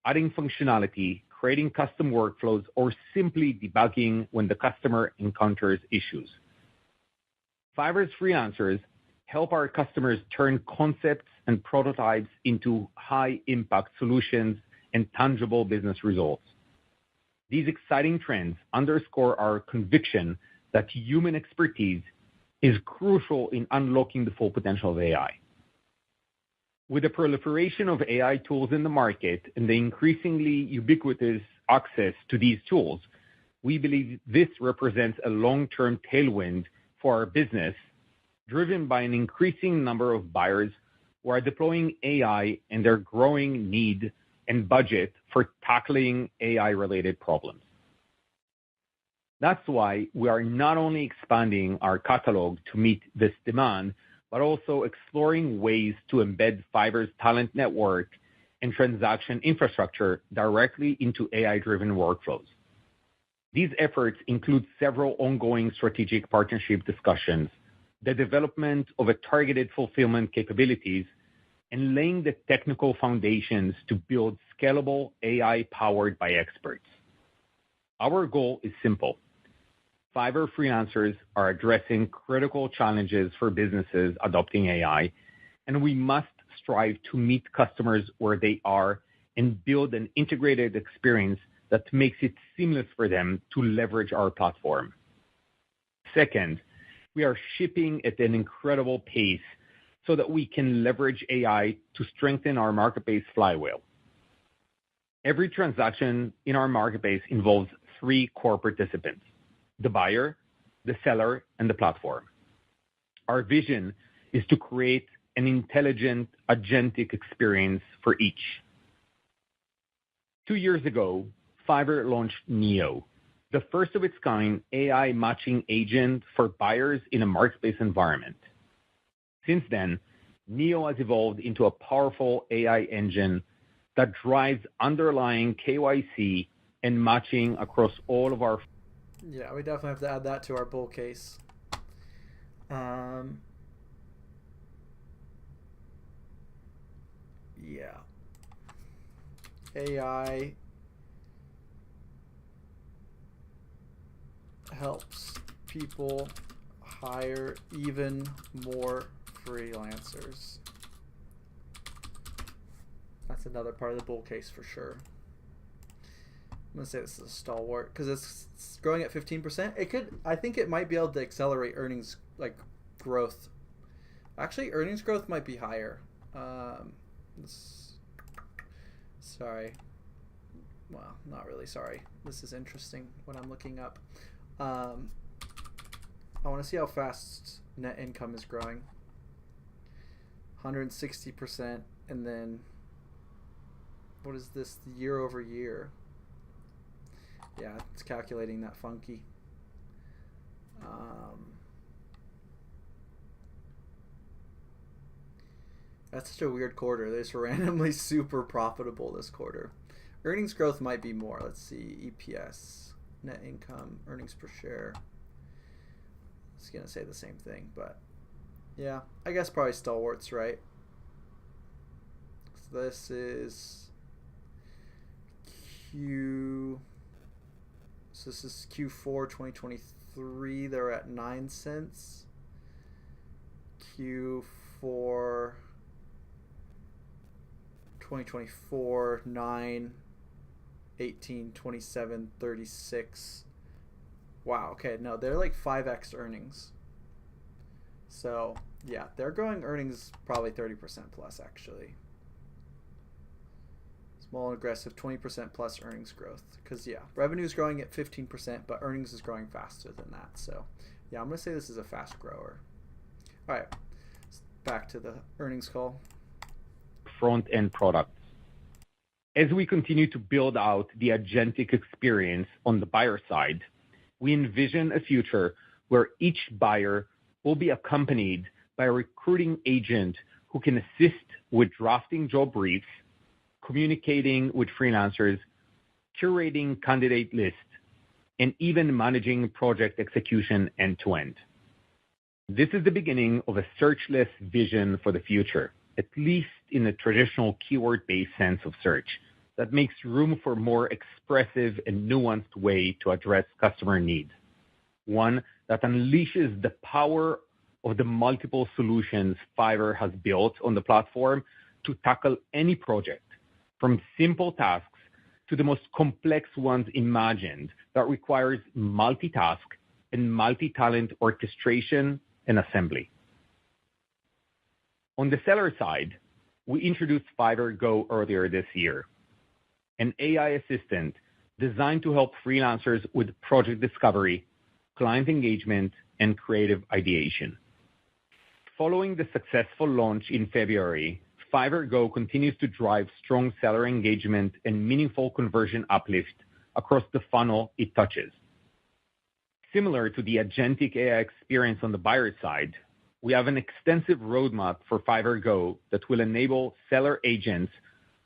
adding functionality, creating custom workflows, or simply debugging when the customer encounters issues. Fiverr's freelancers help our customers turn concepts and prototypes into high-impact solutions and tangible business results. These exciting trends underscore our conviction that human expertise is crucial in unlocking the full potential of AI. With the proliferation of AI tools in the market and the increasingly ubiquitous access to these tools, we believe this represents a long-term tailwind for our business, driven by an increasing number of buyers who are deploying AI and their growing need and budget for tackling AI-related problems. That's why we are not only expanding our catalog to meet this demand, but also exploring ways to embed Fiverr's talent network and transaction infrastructure directly into AI-driven workflows. These efforts include several ongoing strategic partnership discussions, the development of a targeted fulfillment capabilities, and laying the technical foundations to build scalable AI powered by experts. Our goal is simple. Fiverr freelancers are addressing critical challenges for businesses adopting AI, and we must strive to meet customers where they are and build an integrated experience that makes it seamless for them to leverage our platform. Second, we are shipping at an incredible pace so that we can leverage AI to strengthen our marketplace flywheel. Every transaction in our marketplace involves three core participants: the buyer, the seller, and the platform. Our vision is to create an intelligent, agentic experience for each. 2 years ago, Fiverr launched Neo, the first of its kind AI matching agent for buyers in a marketplace environment. Since then, Neo has evolved into a powerful AI engine that drives underlying KYC and matching across all of our. Yeah, we definitely have to add that to our bull case. Yeah. AI helps people hire even more freelancers. That's another part of the bull case for sure. I'm gonna say this is a stalwart because it's growing at 15%. It could, I think it might be able to accelerate earnings growth. Actually, earnings growth might be higher. Sorry. Well, not really sorry. This is interesting what I'm looking up. I want to see how fast net income is growing. 160%, and then what is this year over year? Yeah, it's calculating that funky. That's such a weird quarter. They're just randomly super profitable this quarter. Earnings growth might be more. Let's see. EPS, net income, earnings per share. It's going to say the same thing, but yeah, I guess probably stalwarts, right? So this is So this is Q4 2023. They're at 9 cents. Q4 2024, 9, 18, 27, 36. Wow, okay, no, they're like 5x earnings. So, yeah, they're growing earnings probably 30% plus, actually. Small and aggressive, 20% plus earnings growth. Because, yeah, revenue is growing at 15%, but earnings is growing faster than that. So, yeah, I'm going to say this is a fast grower. All right, back to the earnings call. Front-end products. As we continue to build out the agentic experience on the buyer side, we envision a future where each buyer will be accompanied by a recruiting agent who can assist with drafting job briefs, communicating with freelancers, curating candidate lists, and even managing project execution end-to-end. This is the beginning of a searchless vision for the future, at least in the traditional keyword-based sense of search, that makes room for more expressive and nuanced way to address customer needs. One that unleashes the power of the multiple solutions Fiverr has built on the platform to tackle any project, from simple tasks to the most complex ones imagined that requires multitask and multi-talent orchestration and assembly. On the seller side, we introduced Fiverr Go earlier this year, an AI assistant designed to help freelancers with project discovery, client engagement, and creative ideation. Following the successful launch in February, Fiverr Go continues to drive strong seller engagement and meaningful conversion uplift across the funnel it touches. Similar to the agentic AI experience on the buyer side, we have an extensive roadmap for Fiverr Go that will enable seller agents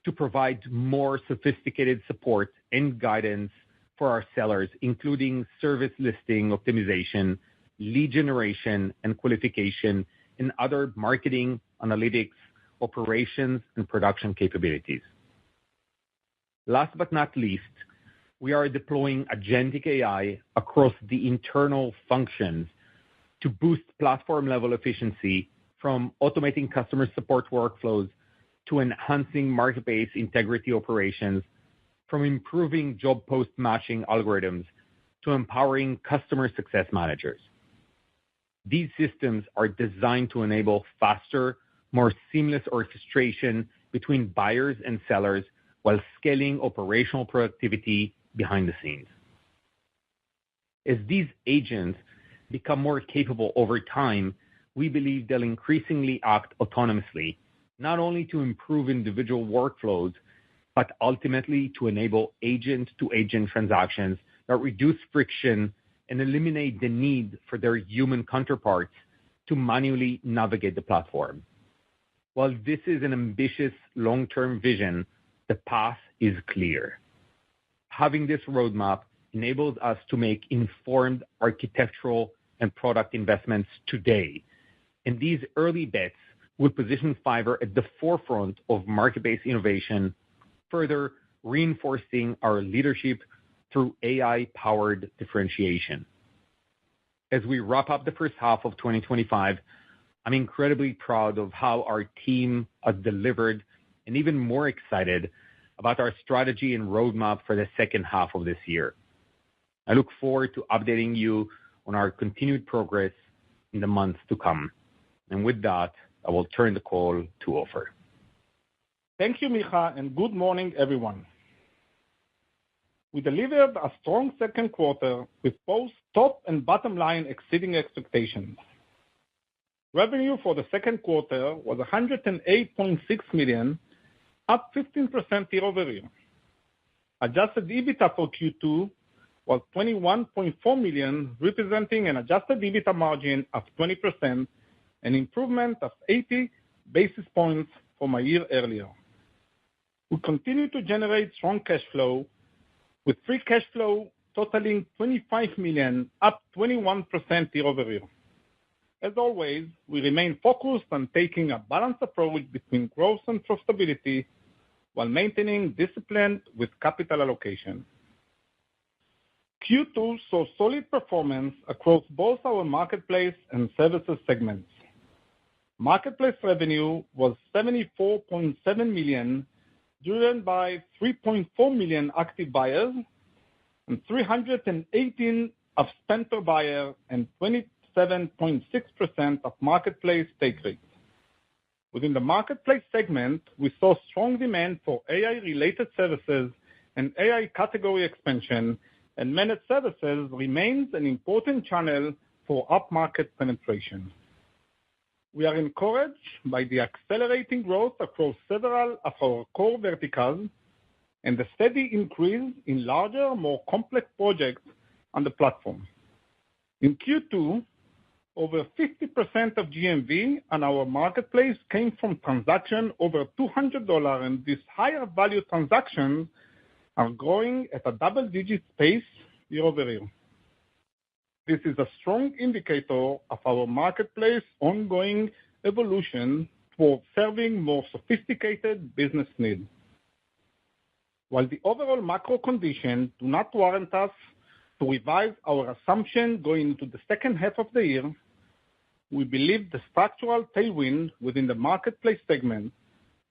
to provide more sophisticated support and guidance for our sellers, including service listing optimization, lead generation and qualification, and other marketing, analytics, operations, and production capabilities. Last but not least, we are deploying agentic AI across the internal functions to boost platform-level efficiency, from automating customer support workflows to enhancing market-based integrity operations, from improving job post matching algorithms to empowering customer success managers. These systems are designed to enable faster, more seamless orchestration between buyers and sellers while scaling operational productivity behind the scenes. As these agents become more capable over time, we believe they'll increasingly act autonomously, not only to improve individual workflows, but ultimately to enable agent-to-agent transactions that reduce friction and eliminate the need for their human counterparts to manually navigate the platform. While this is an ambitious long-term vision, the path is clear. Having this roadmap enables us to make informed architectural and product investments today, and these early bets will position Fiverr at the forefront of market-based innovation, further reinforcing our leadership through AI-powered differentiation. As we wrap up the first half of 2025, I'm incredibly proud of how our team has delivered, and even more excited about our strategy and roadmap for the second half of this year. I look forward to updating you on our continued progress in the months to come. And with that, I will turn the call to Ofer. Thank you, Micha, and good morning, everyone. We delivered a strong second quarter with both top and bottom line exceeding expectations. Revenue for the second quarter was $108.6 million, up 15% year-over-year. Adjusted EBITDA for Q2 was $21.4 million, representing an adjusted EBITDA margin of 20%, an improvement of 80 basis points from a year earlier. We continue to generate strong cash flow, with free cash flow totaling $25 million, up 21% year-over-year. As always, we remain focused on taking a balanced approach between growth and profitability while maintaining discipline with capital allocation. Q2 saw solid performance across both our marketplace and services segments. Marketplace revenue was $74.7 million, driven by 3.4 million active buyers and 318 of spend per buyer and 27.6% of marketplace take rate. Within the marketplace segment, we saw strong demand for AI-related services and AI category expansion, and managed services remains an important channel for upmarket penetration. We are encouraged by the accelerating growth across several of our core verticals and the steady increase in larger, more complex projects on the platform. In Q2, over 50% of GMV on our marketplace came from transactions over $200, and these higher value transactions are growing at a double-digit pace year-over-year. This is a strong indicator of our marketplace ongoing evolution towards serving more sophisticated business needs. While the overall macro conditions do not warrant us to revise our assumption going into the second half of the year, we believe the structural tailwind within the marketplace segment,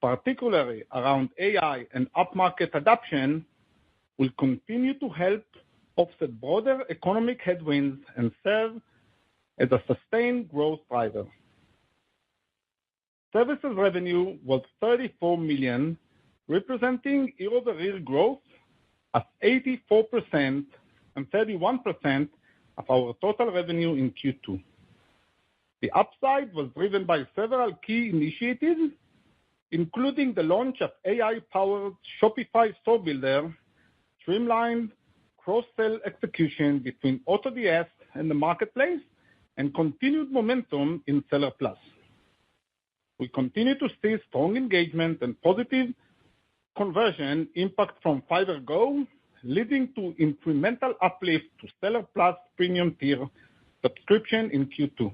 particularly around AI and upmarket adoption, will continue to help offset broader economic headwinds and serve as a sustained growth driver. Services revenue was $34 million, representing year-over-year growth of 84% and 31% of our total revenue in Q2. The upside was driven by several key initiatives, including the launch of AI-powered Shopify Store Builder, streamlined cross-sell execution between AutoDS and the marketplace, and continued momentum in Seller Plus. We continue to see strong engagement and positive conversion impact from Fiverr Go, leading to incremental uplift to Seller Plus premium tier subscription in Q2.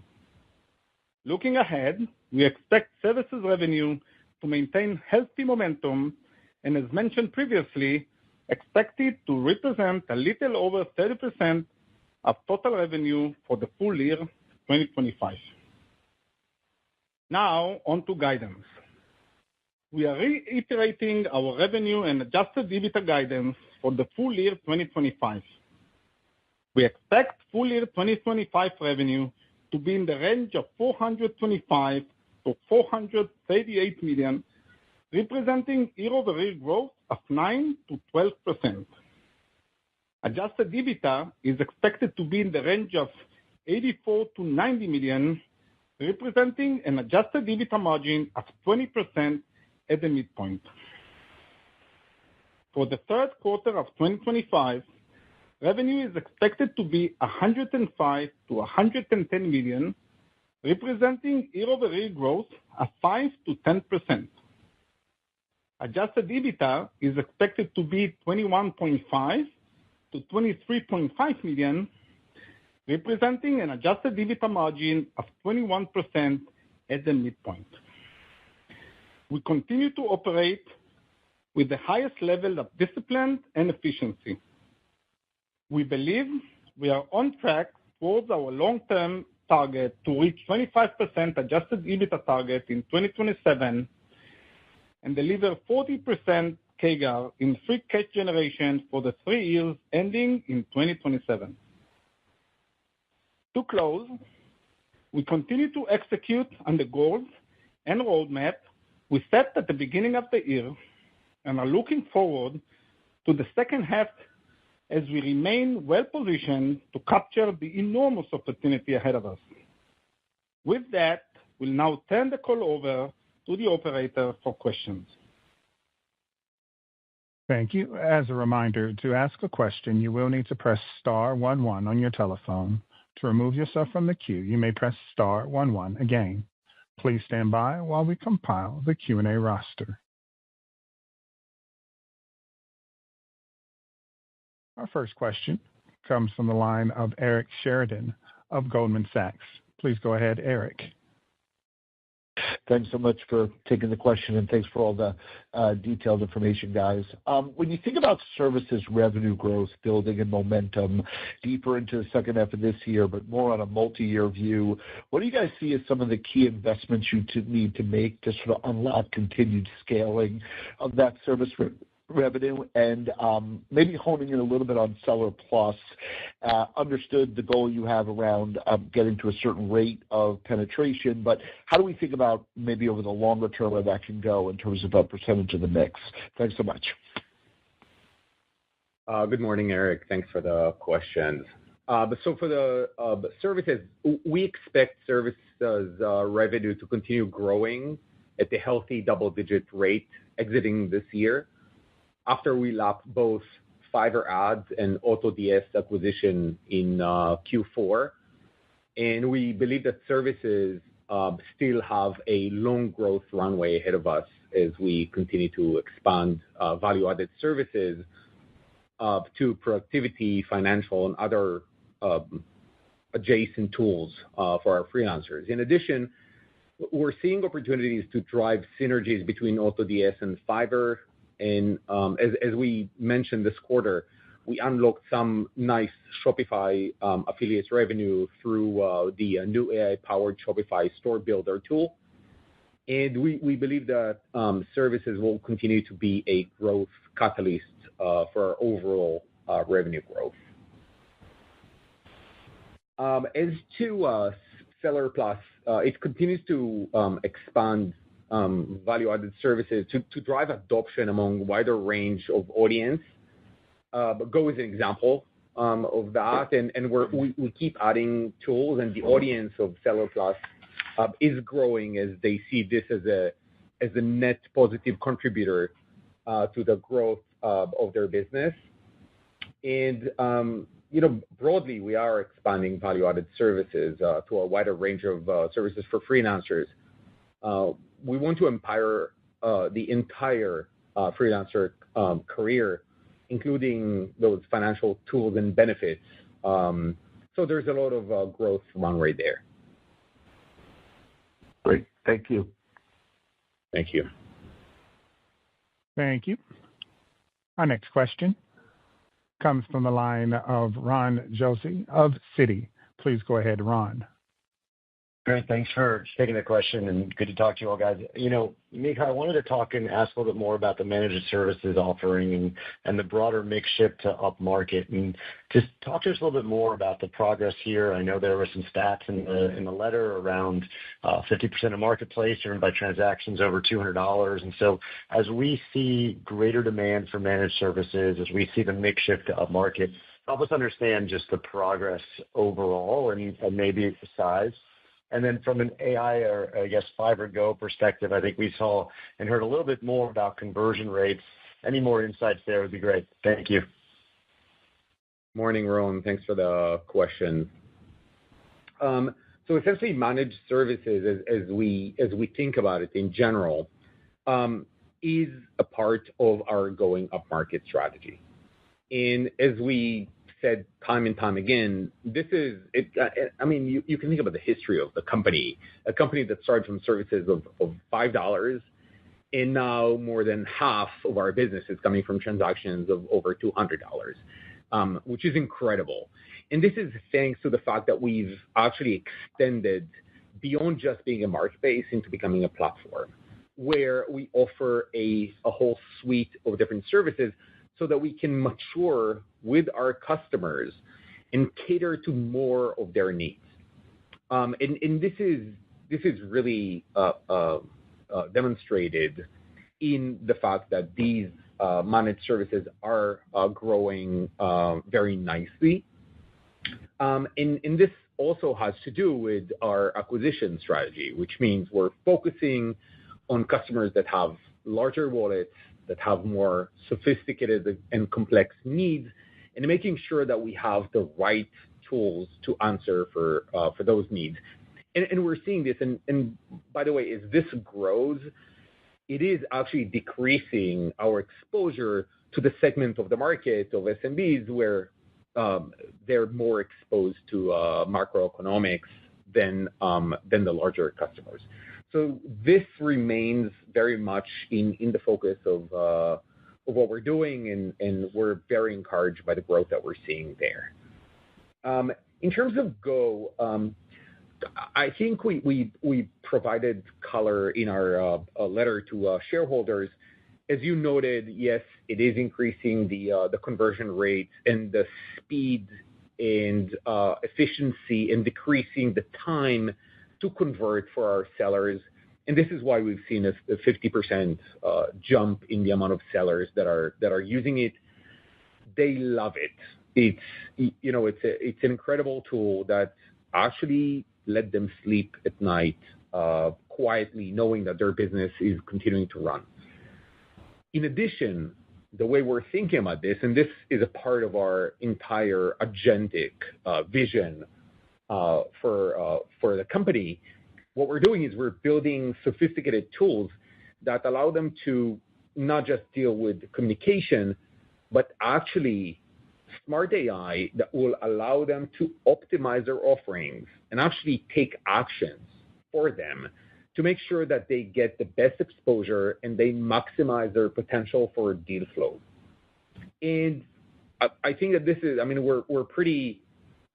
Looking ahead, we expect services revenue to maintain healthy momentum and, as mentioned previously, expect it to represent a little over 30% of total revenue for the full year 2025. Now, on to guidance. We are reiterating our revenue and adjusted EBITDA guidance for the full year 2025. We expect full year 2025 revenue to be in the range of $425 to $438 million, representing year-over-year growth of 9 to 12%. Adjusted EBITDA is expected to be in the range of $84 to $90 million, representing an adjusted EBITDA margin of 20% at the midpoint. For the third quarter of 2025, revenue is expected to be $105 to $110 million, representing year-over-year growth of 5 to 10%. Adjusted EBITDA is expected to be $21.5 to $23.5 million, representing an adjusted EBITDA margin of 21% at the midpoint. We continue to operate with the highest level of discipline and efficiency. We believe we are on track towards our long-term target to reach 25% adjusted EBITDA target in 2027 and deliver 40% CAGR in free cash generation for the 3 years ending in 2027. To close, we continue to execute on the goals and roadmap we set at the beginning of the year and are looking forward to the second half as we remain well-positioned to capture the enormous opportunity ahead of us. With that, we'll now turn the call over to the operator for questions. Thank you. As a reminder, to ask a question, you will need to press star 11 on your telephone. To remove yourself from the queue, you may press star 11 again. Please stand by while we compile the Q&A roster. Our first question comes from the line of Eric Sheridan of Goldman Sachs. Please go ahead, Eric. Thanks so much for taking the question, and thanks for all the detailed information, guys. When you think about services revenue growth building and momentum deeper into the second half of this year, but more on a multi-year view, what do you guys see as some of the key investments you need to make to sort of unlock continued scaling of that service revenue? And maybe honing in a little bit on Seller Plus. Understood the goal you have around getting to a certain rate of penetration, but how do we think about maybe over the longer term where that can go in terms of a percentage of the mix? Thanks so much. Good morning, Eric. Thanks for the questions. So for the services, we expect services revenue to continue growing at a healthy double-digit rate exiting this year, after we lap both Fiverr Ads and AutoDS acquisition in Q4. And we believe that services still have a long growth runway ahead of us as we continue to expand value-added services to productivity, financial, and other adjacent tools for our freelancers. In addition, we're seeing opportunities to drive synergies between AutoDS and Fiverr. And as we mentioned this quarter, we unlocked some nice Shopify affiliates revenue through the new AI-powered Shopify store builder tool. And we believe that services will continue to be a growth catalyst for our overall revenue growth. As to Seller Plus, it continues to expand value-added services to drive adoption among a wider range of audience. But Go is an example of that, and we keep adding tools, and the audience of Seller Plus is growing as they see this as a net positive contributor to the growth of their business. And broadly, we are expanding value-added services to a wider range of services for freelancers. We want to empower the entire freelancer career, including those financial tools and benefits. So there's a lot of growth runway there. Great. Thank you. Thank you. Thank you. Our next question comes from the line of Ron Josey of Citi. Please go ahead, Ron. Great. Thanks for taking the question, and good to talk to you all, guys. Micha, I wanted to talk and ask a little bit more about the managed services offering and the broader mix shift to upmarket. And just talk to us a little bit more about the progress here. I know there were some stats in the letter around 50% of marketplace driven by transactions over $200. And so as we see greater demand for managed services, as we see the mix shift to upmarket, help us understand just the progress overall and maybe the size. And then from an AI or, I guess, Fiverr Go perspective, I think we saw and heard a little bit more about conversion rates. Any more insights there would be great. Thank you. Morning, Ron. Thanks for the question. So essentially, managed services, as we think about it in general, is a part of our going upmarket strategy. And as we said time and time again, this is it. I mean, you can think about the history of the company, a company that started from services of $5, and now more than half of our business is coming from transactions of over $200, which is incredible. And this is thanks to the fact that we've actually extended beyond just being a marketplace into becoming a platform, where we offer a whole suite of different services so that we can mature with our customers and cater to more of their needs. And this is really demonstrated in the fact that these managed services are growing very nicely. And this also has to do with our acquisition strategy, which means we're focusing on customers that have larger wallets, that have more sophisticated and complex needs, and making sure that we have the right tools to answer for those needs. And we're seeing this. And by the way, as this grows, it is actually decreasing our exposure to the segment of the market of SMBs where they're more exposed to macroeconomics than the larger customers. So this remains very much in the focus of what we're doing, and we're very encouraged by the growth that we're seeing there. In terms of Go, I think we provided color in our letter to shareholders. As you noted, yes, it is increasing the conversion rate and the speed and efficiency, and decreasing the time to convert for our sellers. And this is why we've seen a 50% jump in the amount of sellers that are using it. They love it. It's an incredible tool that actually let them sleep at night quietly, knowing that their business is continuing to run. In addition, the way we're thinking about this, and this is a part of our entire agentic vision for the company, what we're doing is we're building sophisticated tools that allow them to not just deal with communication, but actually smart AI that will allow them to optimize their offerings and actually take actions for them to make sure that they get the best exposure and they maximize their potential for deal flow. And I think that this is, I mean, we're pretty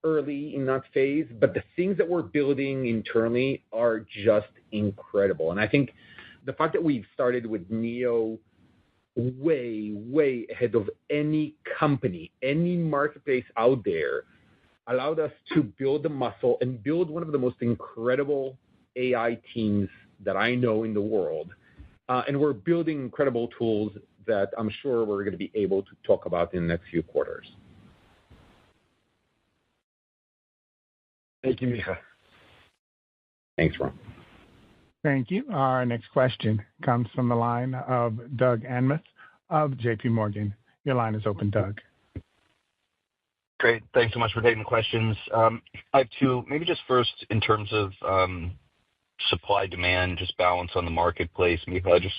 early in that phase, but the things that we're building internally are just incredible. And I think the fact that we've started with Neo way ahead of any company, any marketplace out there, allowed us to build the muscle and build one of the most incredible AI teams that I know in the world. And we're building incredible tools that I'm sure we're going to be able to talk about in the next few quarters. Thank you, Micha. Thanks, Ron. Thank you. Our next question comes from the line of Doug Anmuth of JP Morgan. Your line is open, Doug. Great. Thanks so much for taking the questions. I have two. Maybe just first in terms of supply-demand, just balance on the marketplace. Micha, just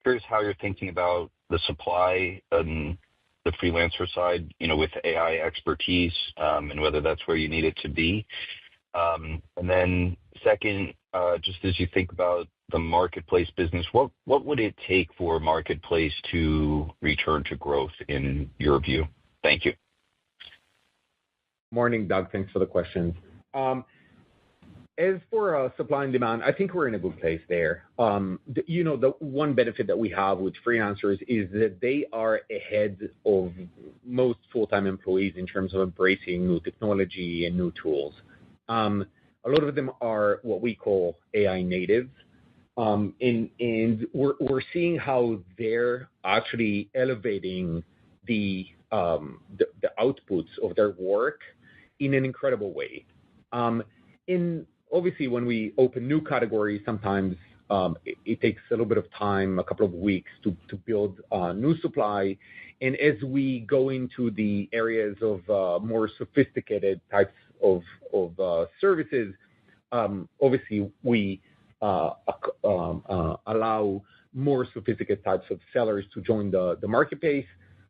curious how you're thinking about the supply and the freelancer side, with AI expertise, and whether that's where you need it to be. And then second, just as you think about the marketplace business, what would it take for marketplace to return to growth in your view? Thank you. Morning, Doug. Thanks for the questions. As for supply and demand, I think we're in a good place there. The one benefit that we have with freelancers is that they are ahead of most full-time employees in terms of embracing new technology and new tools. A lot of them are what we call AI natives. And we're seeing how they're actually elevating the outputs of their work in an incredible way. Obviously, when we open new categories, sometimes it takes a little bit of time, a couple of weeks to build new supply. And as we go into the areas of more sophisticated types of services, obviously we allow more sophisticated types of sellers to join the marketplace.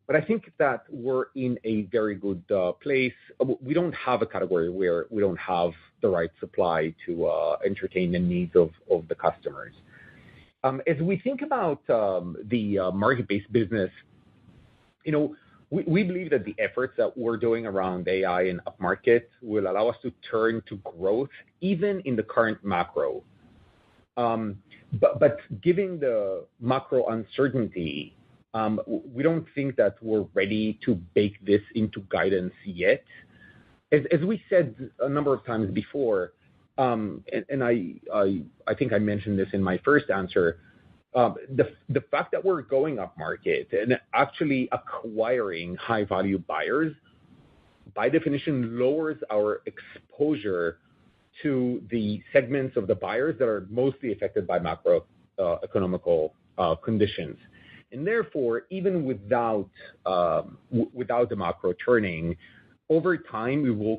But I think that we're in a very good place. We don't have a category where we don't have the right supply to entertain the needs of the customers. As we think about the market-based business, we believe that the efforts that we're doing around AI and upmarket will allow us to turn to growth even in the current macro. But given the macro uncertainty, we don't think that we're ready to bake this into guidance yet. As we said a number of times before, and I think I mentioned this in my first answer, the fact that we're going up market and actually acquiring high-value buyers, by definition, lowers our exposure to the segments of the buyers that are mostly affected by macroeconomical conditions. And therefore, even without the macro turning, over time we will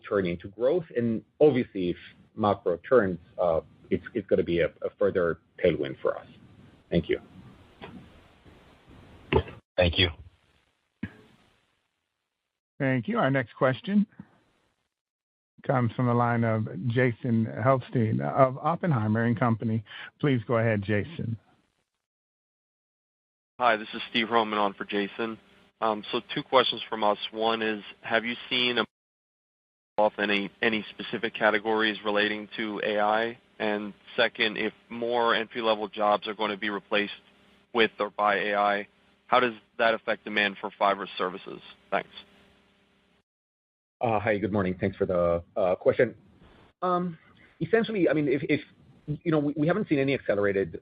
turn into growth. And obviously, if macro turns, it's going to be a further tailwind for us. Thank you. Thank you. Thank you. Our next question comes from the line of Jason Helfstein of Oppenheimer & Company. Please go ahead, Jason. Hi, this is Steve Roman on for Jason. So two questions from us. One is, have you seen any specific categories relating to AI? And second, if more entry-level jobs are going to be replaced with or by AI, how does that affect demand for Fiverr services? Thanks. Hi, good morning. Thanks for the question. Essentially, I mean, if we haven't seen any accelerated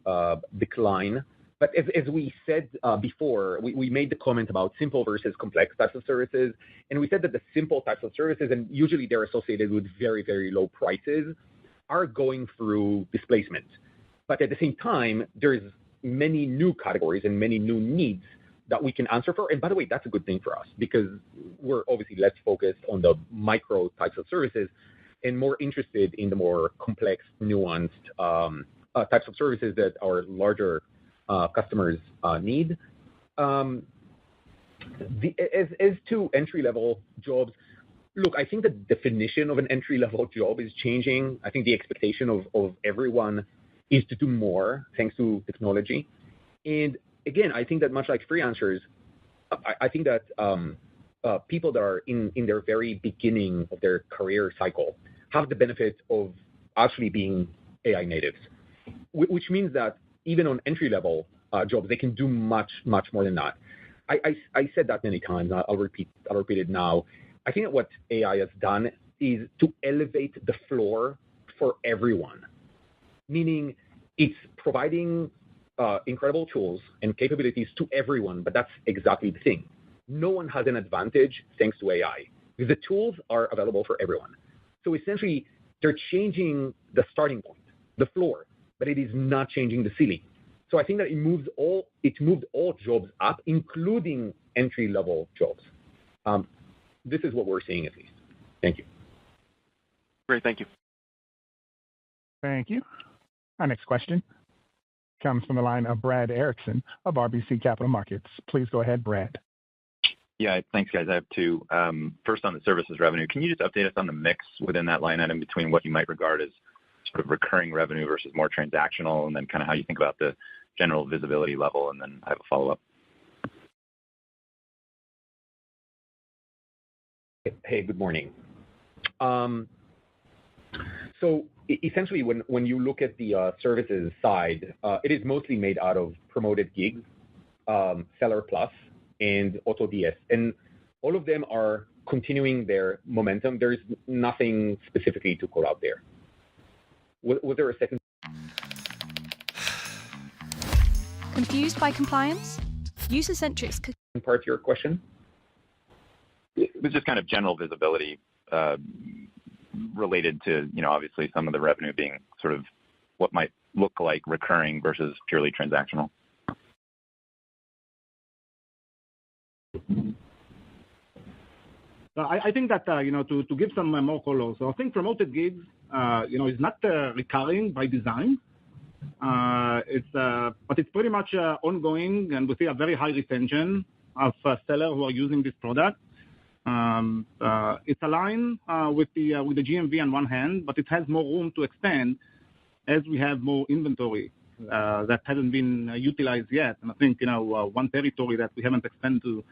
decline, but as we said before, we made the comment about simple versus complex types of services, and we said that the simple types of services, and usually they're associated with very, very low prices, are going through displacement. But at the same time, there's many new categories and many new needs that we can answer for. And by the way, that's a good thing for us because we're obviously less focused on the micro types of services and more interested in the more complex, nuanced types of services that our larger customers need. As to entry-level jobs, look, I think the definition of an entry-level job is changing. I think the expectation of everyone is to do more thanks to technology. And again, I think that much like freelancers, I think that people that are in their very beginning of their career cycle have the benefit of actually being AI natives, which means that even on entry-level jobs, they can do much, much more than that. I said that many times. I'll repeat it now. I think that what AI has done is to elevate the floor for everyone, meaning it's providing incredible tools and capabilities to everyone, but that's exactly the thing. No one has an advantage thanks to AI because the tools are available for everyone. So essentially, they're changing the starting point, the floor, but it is not changing the ceiling. So I think that it moved all jobs up, including entry-level jobs. This is what we're seeing, at least. Thank you. Great, thank you. Thank you. Our next question comes from the line of Brad Erickson of RBC Capital Markets. Please go ahead, Brad. Yeah, thanks, guys. I have two. First, on the services revenue, can you just update us on the mix within that line item between what you might regard as sort of recurring revenue versus more transactional, and then kind of how you think about the general visibility level? And then I have a follow-up. Hey, good morning. So essentially, when you look at the services side, it is mostly made out of promoted gigs, Seller Plus, and AutoDS. And all of them are continuing their momentum. There is nothing specifically to call out there. Was there a second Confused by compliance? User-centric part of your question? It was just kind of general visibility related to, obviously some of the revenue being sort of what might look like recurring versus purely transactional. I think that, to give some more color, so I think promoted gigs, is not recurring by design. But it's pretty much ongoing, and we see a very high retention of sellers who are using this product. It's aligned with the GMV on one hand, but it has more room to expand as we have more inventory that hasn't been utilized yet. And I think one territory that we haven't expanded to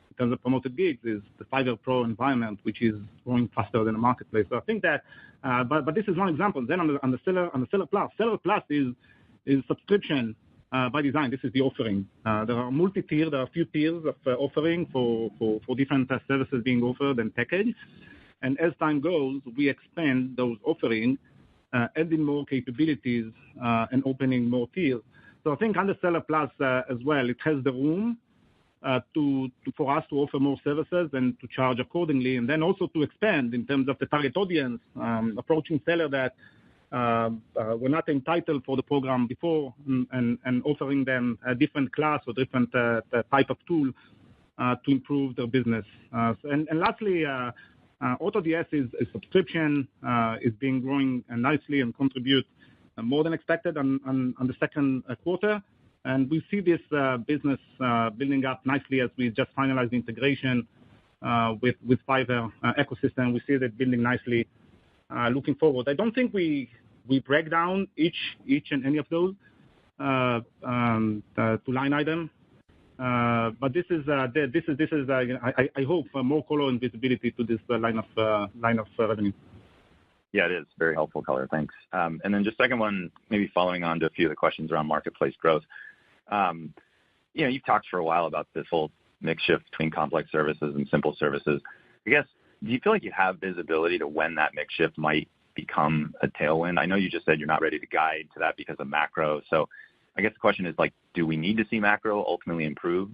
in terms of promoted gigs is the Fiverr Pro environment, which is growing faster than the marketplace. So I think that, but this is one example. Then on the Seller Plus is subscription by design. This is the offering. There are multi-tier, there are a few tiers of offering for different services being offered and packaged. And as time goes, we expand those offerings, adding more capabilities and opening more tiers. So I think on the Seller Plus as well, it has the room for us to offer more services and to charge accordingly, and then also to expand in terms of the target audience, approaching sellers that were not entitled for the program before, and offering them a different class or different type of tool to improve their business. And lastly, AutoDS is a subscription, is being growing nicely and contribute more than expected on the second quarter. And we see this business building up nicely as we just finalized the integration with Fiverr ecosystem. We see that building nicely. Looking forward, I don't think we break down each and any of those to line item, but this is I hope more color and visibility to this line of revenue. Yeah, it is very helpful color. Thanks. And then just second one, maybe following on to a few of the questions around marketplace growth. You've talked for a while about this whole mix shift between complex services and simple services. I guess, do you feel like you have visibility to when that mix shift might become a tailwind? I know you just said you're not ready to guide to that because of macro. So I guess the question is, do we need to see macro ultimately improve?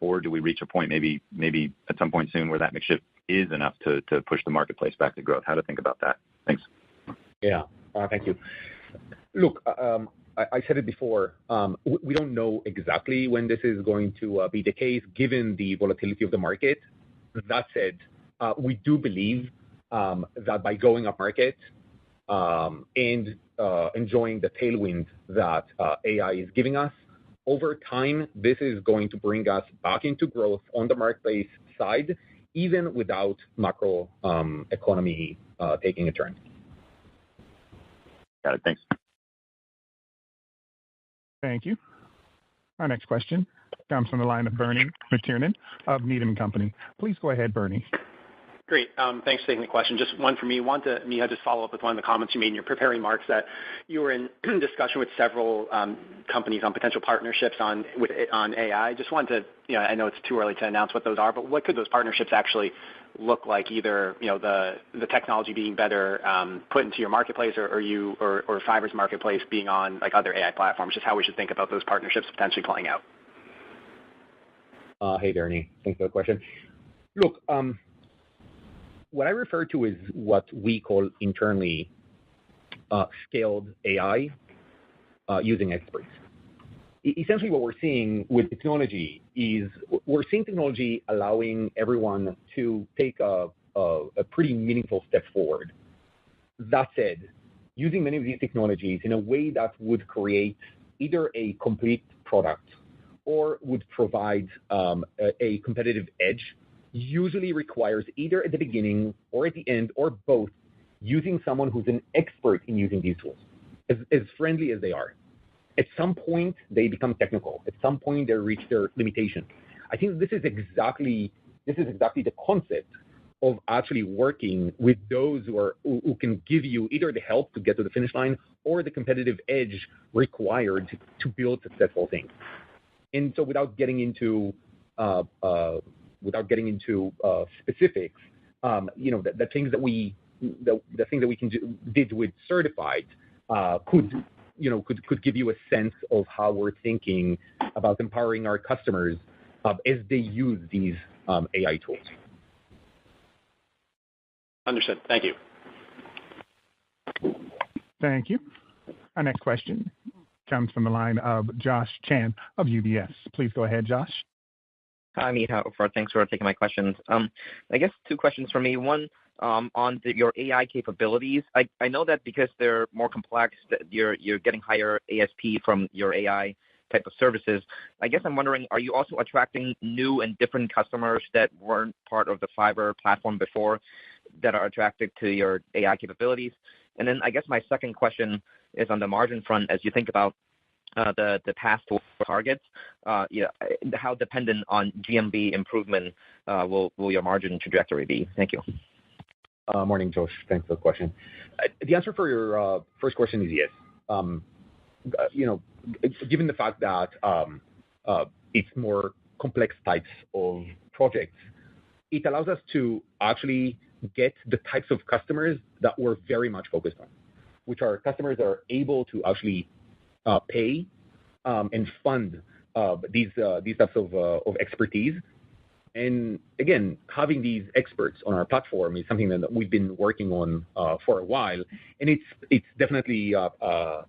Or do we reach a point maybe at some point soon where that mix shift is enough to push the marketplace back to growth? How to think about that? Thanks. Yeah, thank you. Look, I said it before, we don't know exactly when this is going to be the case, given the volatility of the market. That said, we do believe that by going up market and enjoying the tailwind that AI is giving us, over time, this is going to bring us back into growth on the marketplace side, even without macro economy taking a turn. Got it. Thanks. Thank you. Our next question comes from the line of Bernie McTiernan of Needham & Company. Please go ahead, Bernie. Great. Thanks for taking the question. Just one for me. Micha, just follow up with one of the comments you made in your prepared remarks that you were in discussion with several companies on potential partnerships on AI. Just wanted to, I know it's too early to announce what those are, but what could those partnerships actually look like? Either the technology being better put into your marketplace, or Fiverr's marketplace being on like other AI platforms. Just how we should think about those partnerships potentially playing out. Hey, Bernie. Thanks for the question. Look, what I refer to is what we call internally scaled AI using experts. Essentially, what we're seeing with technology is we're seeing technology allowing everyone to take a pretty meaningful step forward. That said, using many of these technologies in a way that would create either a complete product or would provide a competitive edge usually requires either at the beginning or at the end or both using someone who's an expert in using these tools, as friendly as they are. At some point, they become technical. At some point, they reach their limitation. I think this is exactly the concept of actually working with those who can give you either the help to get to the finish line or the competitive edge required to build successful things. And so, without getting into specifics, the things that we did with Certified could give you a sense of how we're thinking about empowering our customers as they use these AI tools. Understood. Thank you. Thank you. Our next question comes from the line of Josh Chan of UBS. Please go ahead, Josh. Hi, Micha. Thanks for taking my questions. I guess two questions for me. One, on your AI capabilities. I know that because they're more complex, that you're getting higher ASP from your AI type of services. I guess I'm wondering, are you also attracting new and different customers that weren't part of the Fiverr platform before that are attracted to your AI capabilities? And then I guess my second question is on the margin front. As you think about the path to targets, how dependent on GMV improvement will your margin trajectory be? Thank you. Morning, Josh. Thanks for the question. The answer for your first question is yes. Given the fact that it's more complex types of projects, it allows us to actually get the types of customers that we're very much focused on, which are customers that are able to actually pay and fund these types of expertise. And again, having these experts on our platform is something that we've been working on for a while, and it's definitely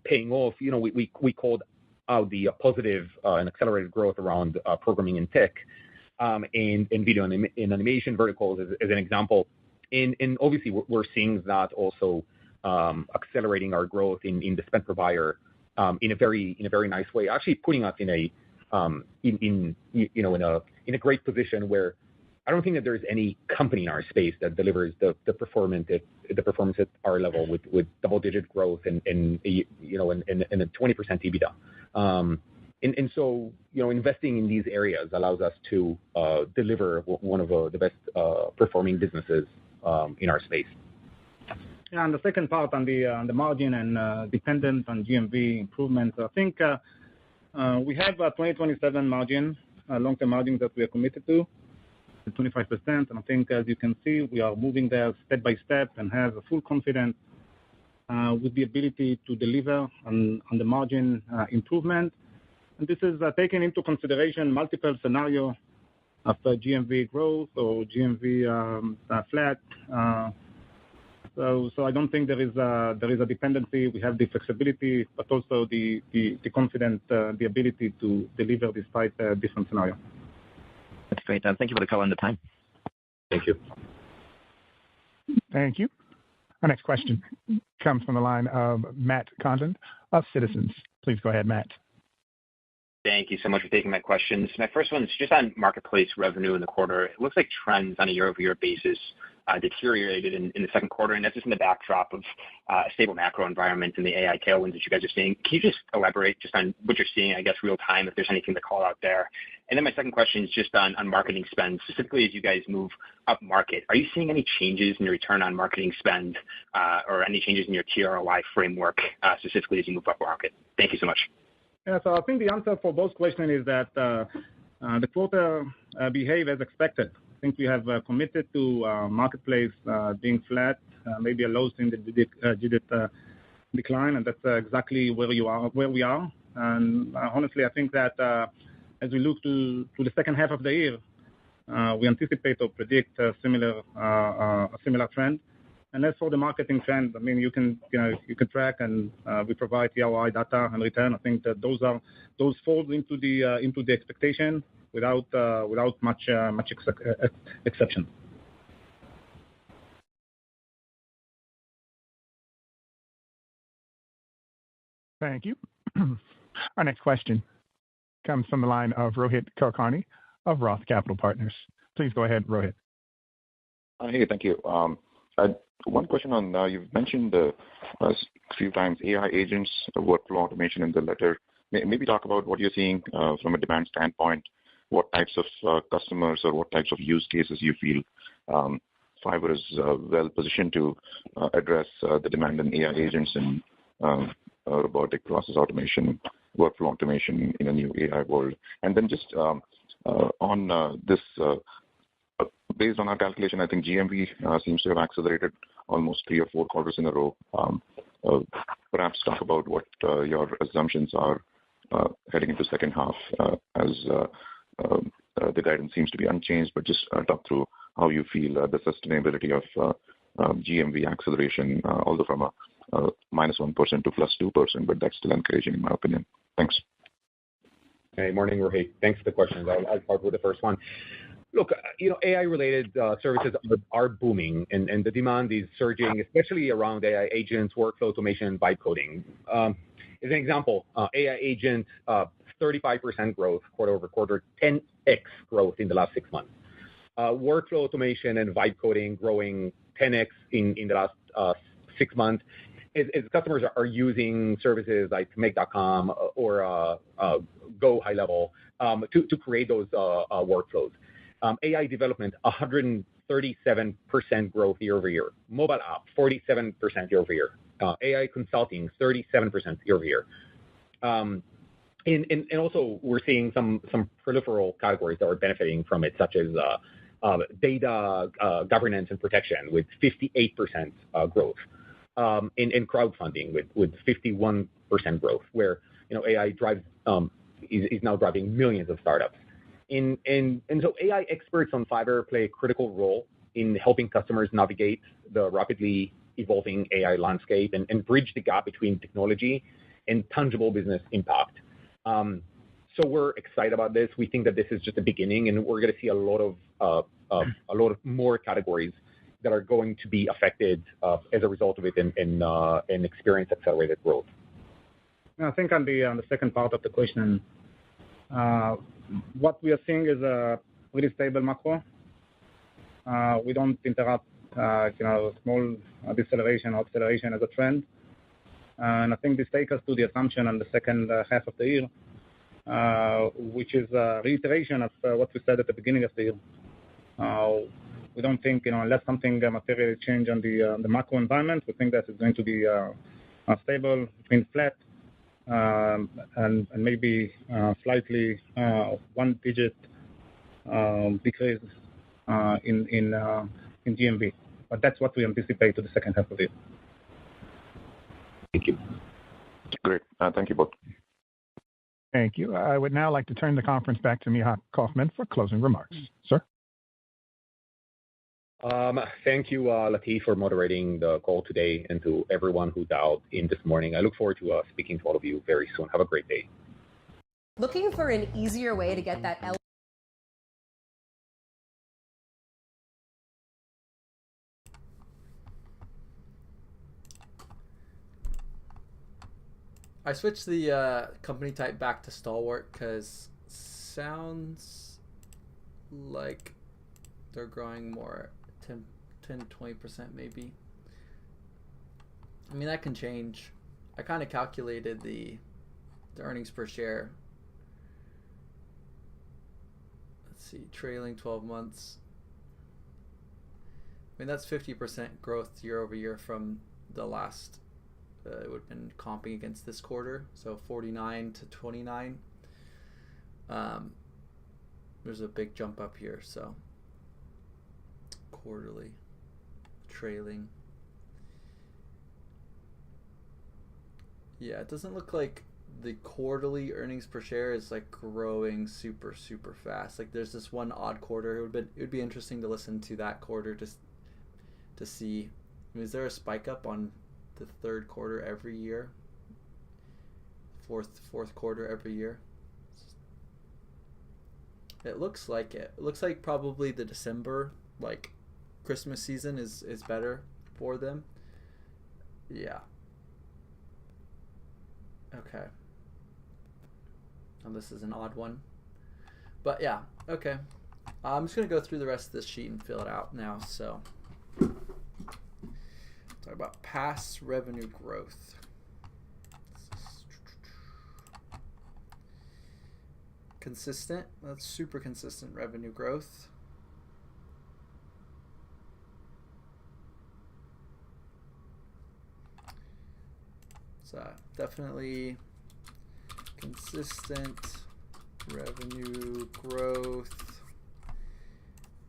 paying off. We called out the positive and accelerated growth around programming and tech, and video and animation verticals as an example. And obviously, we're seeing that also accelerating our growth in the spend per buyer in a very nice way, actually putting us in a great position where I don't think that there's any company in our space that delivers the performance at our level with double-digit growth and a 20% EBITDA. And so investing in these areas allows us to deliver one of the best performing businesses in our space. Yeah, and the second part on the margin and dependent on GMV improvements, I think we have a 2027 margin, long-term margin that we are committed to, 25%. And I think, as you can see, we are moving there step by step and have a full confidence with the ability to deliver on the margin improvement. And this is taking into consideration multiple scenarios after GMV growth or GMV flat. So I don't think there is a dependency. We have the flexibility, but also the confidence, the ability to deliver despite different scenarios. That's great. Thank you for the call and the time. Thank you. Thank you. Our next question comes from the line of Matt Condon of Citizens. Please go ahead, Matt. Thank you so much for taking my questions. My first one is just on marketplace revenue in the quarter. It looks like trends on a year-over-year basis deteriorated in the second quarter, and that's just in the backdrop of a stable macro environment and the AI tailwinds that you guys are seeing. Can you just elaborate just on what you're seeing, I guess, real time, if there's anything to call out there? And then my second question is just on marketing spend, specifically as you guys move up market. Are you seeing any changes in your return on marketing spend or any changes in your TROI framework, specifically as you move up market? Thank you so much. Yeah, so I think the answer for both questions is that the quarter behaved as expected. I think we have committed to marketplace being flat, maybe a low single-digit decline, and that's exactly where we are. And honestly, I think that as we look to the second half of the year, we anticipate or predict a similar trend. And as for the marketing trend, I mean, you can track, and we provide the ROI data and return. I think that those fall into the expectation without much exception. Thank you. Our next question comes from the line of Rohit Kulkarni of Roth Capital Partners. Please go ahead, Rohit. Hey, thank you. One question on you've mentioned a few times AI agents, workflow automation in the letter. Maybe talk about what you're seeing from a demand standpoint, what types of customers or what types of use cases you feel Fiverr is well positioned to address the demand in AI agents and robotic process automation, workflow automation in a new AI world. And then just on this, based on our calculation, I think GMV seems to have accelerated almost 3 or 4 quarters in a row. Perhaps talk about what your assumptions are heading into second half as the guidance seems to be unchanged, but just talk through how you feel the sustainability of GMV acceleration, although from a -1% to +2%, but that's still encouraging in my opinion. Thanks. Hey, morning, Rohit. Thanks for the questions. I'll start with the first one. Look, AI-related services are booming, and the demand is surging, especially around AI agents, workflow automation, and vibe coding. As an example, AI agent, 35% growth quarter-over-quarter, 10x growth in the last 6 months. Workflow automation and vibe coding growing 10x in the last 6 months. As customers are using services like Make.com or Go High Level to create those workflows. AI development, 137% growth year-over-year. Mobile app, 47% year-over-year. AI consulting, 37% year-over-year. And also, we're seeing some peripheral categories that are benefiting from it, such as data governance and protection with 58% growth. In crowdfunding with 51% growth, where AI is now driving millions of startups. And so AI experts on Fiverr play a critical role in helping customers navigate the rapidly evolving AI landscape and bridge the gap between technology and tangible business impact. So we're excited about this. We think that this is just the beginning, and we're going to see a lot of more categories that are going to be affected as a result of it and experience accelerated growth. I think on the second part of the question, what we are seeing is a really stable macro. We don't interrupt, small deceleration or acceleration as a trend. And I think this takes us to the assumption on the second half of the year, which is a reiteration of what we said at the beginning of the year. We don't think, unless something materially change on the macro environment, we think that it's going to be stable, between flat, and maybe slightly one-digit decrease in GMV. But that's what we anticipate to the second half of the year. Thank you. Great. Thank you both. Thank you. I would now like to turn the conference back to Micha Kaufman for closing remarks. Sir? Thank you, Latif, for moderating the call today, and to everyone who dialed in this morning. I look forward to speaking to all of you very soon. Have a great day. Looking for an easier way to get that I switched the company type back to Stalwart because sounds like they're growing more, 10 to 20% maybe. I mean, that can change. I kind of calculated the earnings per share. Let's see, trailing 12 months. I mean, that's 50% growth year over year from the last, it would have been comping against this quarter. So 49 to 29. There's a big jump up here. So quarterly, trailing. Yeah, it doesn't look like the quarterly earnings per share is like growing super fast. Like there's this one odd quarter. It would be interesting to listen to that quarter just to see. I mean, is there a spike up on the third quarter every year? Fourth quarter every year? It looks like it. It looks like probably the December, like Christmas season is better for them. Yeah. Okay. And this is an odd one. But yeah, okay. I'm just going to go through the rest of this sheet and fill it out now. So, talk about past revenue growth. Consistent. That's super consistent revenue growth. So definitely consistent revenue growth,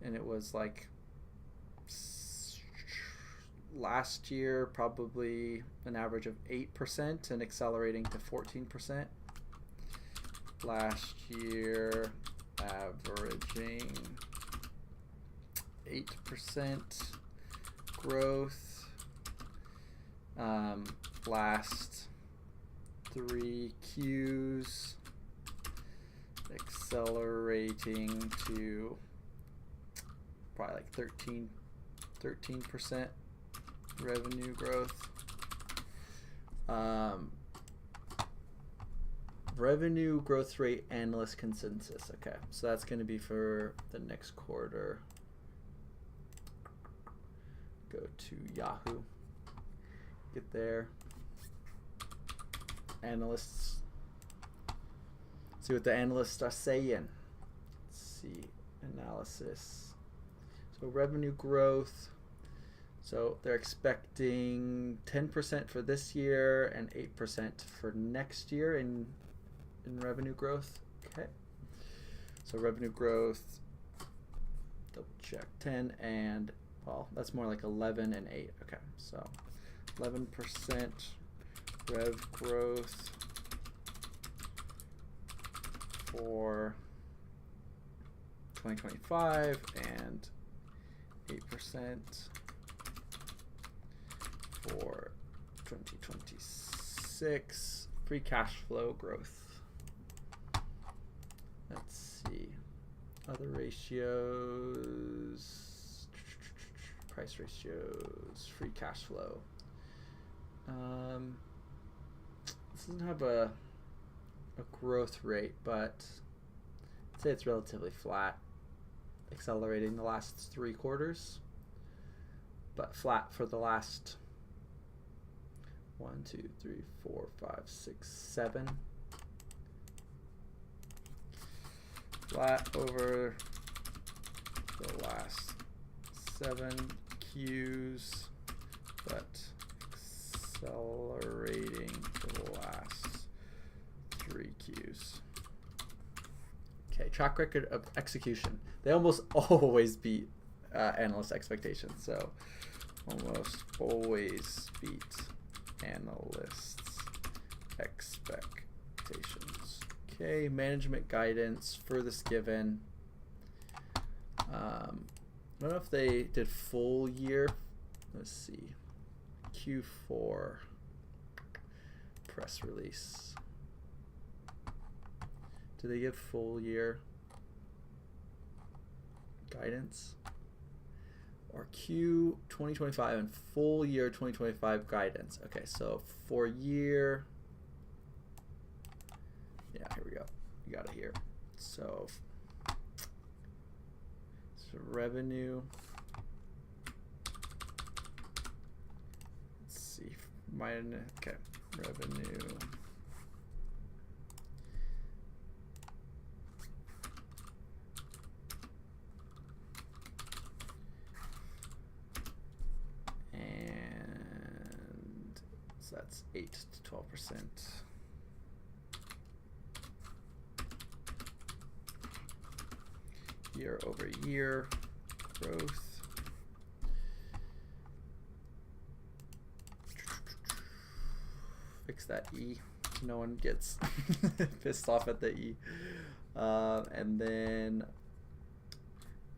and it was like last year probably an average of 8% and accelerating to 14%. Last year averaging 8% growth. Last 3 Qs accelerating to probably like 13% revenue growth. Revenue growth rate analyst consensus. Okay, so that's going to be for the next quarter. Go to Yahoo. Get there. Analysts. See what the analysts are saying. Let's see. Analysis. So revenue growth. So they're expecting 10% for this year and 8% for next year in revenue growth. Okay. So revenue growth, double check, 10 and, well, that's more like 11 and 8. Okay, so 11% rev growth for 2025 and 8% for 2026. Free cash flow growth. Let's see. Other ratios, price ratios, free cash flow. This doesn't have a growth rate, but I'd say it's relatively flat, accelerating the last 3 quarters, but flat for the last 1, 2, 3, 4, 5, 6, 7. Flat over the last 7 Qs, but accelerating for the last 3 Qs. Okay, track record of execution. They almost always beat analyst expectations. So almost always beat analysts' expectations. Okay, management guidance for this given. I don't know if they did full year. Let's see. Q4 press release. Do they give full year guidance? Or Q 2025 and full year 2025 guidance. Okay, so for year Yeah, here we go. You got it here. So revenue. Let's see. Okay. Revenue. And so that's 8 to 12%. Year over year growth. Fix that E. No one gets pissed off at the E. And then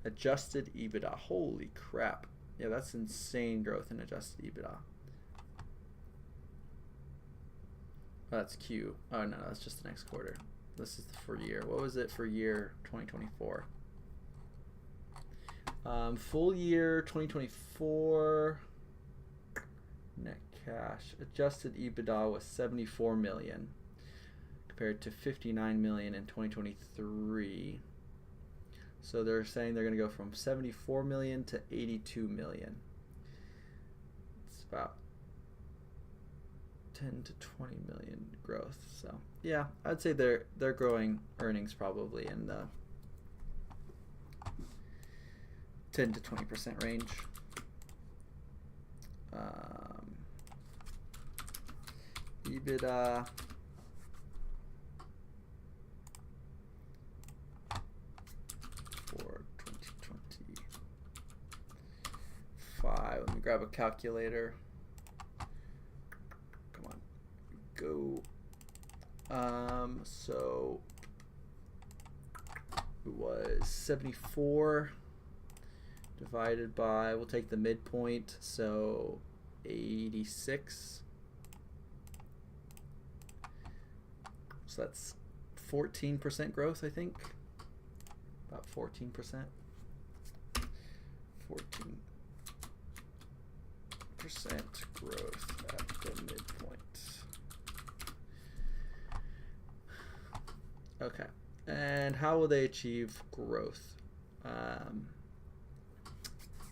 adjusted EBITDA. Holy crap. Yeah, that's insane growth in adjusted EBITDA. Oh, that's Q. Oh no, that's just the next quarter. This is for year. What was it for year 2024? Full year 2024 net cash adjusted EBITDA was 74 million compared to 59 million in 2023. So they're saying they're going to go from 74 million to 82 million. It's about 10 to 20 million growth. So yeah, I'd say they're growing earnings probably in the 10 to 20% range. EBITDA for 2025. Let me grab a calculator. Come on, go. So it was 74 divided by, we'll take the midpoint, so 86. So that's 14% growth, I think. About 14%. 14% growth at the midpoint. Okay. And how will they achieve growth?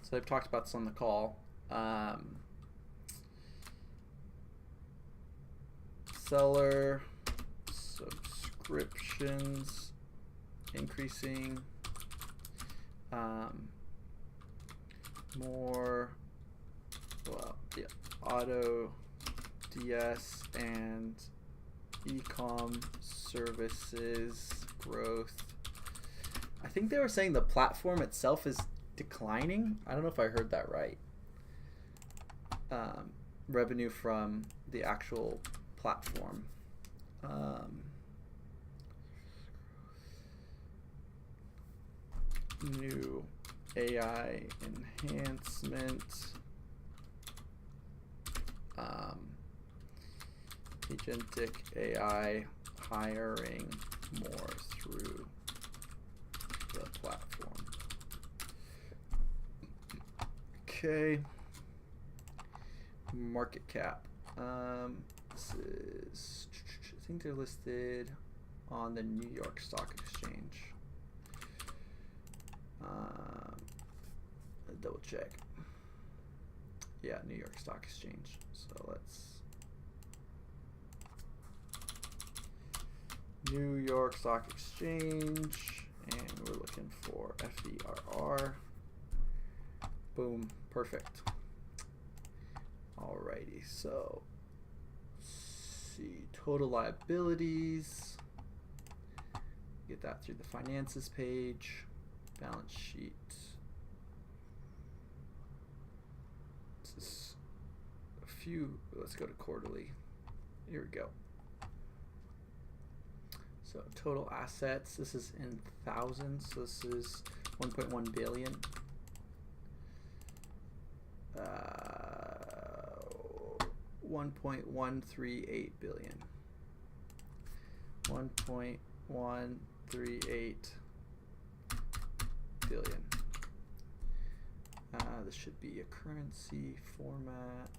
So they've talked about this on the call. Seller subscriptions increasing, more, well, yeah, auto DS and e-com services growth. I think they were saying the platform itself is declining. I don't know if I heard that right. Revenue from the actual platform. New AI enhancement. Agentic AI hiring more through the platform. Okay. Market cap. This is, I think they're listed on the New York Stock Exchange. Double check. Yeah, New York Stock Exchange. So let's New York Stock Exchange, and we're looking for FVRR. Boom, perfect. Alrighty, so let's see, total liabilities. Get that through the finances page, balance sheet. This is a few, let's go to quarterly. Here we go. So total assets, this is in thousands, so this is 1.1 billion. 1.138 billion. 1.138 billion. This should be a currency format.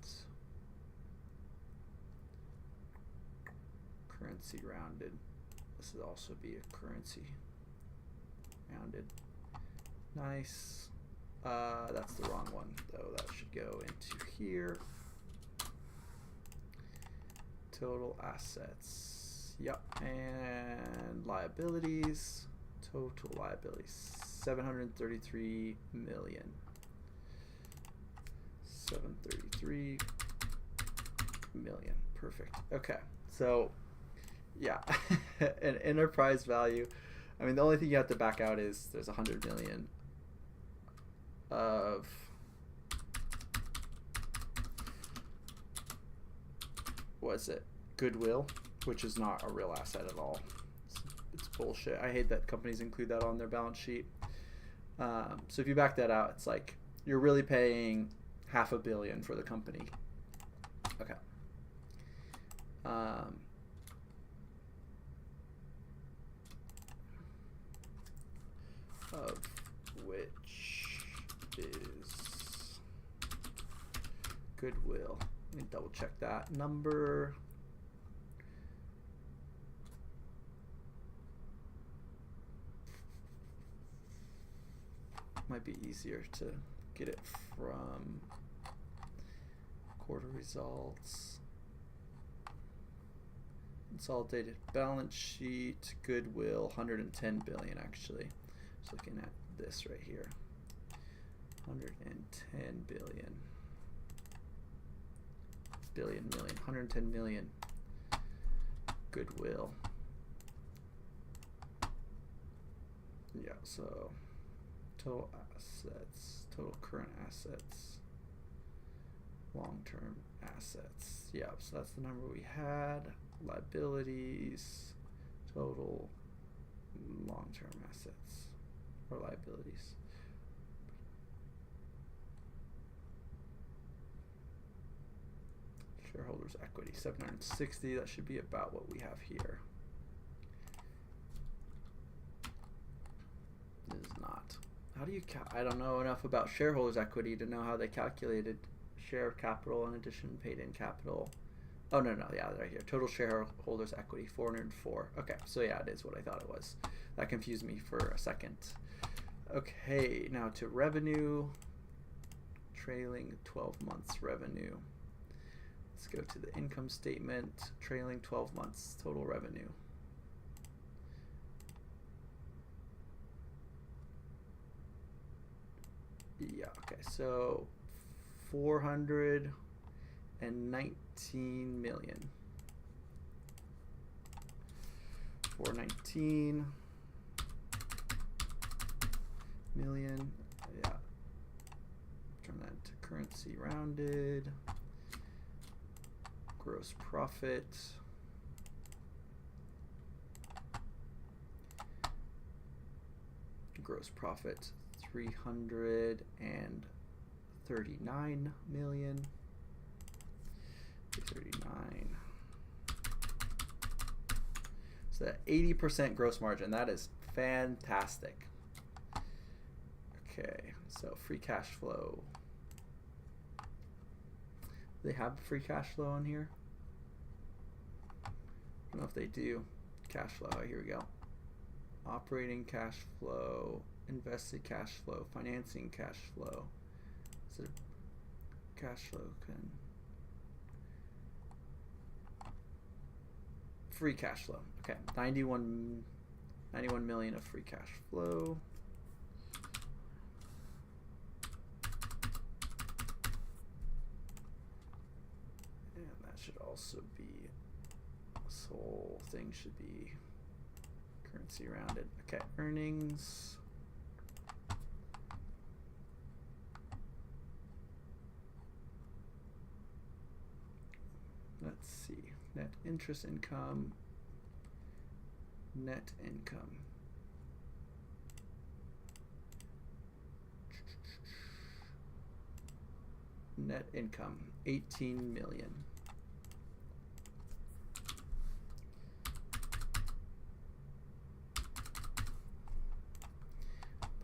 Currency rounded. This would also be a currency rounded. Nice. That's the wrong one, though. That should go into here. Total assets. Yep. And liabilities. Total liabilities. 733 million. 733 million. Perfect. Okay. So, yeah. An enterprise value. I mean, the only thing you have to back out is there's 100 million of what's it? Goodwill, which is not a real asset at all. It's bullshit. I hate that companies include that on their balance sheet. So if you back that out, it's like you're really paying $500 million for the company. Okay. Of which is goodwill. Let me double check that number. Might be easier to get it from quarter results. Consolidated balance sheet, goodwill, 110 billion actually. Just looking at this right here. 110 billion. Million, 110 million goodwill. Yeah, so total assets, total current assets, long-term assets. Yeah, so that's the number we had. Liabilities, total long-term assets or liabilities. Shareholders' equity, 760. That should be about what we have here. It is not. How do you I don't know enough about shareholders' equity to know how they calculated share of capital in addition paid in capital. Oh, no, yeah, right here. Total shareholders' equity, 404. Okay, so yeah, it is what I thought it was. That confused me for a second. Okay, now to revenue. Trailing 12 months revenue. Let's go to the income statement, trailing 12 months total revenue. Yeah, okay, so 419 million. 419 million, yeah. Turn that to currency rounded. Gross profit. Gross profit 339 million. 339. So that 80% gross margin, that is fantastic. Okay, so free cash flow. They have free cash flow on here? I don't know if they do. Cash flow, here we go. Operating cash flow, invested cash flow, financing cash flow. So cash flow can... Free cash flow. Okay, 91 million of free cash flow. Should also be, this whole thing should be currency rounded. Okay, earnings. Let's see, net interest income, net income. Net income, 18 million.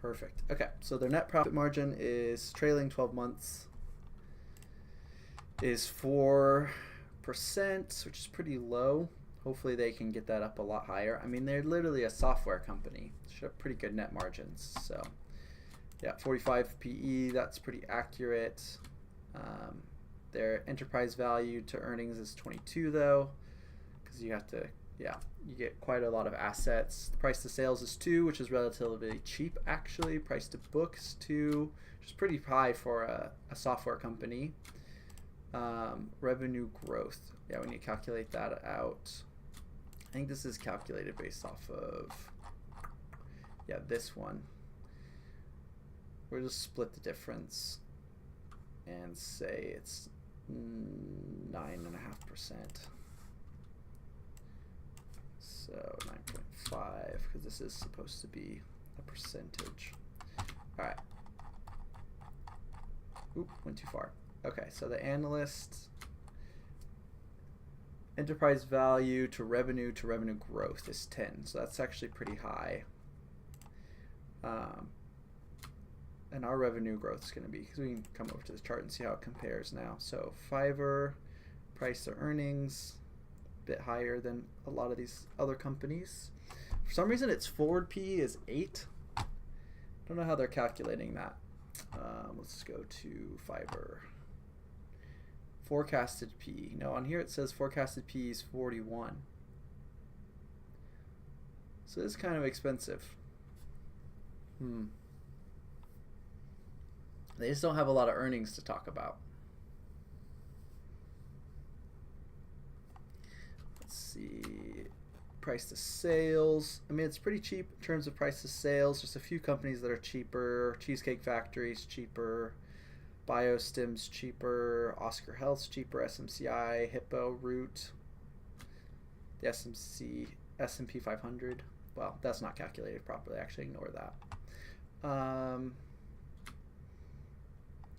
Perfect. Okay, so their net profit margin is trailing 12 months is 4%, which is pretty low. Hopefully they can get that up a lot higher. I mean, they're literally a software company. Should have pretty good net margins. So yeah, 45 PE, that's pretty accurate. Their enterprise value to earnings is 22 though, because you have to, yeah, you get quite a lot of assets. The price to sales is 2, which is relatively cheap actually. Price to book is 2, which is pretty high for a software company. Revenue growth, yeah, we need to calculate that out. I think this is calculated based off of, yeah, this one. We'll just split the difference and say it's 9.5%. So 9.5, because this is supposed to be a percentage. All right. Oop, went too far. Okay, so the analyst enterprise value to revenue growth is 10. So that's actually pretty high. And our revenue growth is going to be, because we can come over to the chart and see how it compares now. So Fiverr, price to earnings, a bit higher than a lot of these other companies. For some reason, its forward PE is 8. I don't know how they're calculating that. Let's go to Fiverr. Forecasted PE. No, on here it says forecasted PE is 41. So it's kind of expensive. They just don't have a lot of earnings to talk about. Let's see. Price to sales. I mean, it's pretty cheap in terms of price to sales. Just a few companies that are cheaper. Cheesecake Factory's cheaper. BioStim's cheaper. Oscar Health's cheaper. SMCI, Hippo, Root. The S&P 500. Well, that's not calculated properly. Actually, ignore that.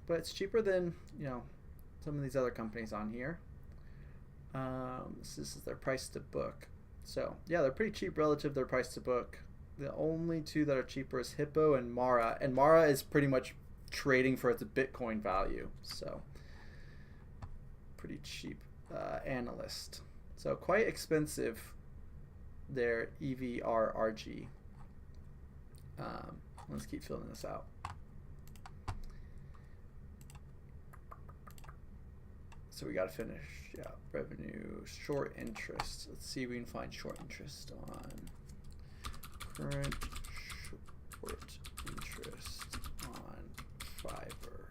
But it's cheaper than, you know, some of these other companies on here. This is their price to book. So yeah, they're pretty cheap relative to their price to book. The only two that are cheaper is Hippo and Mara. And Mara is pretty much trading for its Bitcoin value. So pretty cheap. Analyst. So quite expensive, their FVRR. Let's keep filling this out. So we got to finish, yeah, revenue, short interest. Let's see if we can find short interest on current short interest on Fiverr.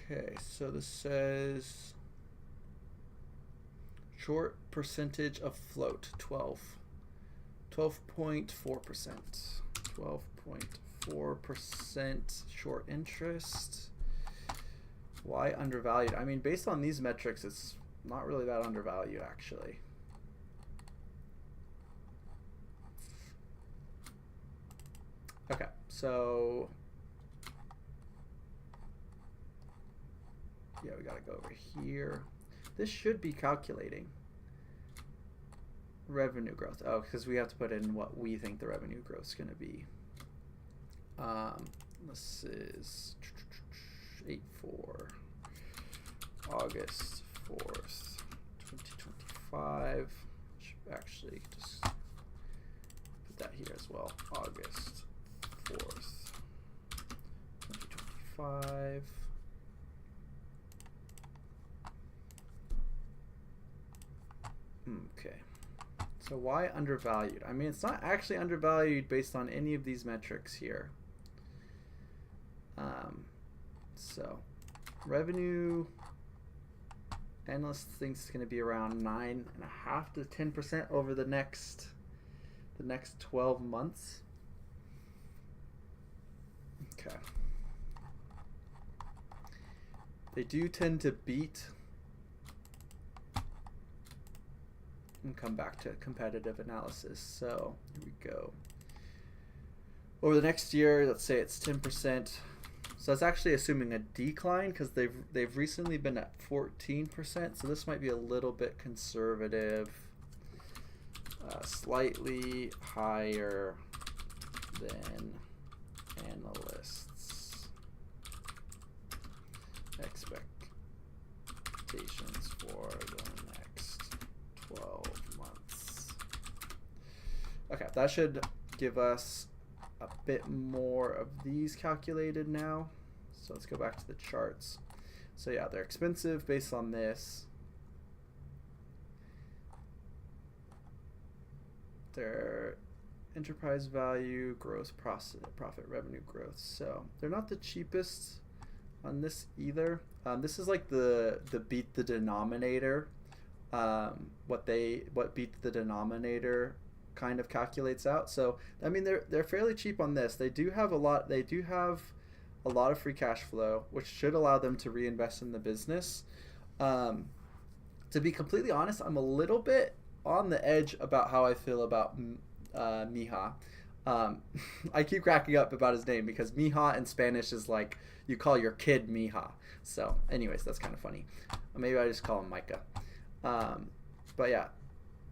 Okay, so this says short percentage of float, 12.4%. 12.4% short interest. Why undervalued? I mean, based on these metrics, it's not really that undervalued, actually. Okay, so yeah, we gotta go over here. This should be calculating revenue growth. Oh, because we have to put in what we think the revenue growth is going to be. This is 8/4, August 4th, 2025. Should actually just put that here as well. August 4th, 2025. Okay. So why undervalued? I mean, it's not actually undervalued based on any of these metrics here. So revenue, analyst thinks it's going to be around 9.5 to 10% over the next 12 months. Okay. They do tend to beat and come back to competitive analysis. So here we go. Over the next year, let's say it's 10%. So that's actually assuming a decline because they've recently been at 14%. So this might be a little bit conservative. Slightly higher than analysts. that should give us a bit more of these calculated now. So let's go back to the charts. So yeah, they're expensive based on this. Their enterprise value, gross profit, revenue growth. So they're not the cheapest on this either. This is like the beat the denominator. What beat the denominator kind of calculates out. So I mean they're fairly cheap on this. They do have a lot. They do have a lot of free cash flow, which should allow them to reinvest in the business. To be completely honest, I'm a little bit on the edge about how I feel about Miha. I keep cracking up about his name because Miha in Spanish is like you call your kid Miha. So anyways, that's kind of funny. Maybe I just call him Micah. But yeah,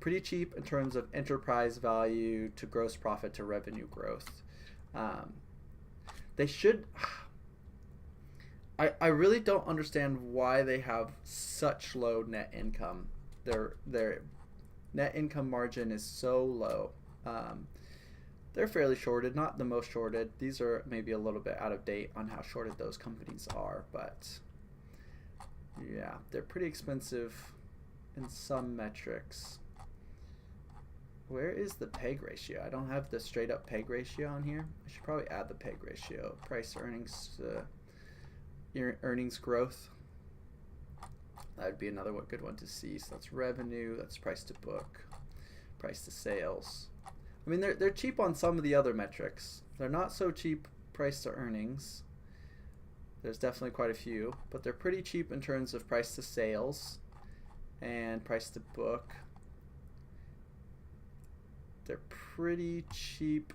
pretty cheap in terms of enterprise value to gross profit to revenue growth. They should... I really don't understand why they have such low net income. Their net income margin is so low. They're fairly shorted, not the most shorted. These are maybe a little bit out of date on how shorted those companies are, but yeah, they're pretty expensive in some metrics. Where is the PEG ratio? I don't have the straight up PEG ratio on here. I should probably add the PEG ratio. Price earnings, earnings growth. That would be another good one to see. So that's revenue, that's price to book, price to sales. I mean, they're cheap on some of the other metrics. They're not so cheap price to earnings. There's definitely quite a few, but they're pretty cheap in terms of price to sales and price to book. They're pretty cheap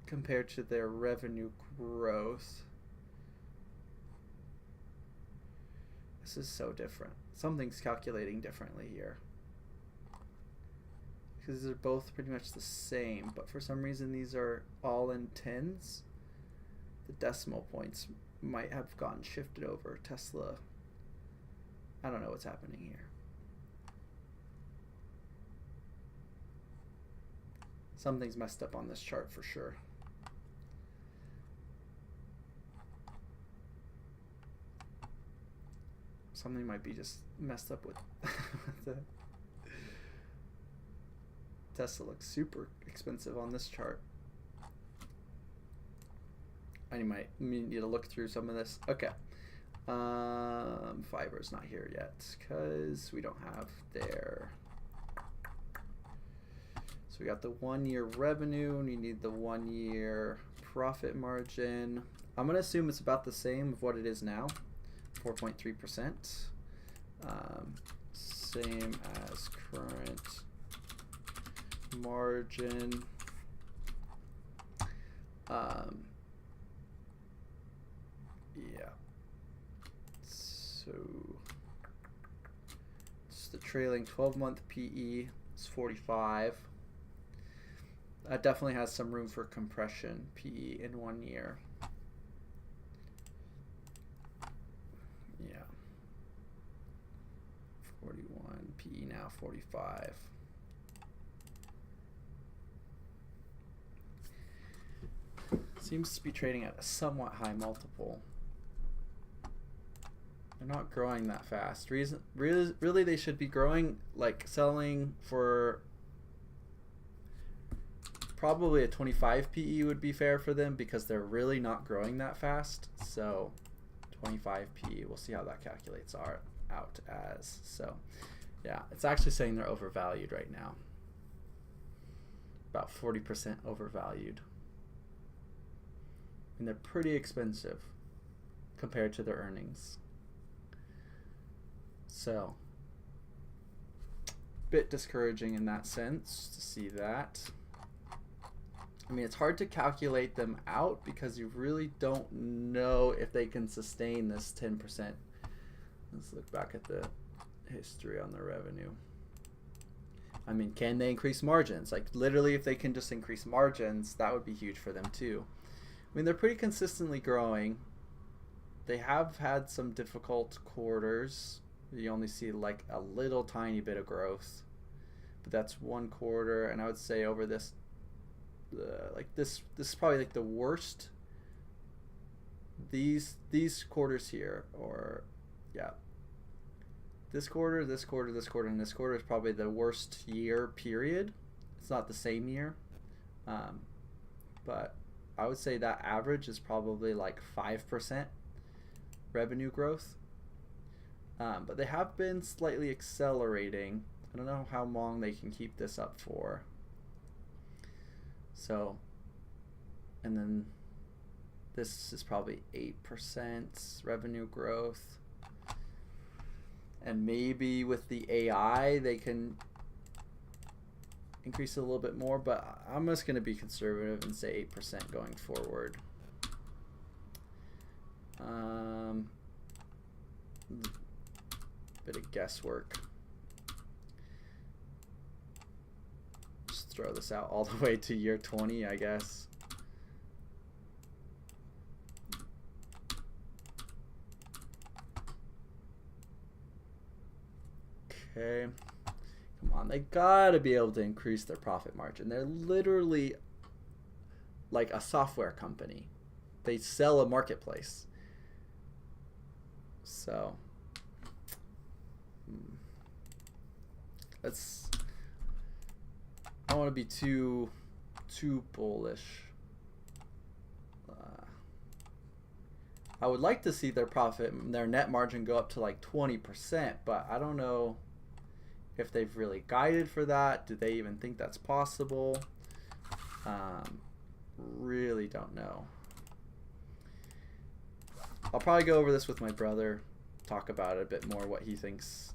compared to their revenue growth. This is so different. Something's calculating differently here. Because they're both pretty much the same, but for some reason these are all in tens. The decimal points might have gotten shifted over. Tesla. I don't know what's happening here. Something's messed up on this chart for sure. Something might be just messed up with the Tesla looks super expensive on this chart. I might need to look through some of this. Okay. Fiverr's not here yet because we don't have their... So we got the 1 year revenue and you need the 1 year profit margin. I'm going to assume it's about the same of what it is now, 4.3%. Same as current margin. Yeah. So it's the trailing 12-month PE is 45. That definitely has some room for compression, PE in 1 year. Yeah. 41, PE now 45. Seems to be trading at a somewhat high multiple. They're not growing that fast. Really they should be growing, like selling for probably a 25 PE would be fair for them because they're really not growing that fast. So 25 PE, we'll see how that calculates out as. So yeah, it's actually saying they're overvalued right now. About 40% overvalued. And they're pretty expensive compared to their earnings. So, bit discouraging in that sense to see that. I mean, it's hard to calculate them out because you really don't know if they can sustain this 10%. Let's look back at the history on the revenue. I mean, can they increase margins? Like, literally, if they can just increase margins, that would be huge for them too. I mean, they're pretty consistently growing. They have had some difficult quarters. You only see like a little tiny bit of growth. but that's 1 quarter, and I would say over this, this is probably like the worst. These quarters here, or yeah, this quarter, and this quarter is probably the worst year period. It's not the same year, but I would say that average is probably like 5% revenue growth. But they have been slightly accelerating. I don't know how long they can keep this up for. So, and then this is probably 8% revenue growth. And maybe with the AI, they can increase it a little bit more, but I'm just going to be conservative and say 8% going forward. Bit of guesswork. Just throw this out all the way to year 20, I guess. Okay. Come on, they gotta be able to increase their profit margin. They're literally like a software company. They sell a marketplace. So let's, I don't want to be too bullish. I would like to see their net margin go up to like 20%, but I don't know if they've really guided for that. Do they even think that's possible? Really don't know. I'll probably go over this with my brother, talk about it a bit more, what he thinks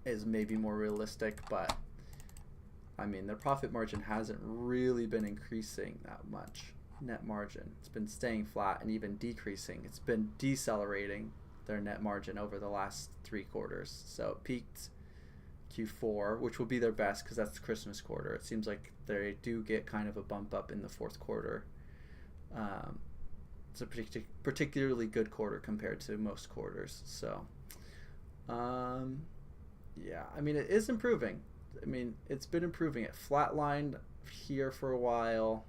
is maybe more realistic, but I mean, their profit margin hasn't really been increasing that much. Net margin, it's been staying flat and even decreasing. It's been decelerating, their net margin, over the last 3 quarters. So it peaked Q4, which will be their best because that's the Christmas quarter. It seems like they do get kind of a bump up in the 4th quarter. It's a particularly good quarter compared to most quarters. So yeah, I mean, it is improving. I mean, it's been improving. It flatlined here for a while.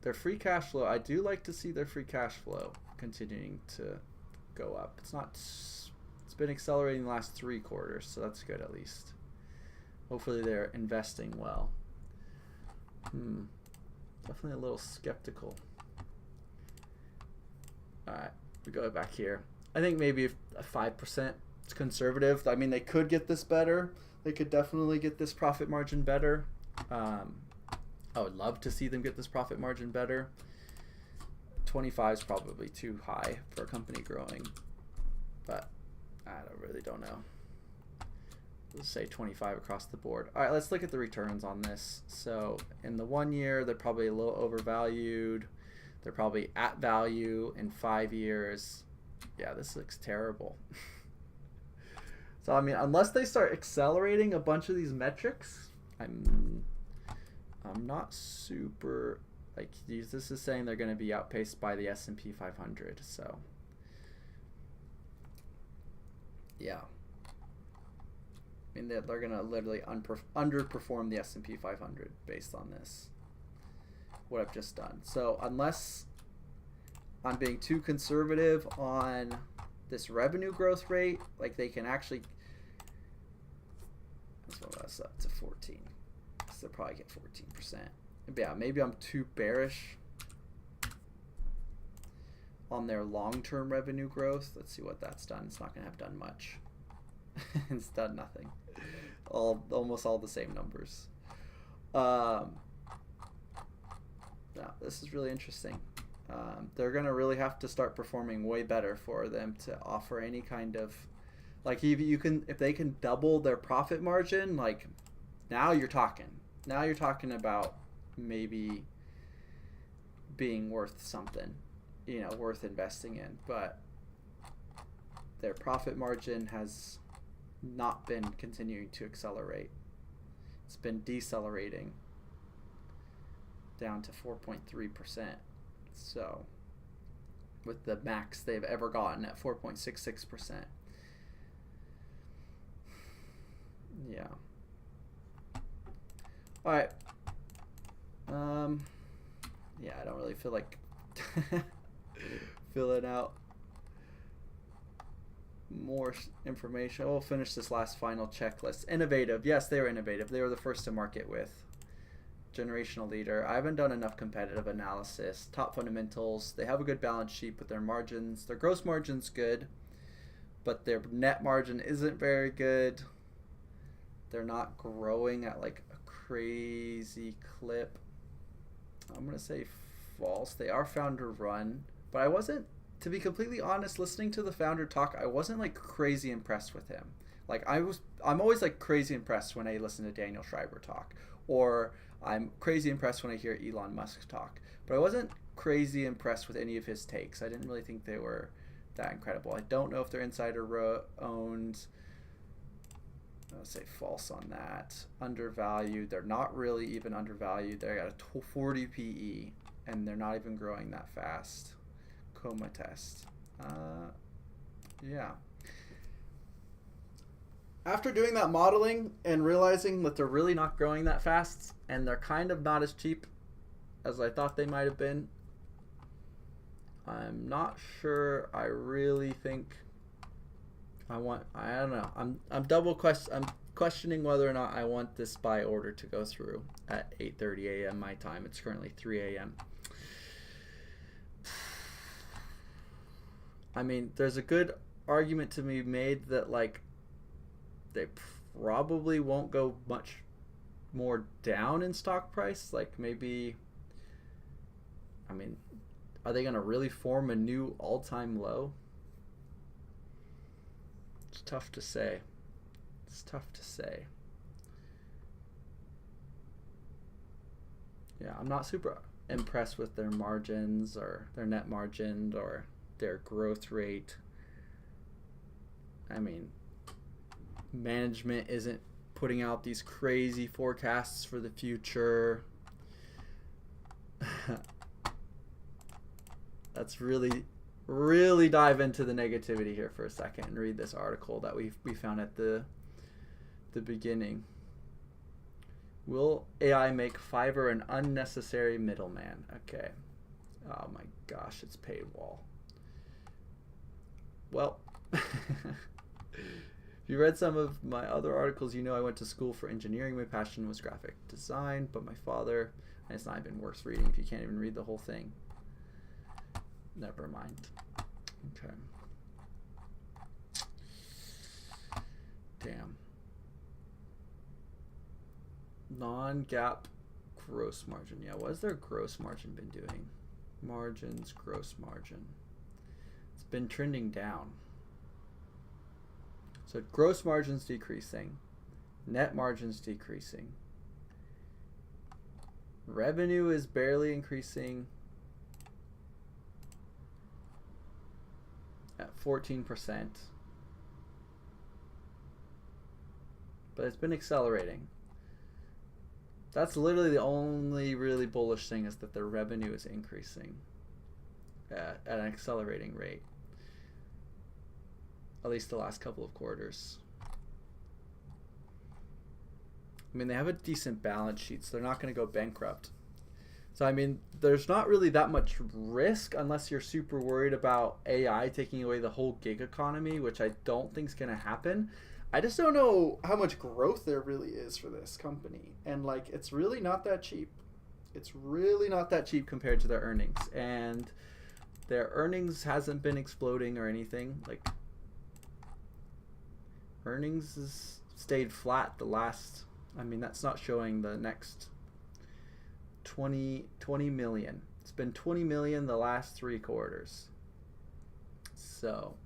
Their free cash flow, I do like to see their free cash flow continuing to go up. It's been accelerating the last 3 quarters, so that's good at least. Hopefully they're investing well. Definitely a little skeptical. Alright, we go back here. I think maybe a 5% is conservative. I mean, they could get this better. They could definitely get this profit margin better. I would love to see them get this profit margin better. 25 is probably too high for a company growing, but I really don't know. Let's say 25 across the board. All right, let's look at the returns on this. So in the 1 year, they're probably a little overvalued. They're probably at value in 5 years. Yeah, this looks terrible. So I mean, unless they start accelerating a bunch of these metrics, I'm not super, like, this is saying they're going to be outpaced by the S&P 500. So yeah, I mean, they're going to literally underperform the S&P 500 based on this, what I've just done. So unless I'm being too conservative on this revenue growth rate, like, they can actually, let's move this up to 14. So they'll probably get 14%. Yeah, maybe I'm too bearish on their long-term revenue growth. Let's see what that's done. It's not going to have done much. It's done nothing. Almost all the same numbers. Now, this is really interesting. They're going to really have to start performing way better for them to offer any kind of, like, if they can double their profit margin, like, now you're talking. Now you're talking about maybe being worth something, you know, worth investing in. But their profit margin has not been continuing to accelerate. It's been decelerating down to 4.3%. So with the max they've ever gotten at 4.66%. Yeah. All right. Yeah, I don't really feel like filling out more information. We'll finish this last final checklist. Innovative. Yes, they were innovative. They were the first to market with. Generational leader. I haven't done enough competitive analysis. Top fundamentals. They have a good balance sheet, but their margins, their gross margin's good, but their net margin isn't very good. They're not growing at like a crazy clip. I'm going to say false. They are founder run, but I wasn't, to be completely honest, listening to the founder talk, I wasn't like crazy impressed with him. Like I'm always like crazy impressed when I listen to Daniel Schreiber talk, or I'm crazy impressed when I hear Elon Musk talk, but I wasn't crazy impressed with any of his takes. I didn't really think they were that incredible. I don't know if they're insider owned. I'll say false on that. Undervalued. They're not really even undervalued. They got a 40 PE, and they're not even growing that fast. Coma test. Yeah. After doing that modeling and realizing that they're really not growing that fast, and they're kind of not as cheap as I thought they might have been, I'm not sure I really think I don't know. I'm questioning whether or not I want this buy order to go through at 8:30 a.m. my time. It's currently 3 a.m. I mean, there's a good argument to be made that like they probably won't go much more down in stock price. Like maybe, I mean, are they going to really form a new all-time low? It's tough to say. It's tough to say. Yeah, I'm not super impressed with their margins or their net margin or their growth rate. I mean, management isn't putting out these crazy forecasts for the future. Let's really dive into the negativity here for a second and read this article that we found at the beginning. Will AI make Fiverr an unnecessary middleman? Okay. Oh my gosh, it's paywall. Well, if you read some of my other articles, you know I went to school for engineering. My passion was graphic design, but my father, and it's not even worth reading if you can't even read the whole thing. Never mind. Okay. Damn. Non-GAAP gross margin. Yeah, what has their gross margin been doing? Margins, gross margin. It's been trending down. So gross margin's decreasing. Net margin's decreasing. Revenue is barely increasing at 14%. But it's been accelerating. That's literally the only really bullish thing, is that their revenue is increasing at an accelerating rate. At least the last couple of quarters. I mean, they have a decent balance sheet, so they're not going to go bankrupt. So, I mean, there's not really that much risk unless you're super worried about AI taking away the whole gig economy, which I don't think is going to happen. I just don't know how much growth there really is for this company. And, like, it's really not that cheap. It's really not that cheap compared to their earnings. And their earnings hasn't been exploding or anything. Like, earnings has stayed flat the last, I mean, that's not showing the next 20 million. It's been 20 million the last 3 quarters. So,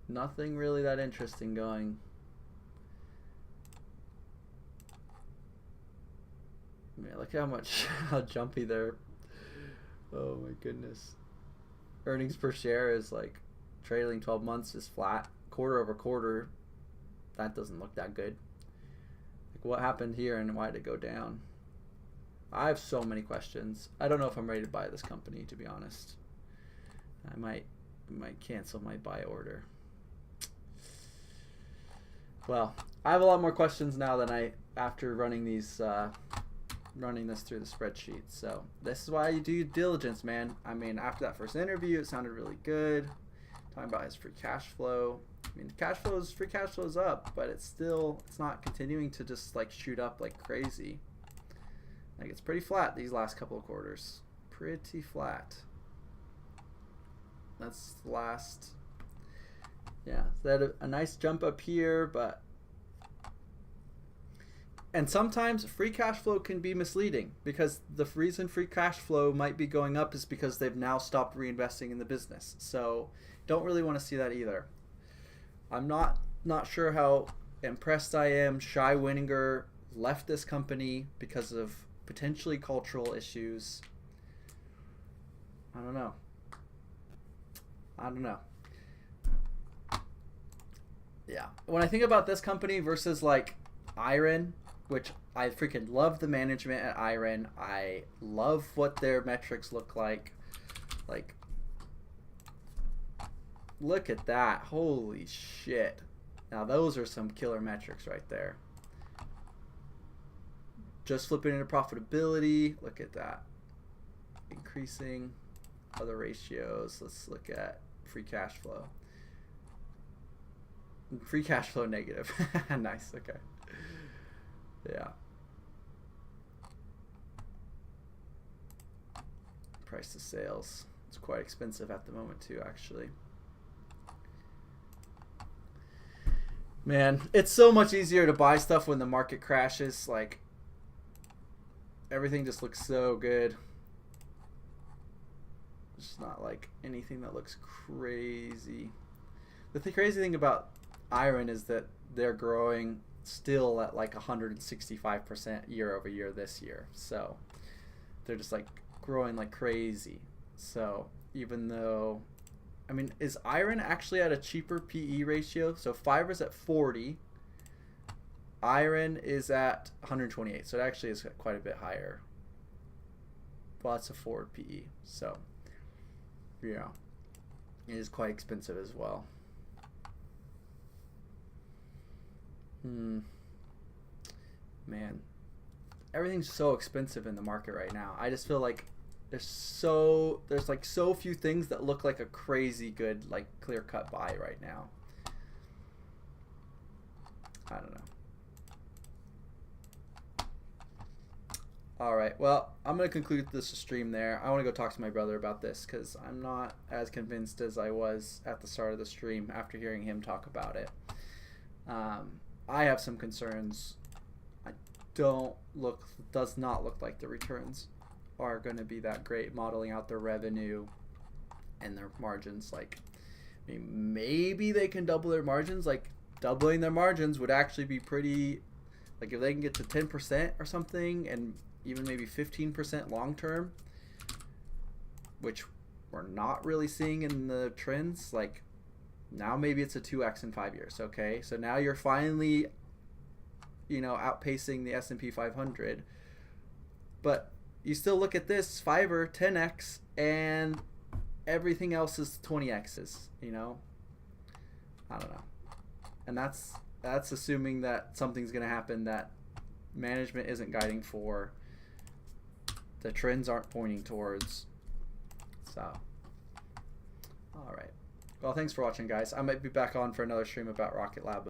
nothing really that interesting going. I mean, look how jumpy they're. Oh my goodness. Earnings per share is like trailing 12 months is flat. Quarter over quarter, that doesn't look that good. Like, what happened here and why did it go down? I have so many questions. I don't know if I'm ready to buy this company, to be honest. I might cancel my buy order. Well, I have a lot more questions now than after running these running this through the spreadsheet. So this is why you do diligence, man. I mean, after that first interview, it sounded really good. Talking about his free cash flow. I mean, free cash flow is up, but it's not continuing to just like shoot up like crazy. Like it's pretty flat these last couple of quarters. Pretty flat. That's the last. Yeah, so they had a nice jump up here, but. And sometimes free cash flow can be misleading because the reason free cash flow might be going up is because they've now stopped reinvesting in the business. So don't really want to see that either. I'm not sure how impressed I am. Shai Wininger left this company because of potentially cultural issues. I don't know. Yeah. When I think about this company versus like Iron, which I freaking love the management at Iron. I love what their metrics look like. Like, look at that. Holy shit. Now those are some killer metrics right there. Just flipping into profitability. Look at that. Increasing other ratios. Let's look at free cash flow. Free cash flow negative. Nice. Okay. Yeah. Price to sales. It's quite expensive at the moment too, actually. Man, it's so much easier to buy stuff when the market crashes. Like, everything just looks so good. It's not like anything that looks crazy. The crazy thing about Iron is that they're growing still at like 165% year over year this year. So they're just like growing like crazy. So even though, I mean, is Iron actually at a cheaper PE ratio? So Fiverr's at 40. Iron is at 128. So it actually is quite a bit higher. Well, it's a forward PE. So yeah, it is quite expensive as well. Man, everything's so expensive in the market right now. I just feel like there's like so few things that look like a crazy good, like, clear-cut buy right now. I don't know. All right, well, I'm going to conclude this stream there. I want to go talk to my brother about this because I'm not as convinced as I was at the start of the stream after hearing him talk about it. I have some concerns. Does not look like the returns are going to be that great, modeling out their revenue and their margins. Like, I mean, maybe they can double their margins. Like, doubling their margins would actually be pretty, like, if they can get to 10% or something, and even maybe 15% long term, which we're not really seeing in the trends. Like, now maybe it's a 2x in 5 years. Okay, so now you're finally, outpacing the S&P 500, but you still look at this Fiverr 10x and everything else is 20x's. I don't know, and that's assuming that something's going to happen that management isn't guiding for, the trends aren't pointing towards. So, all right. Well, thanks for watching, guys. I might be back on for another stream about Rocket Lab.